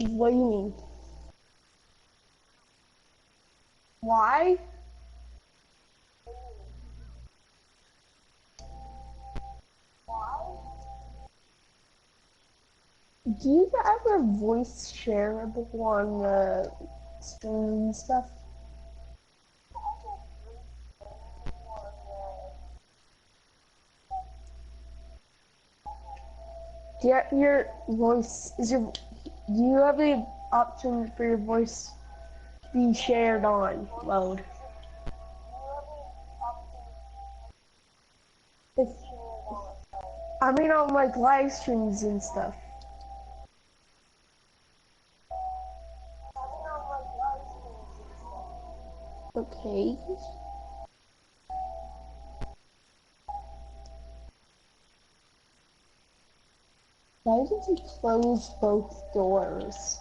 What do you mean? Why? Do you ever voice shareable on the streams and stuff? Do you have your voice, do you have the option for your voice to be shared on mode? If, I mean on like live streams and stuff. Okay. Why did you close both doors?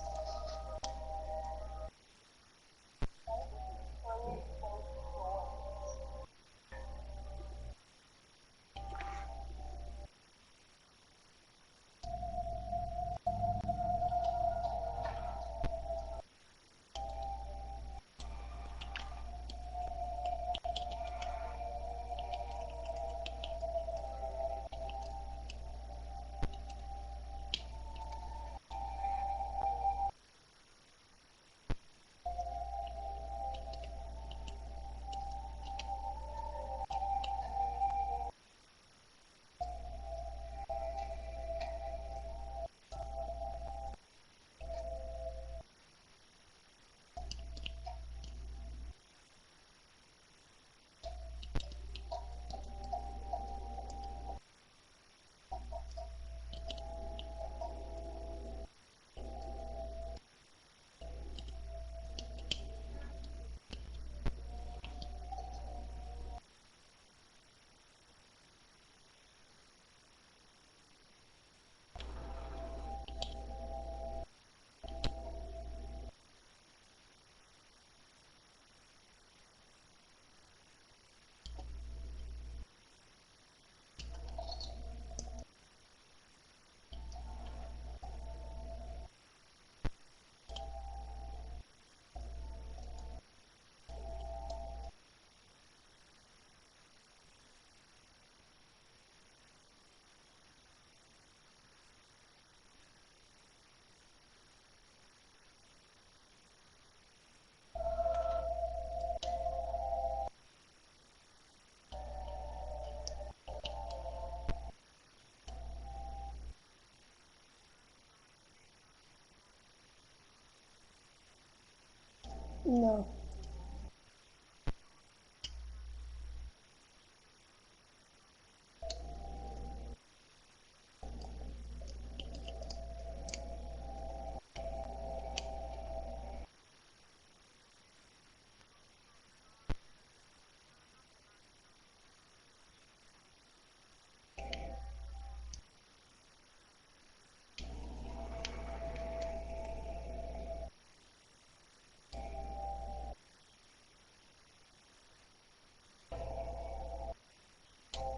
No.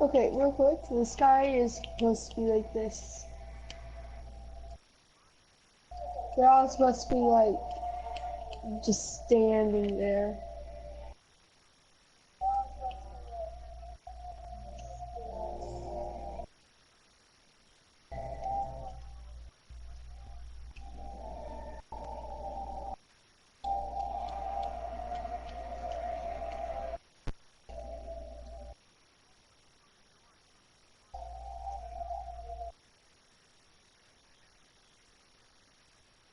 Okay, real quick, the sky is supposed to be like this. They're all supposed to be like just standing there.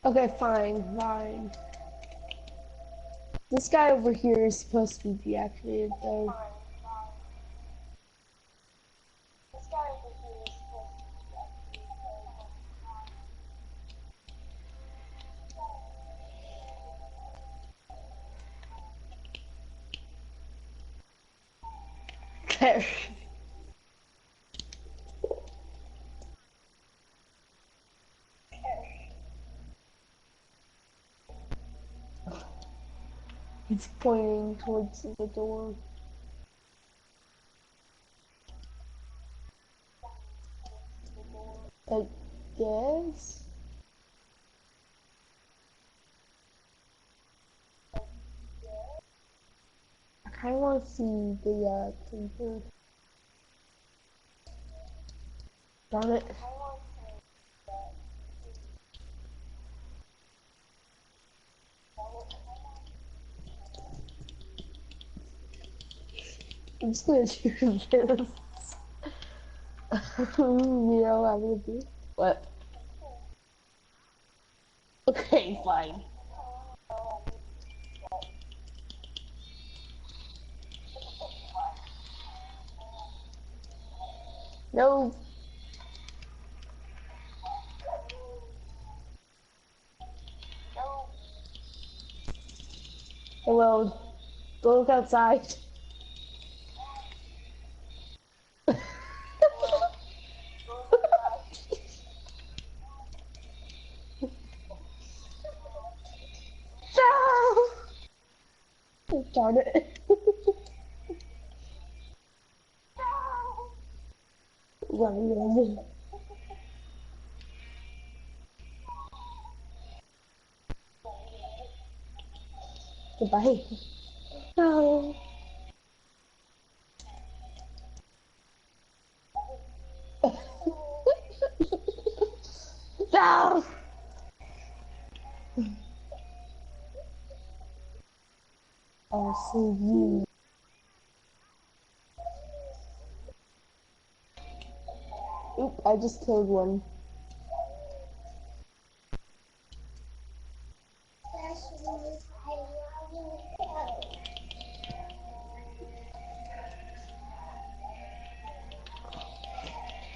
Okay, fine. This guy over here is supposed to be deactivated though. There. He's pointing towards the door. I guess. I want to see the TV. Darn it. I'm just gonna do this. You know what I'm gonna do? What? Okay, fine. No. Hello. Don't look outside. No! Darn it. Run. Goodbye. No. No! I'll see you. Oop, I just killed one.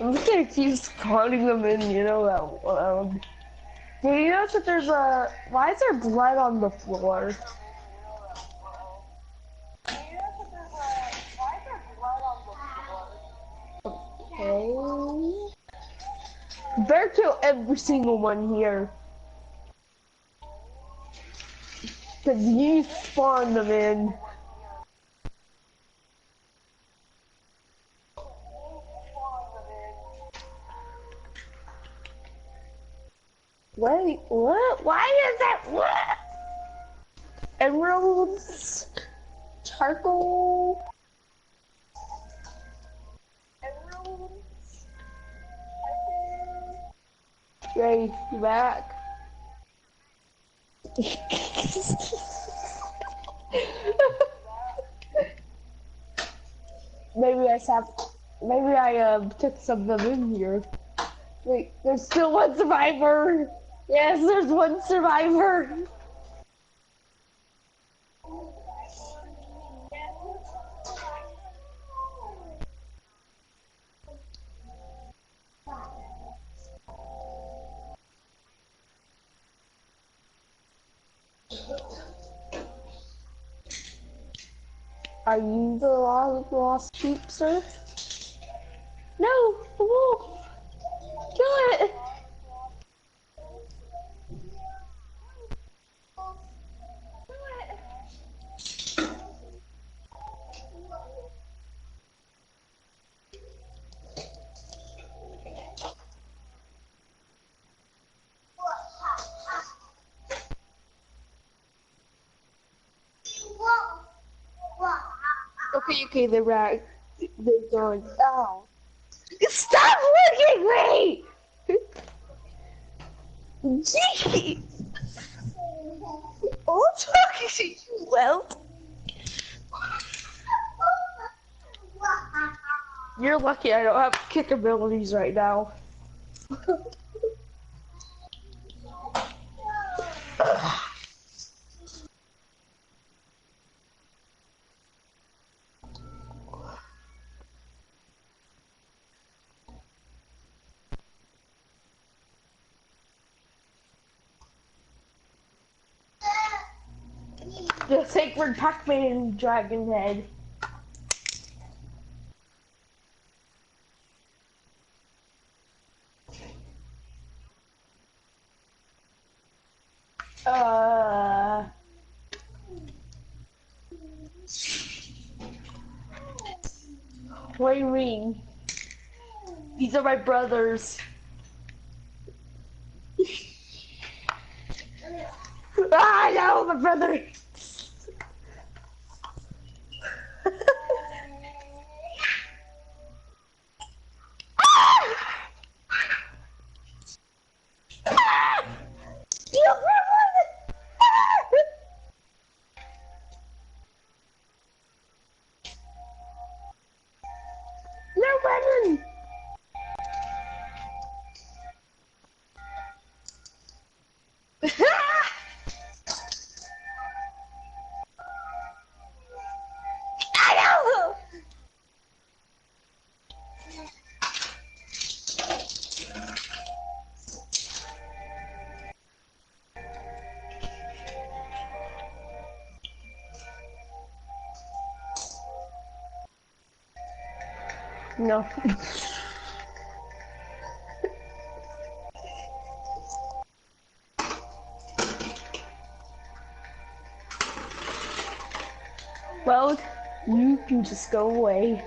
I'm just gonna keep spawning them in, you know, that do you notice that there's a... Why is there blood on the floor? Okay. Better kill every single one here. Cause you spawned them in. Wait, what? Why is that? What? Emeralds? Charcoal? Emeralds? Ray, you back? Maybe I took some of them in here. Wait, there's still one survivor! Yes, there's one survivor! Are you the lost sheep, sir? No! The wolf! Kill it! Okay, they're back. They're gone. Ow. Stop looking at me! Gee! I'm talking to you, whelp. You're lucky I don't have kick abilities right now. The sacred Pac-Man dragon head. What do you mean? These are my brothers. Ah, no, my brother. No. Well, you can just go away.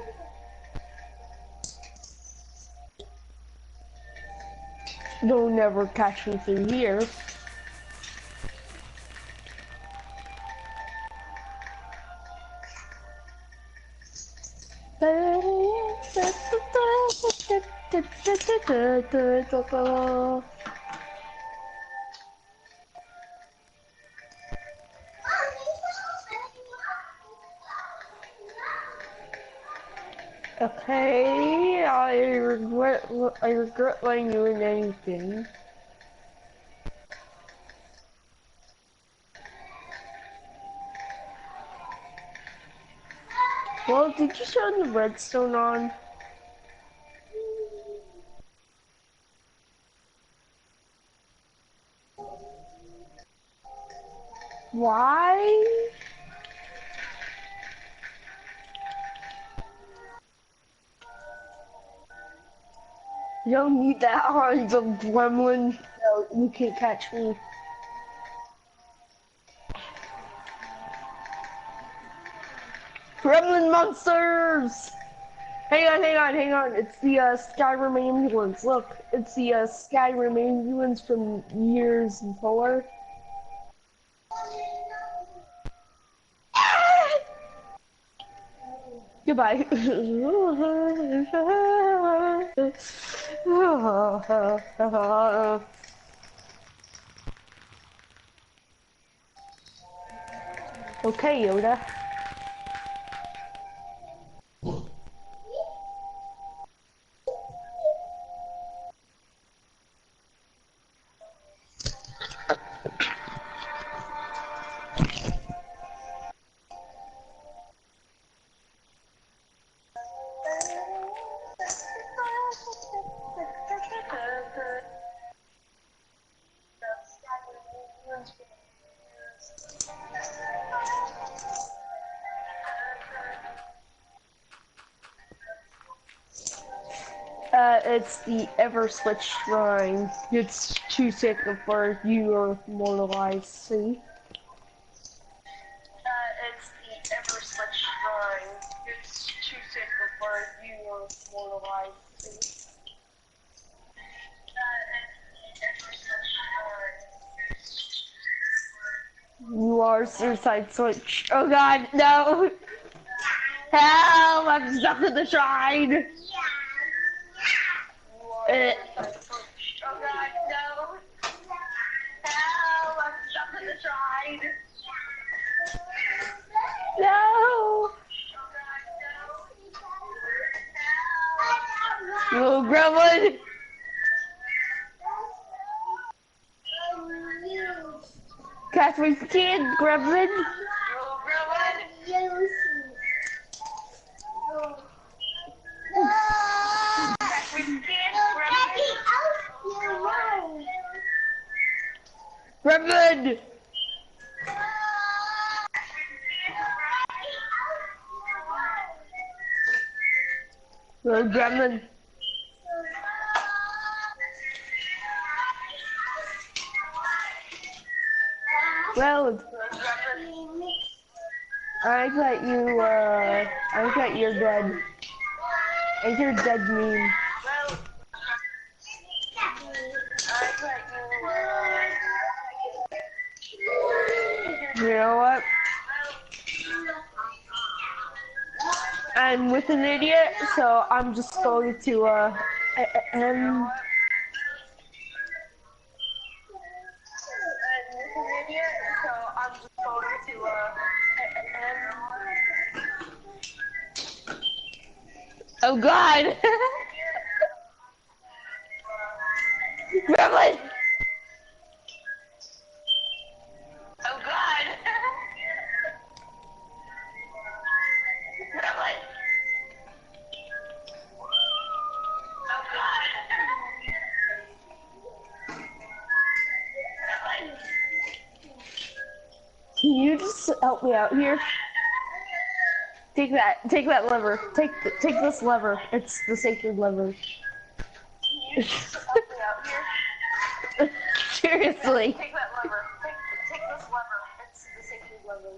You'll never catch me through here. Okay, I regret letting you in anything. Well, did you turn the redstone on? Why? You don't need that on the gremlin. No, you can't catch me. Gremlin monsters! Hang on. It's the Skyrim ambulance. Look, it's the Skyrim ambulance from years before. Goodbye. Okay, Yoda. It's the Ever Switch Shrine. It's too sick for your mortal eyes, see? It's the Ever Switch Shrine. It's too sick for your mortal eyes, see? You are Suicide Switch. Oh god, no! Help! I'm stuck in the shrine! Oh god, no! Help! I'm stuck in the shrine! No! Little gremlin! Catch my skin, gremlin! Little gremlin! Gremlin! Little gremlin. Well, I bet you're dead. And you're dead meme. You know what? I'm with an idiot, so I'm just going to, Oh god! Gremlin! Oh god! Gremlin! Oh god! help me out here? Take that lever. Take this lever. It's the sacred lever. Help me out here? Seriously. Take that lever. Take this lever. It's the sacred lever.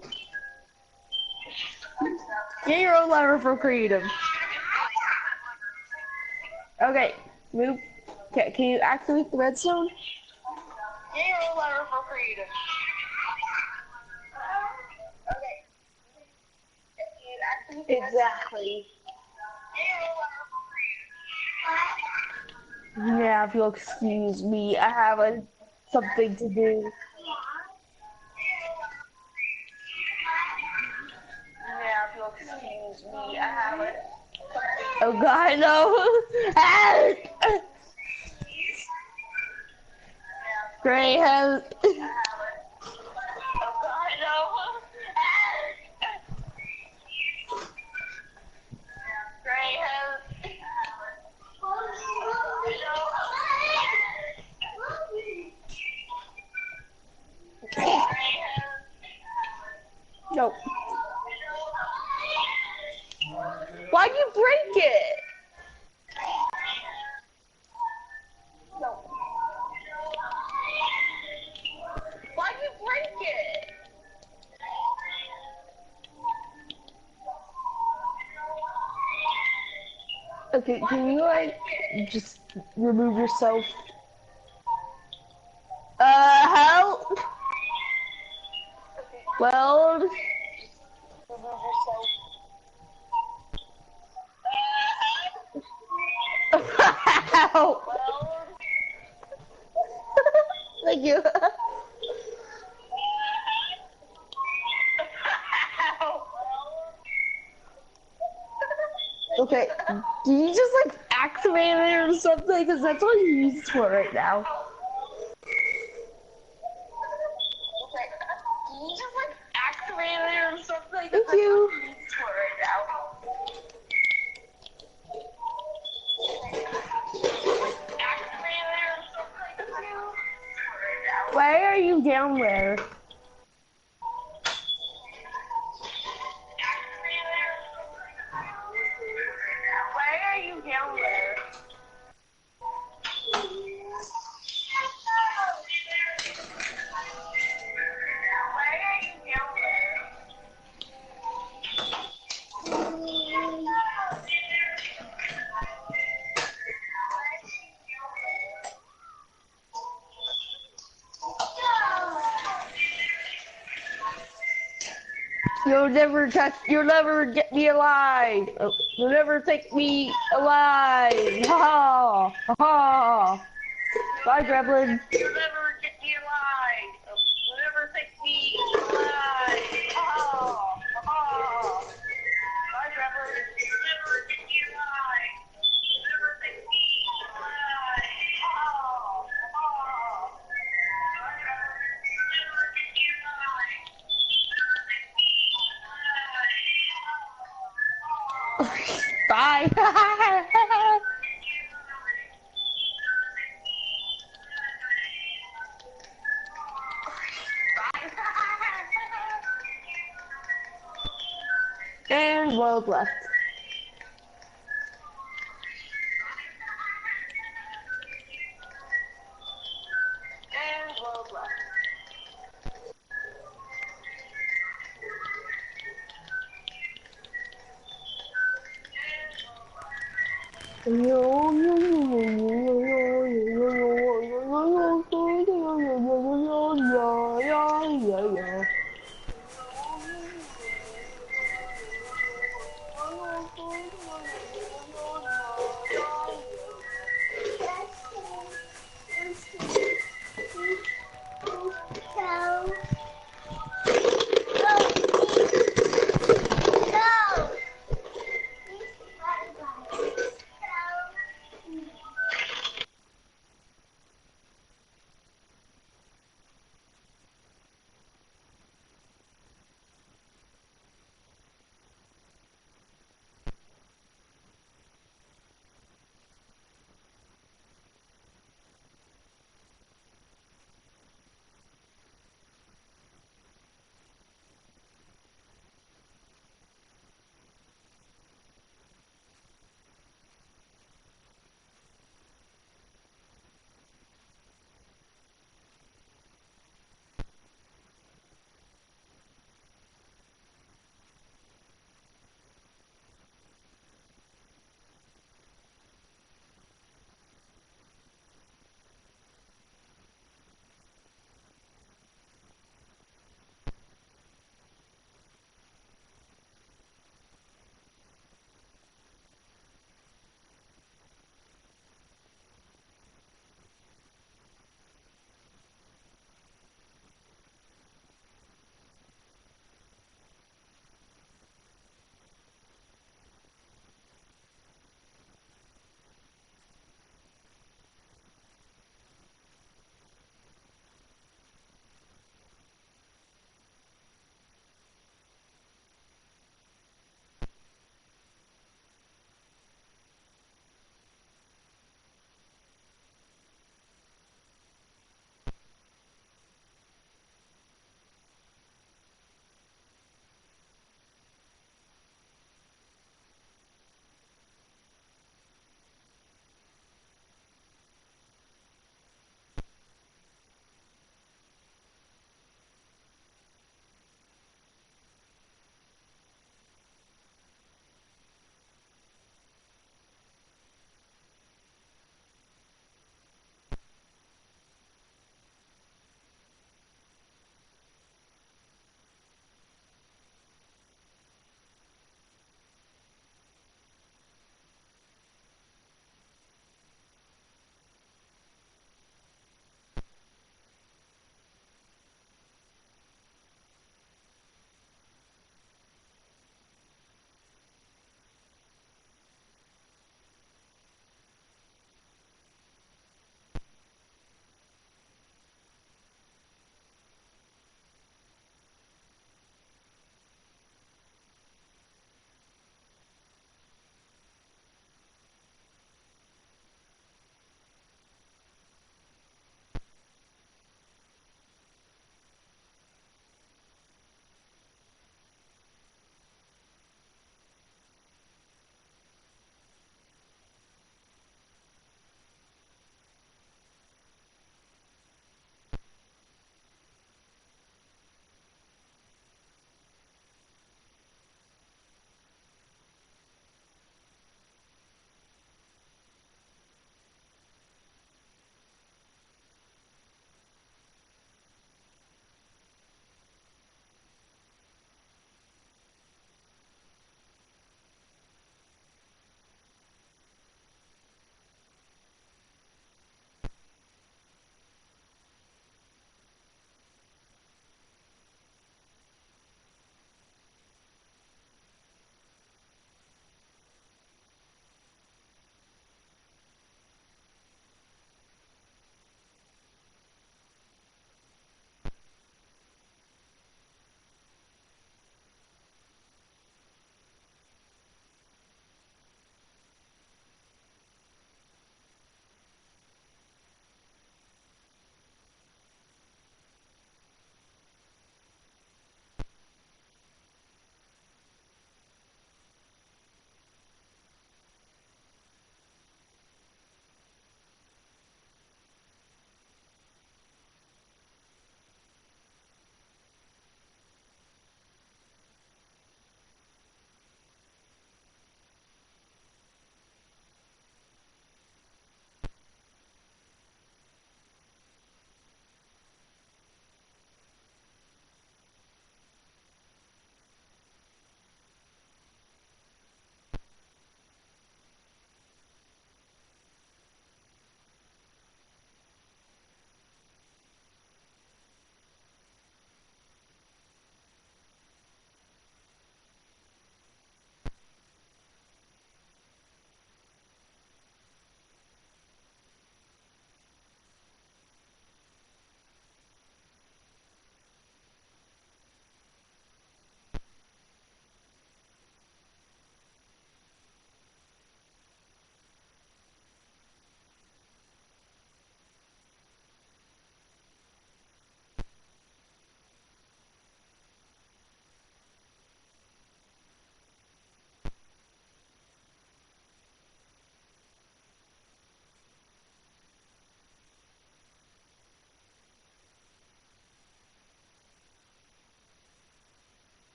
Get your own lever for creative. Okay, move. Okay, can you activate the redstone? Get your own lever for creative. Okay. Exactly. Yeah, if you'll excuse me, I have something to do. Yeah, if you'll excuse me, I have Oh God, no! Gray has. Oh God, no! Gray has. Nope. Why'd you break it? No. Why'd you break it? Okay, can you like just remove yourself? Help? Weld? Remove yourself. Help? Thank you. Okay, do you just like activate it or something? Because that's what you use it for right now. Okay, do you just like activate it or something? Thank you. Why are you down there? Why are you down there? Why are you down there? You'll never get me alive. Oh, you'll never take me alive. Ha ha. Bye, Gremlin. You'll never get me alive. Oh, you'll never take me alive. Ha ha. Bye, Gremlin. You'll never get me alive. You'll never take me alive. Ha ha. Bye, Gremlin. You'll never get me alive. Bye. And world left. And world left.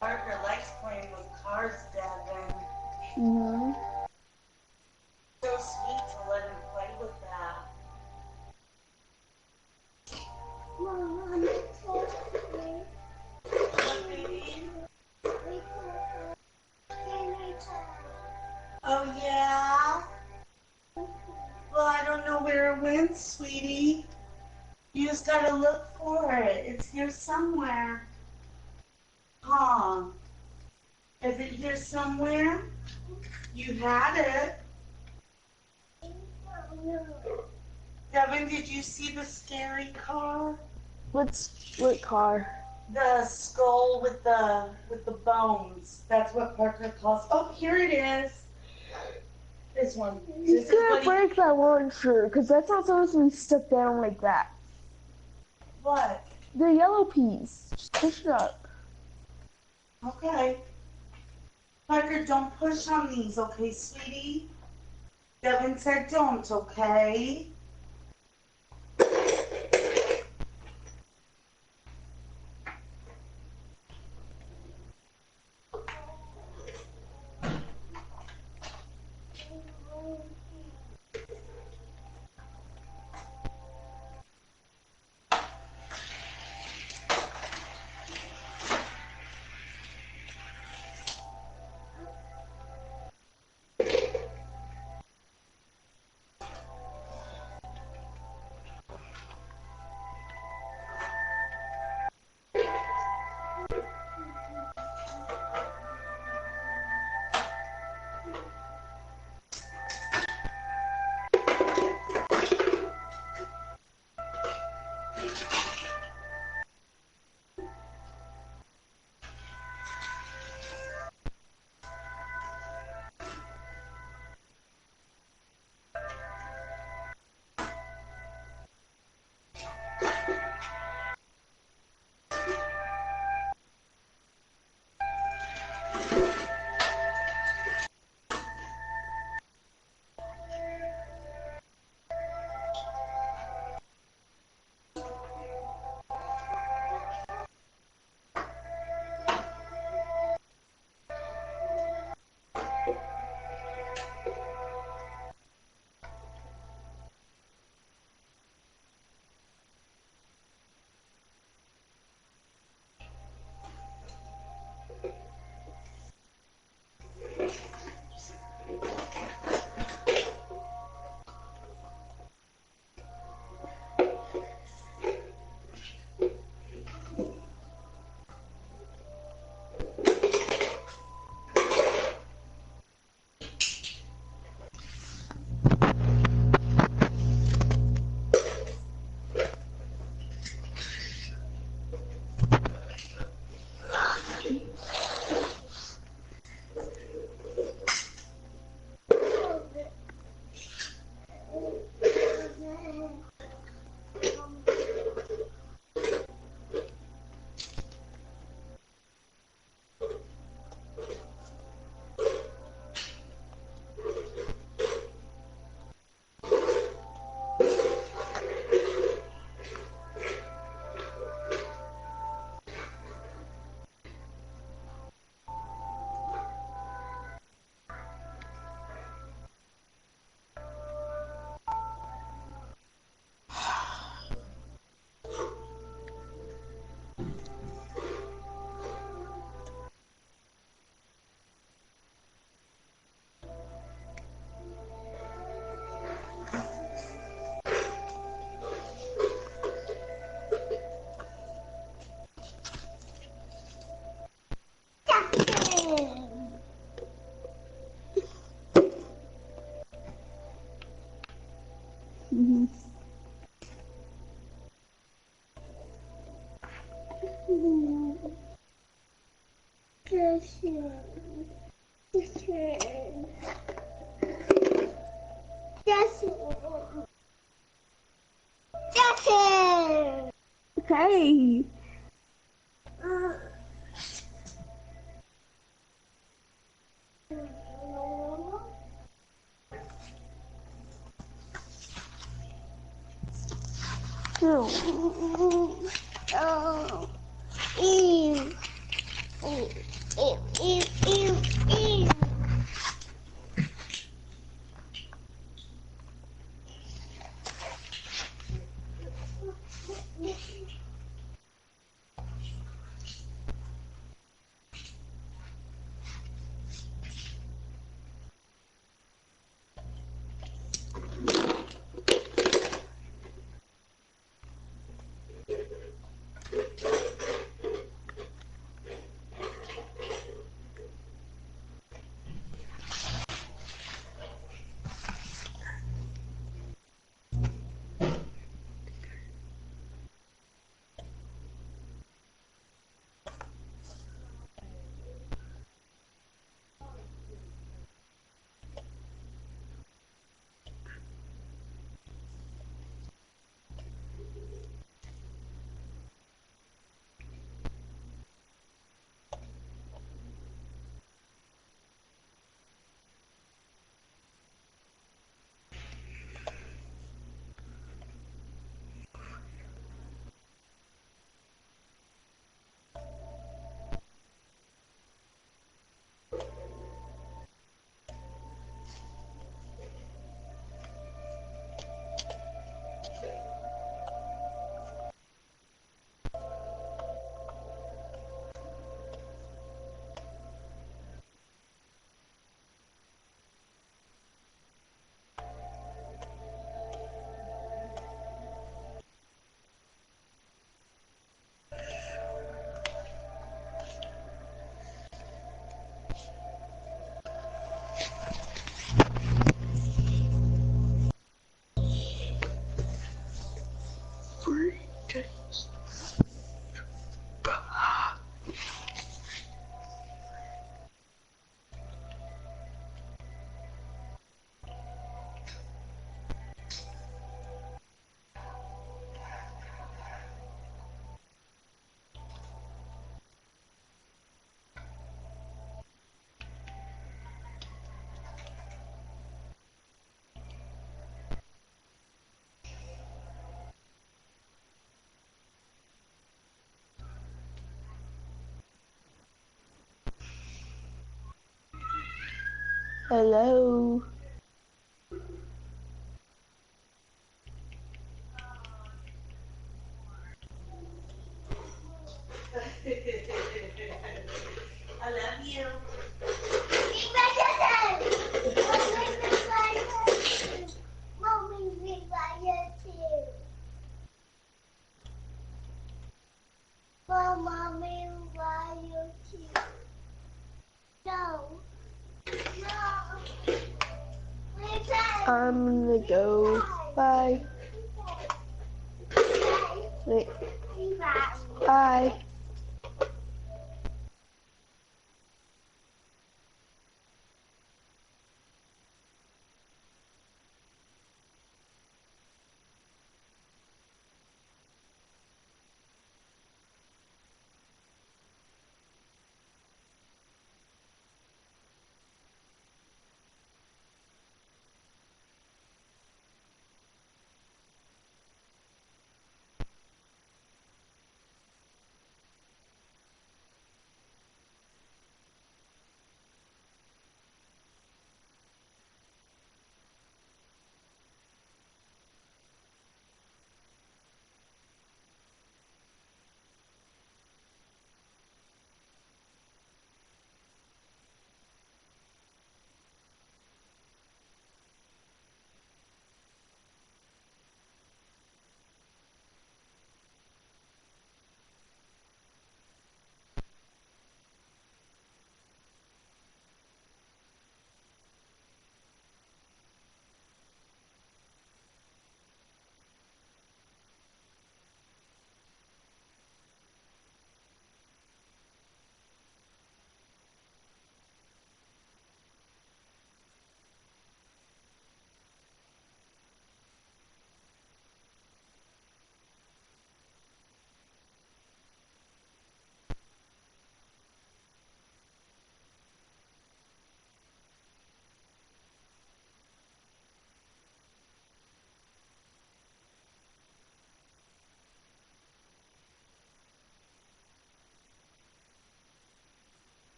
Parker likes playing with cars, Devin. Mm-hmm. So sweet to let him play with that. Oh, yeah? Well, I don't know where it went, sweetie. You just gotta look for it. It's here somewhere. Huh? Is it here somewhere? You had it. Devin, did you see the scary car? What car? The skull with the bones. That's what Parker calls. Oh, here it is. This one. You This is can't what he. break that launcher, because that's not supposed to be stuck down like that. What? The yellow piece. Just push it up. Okay. Parker, don't push on these, okay, sweetie? Devin said don't, okay? Okay. Hello. I love you. Mommy, why you too? No. No. I'm gonna go. Bye. Wait. Bye.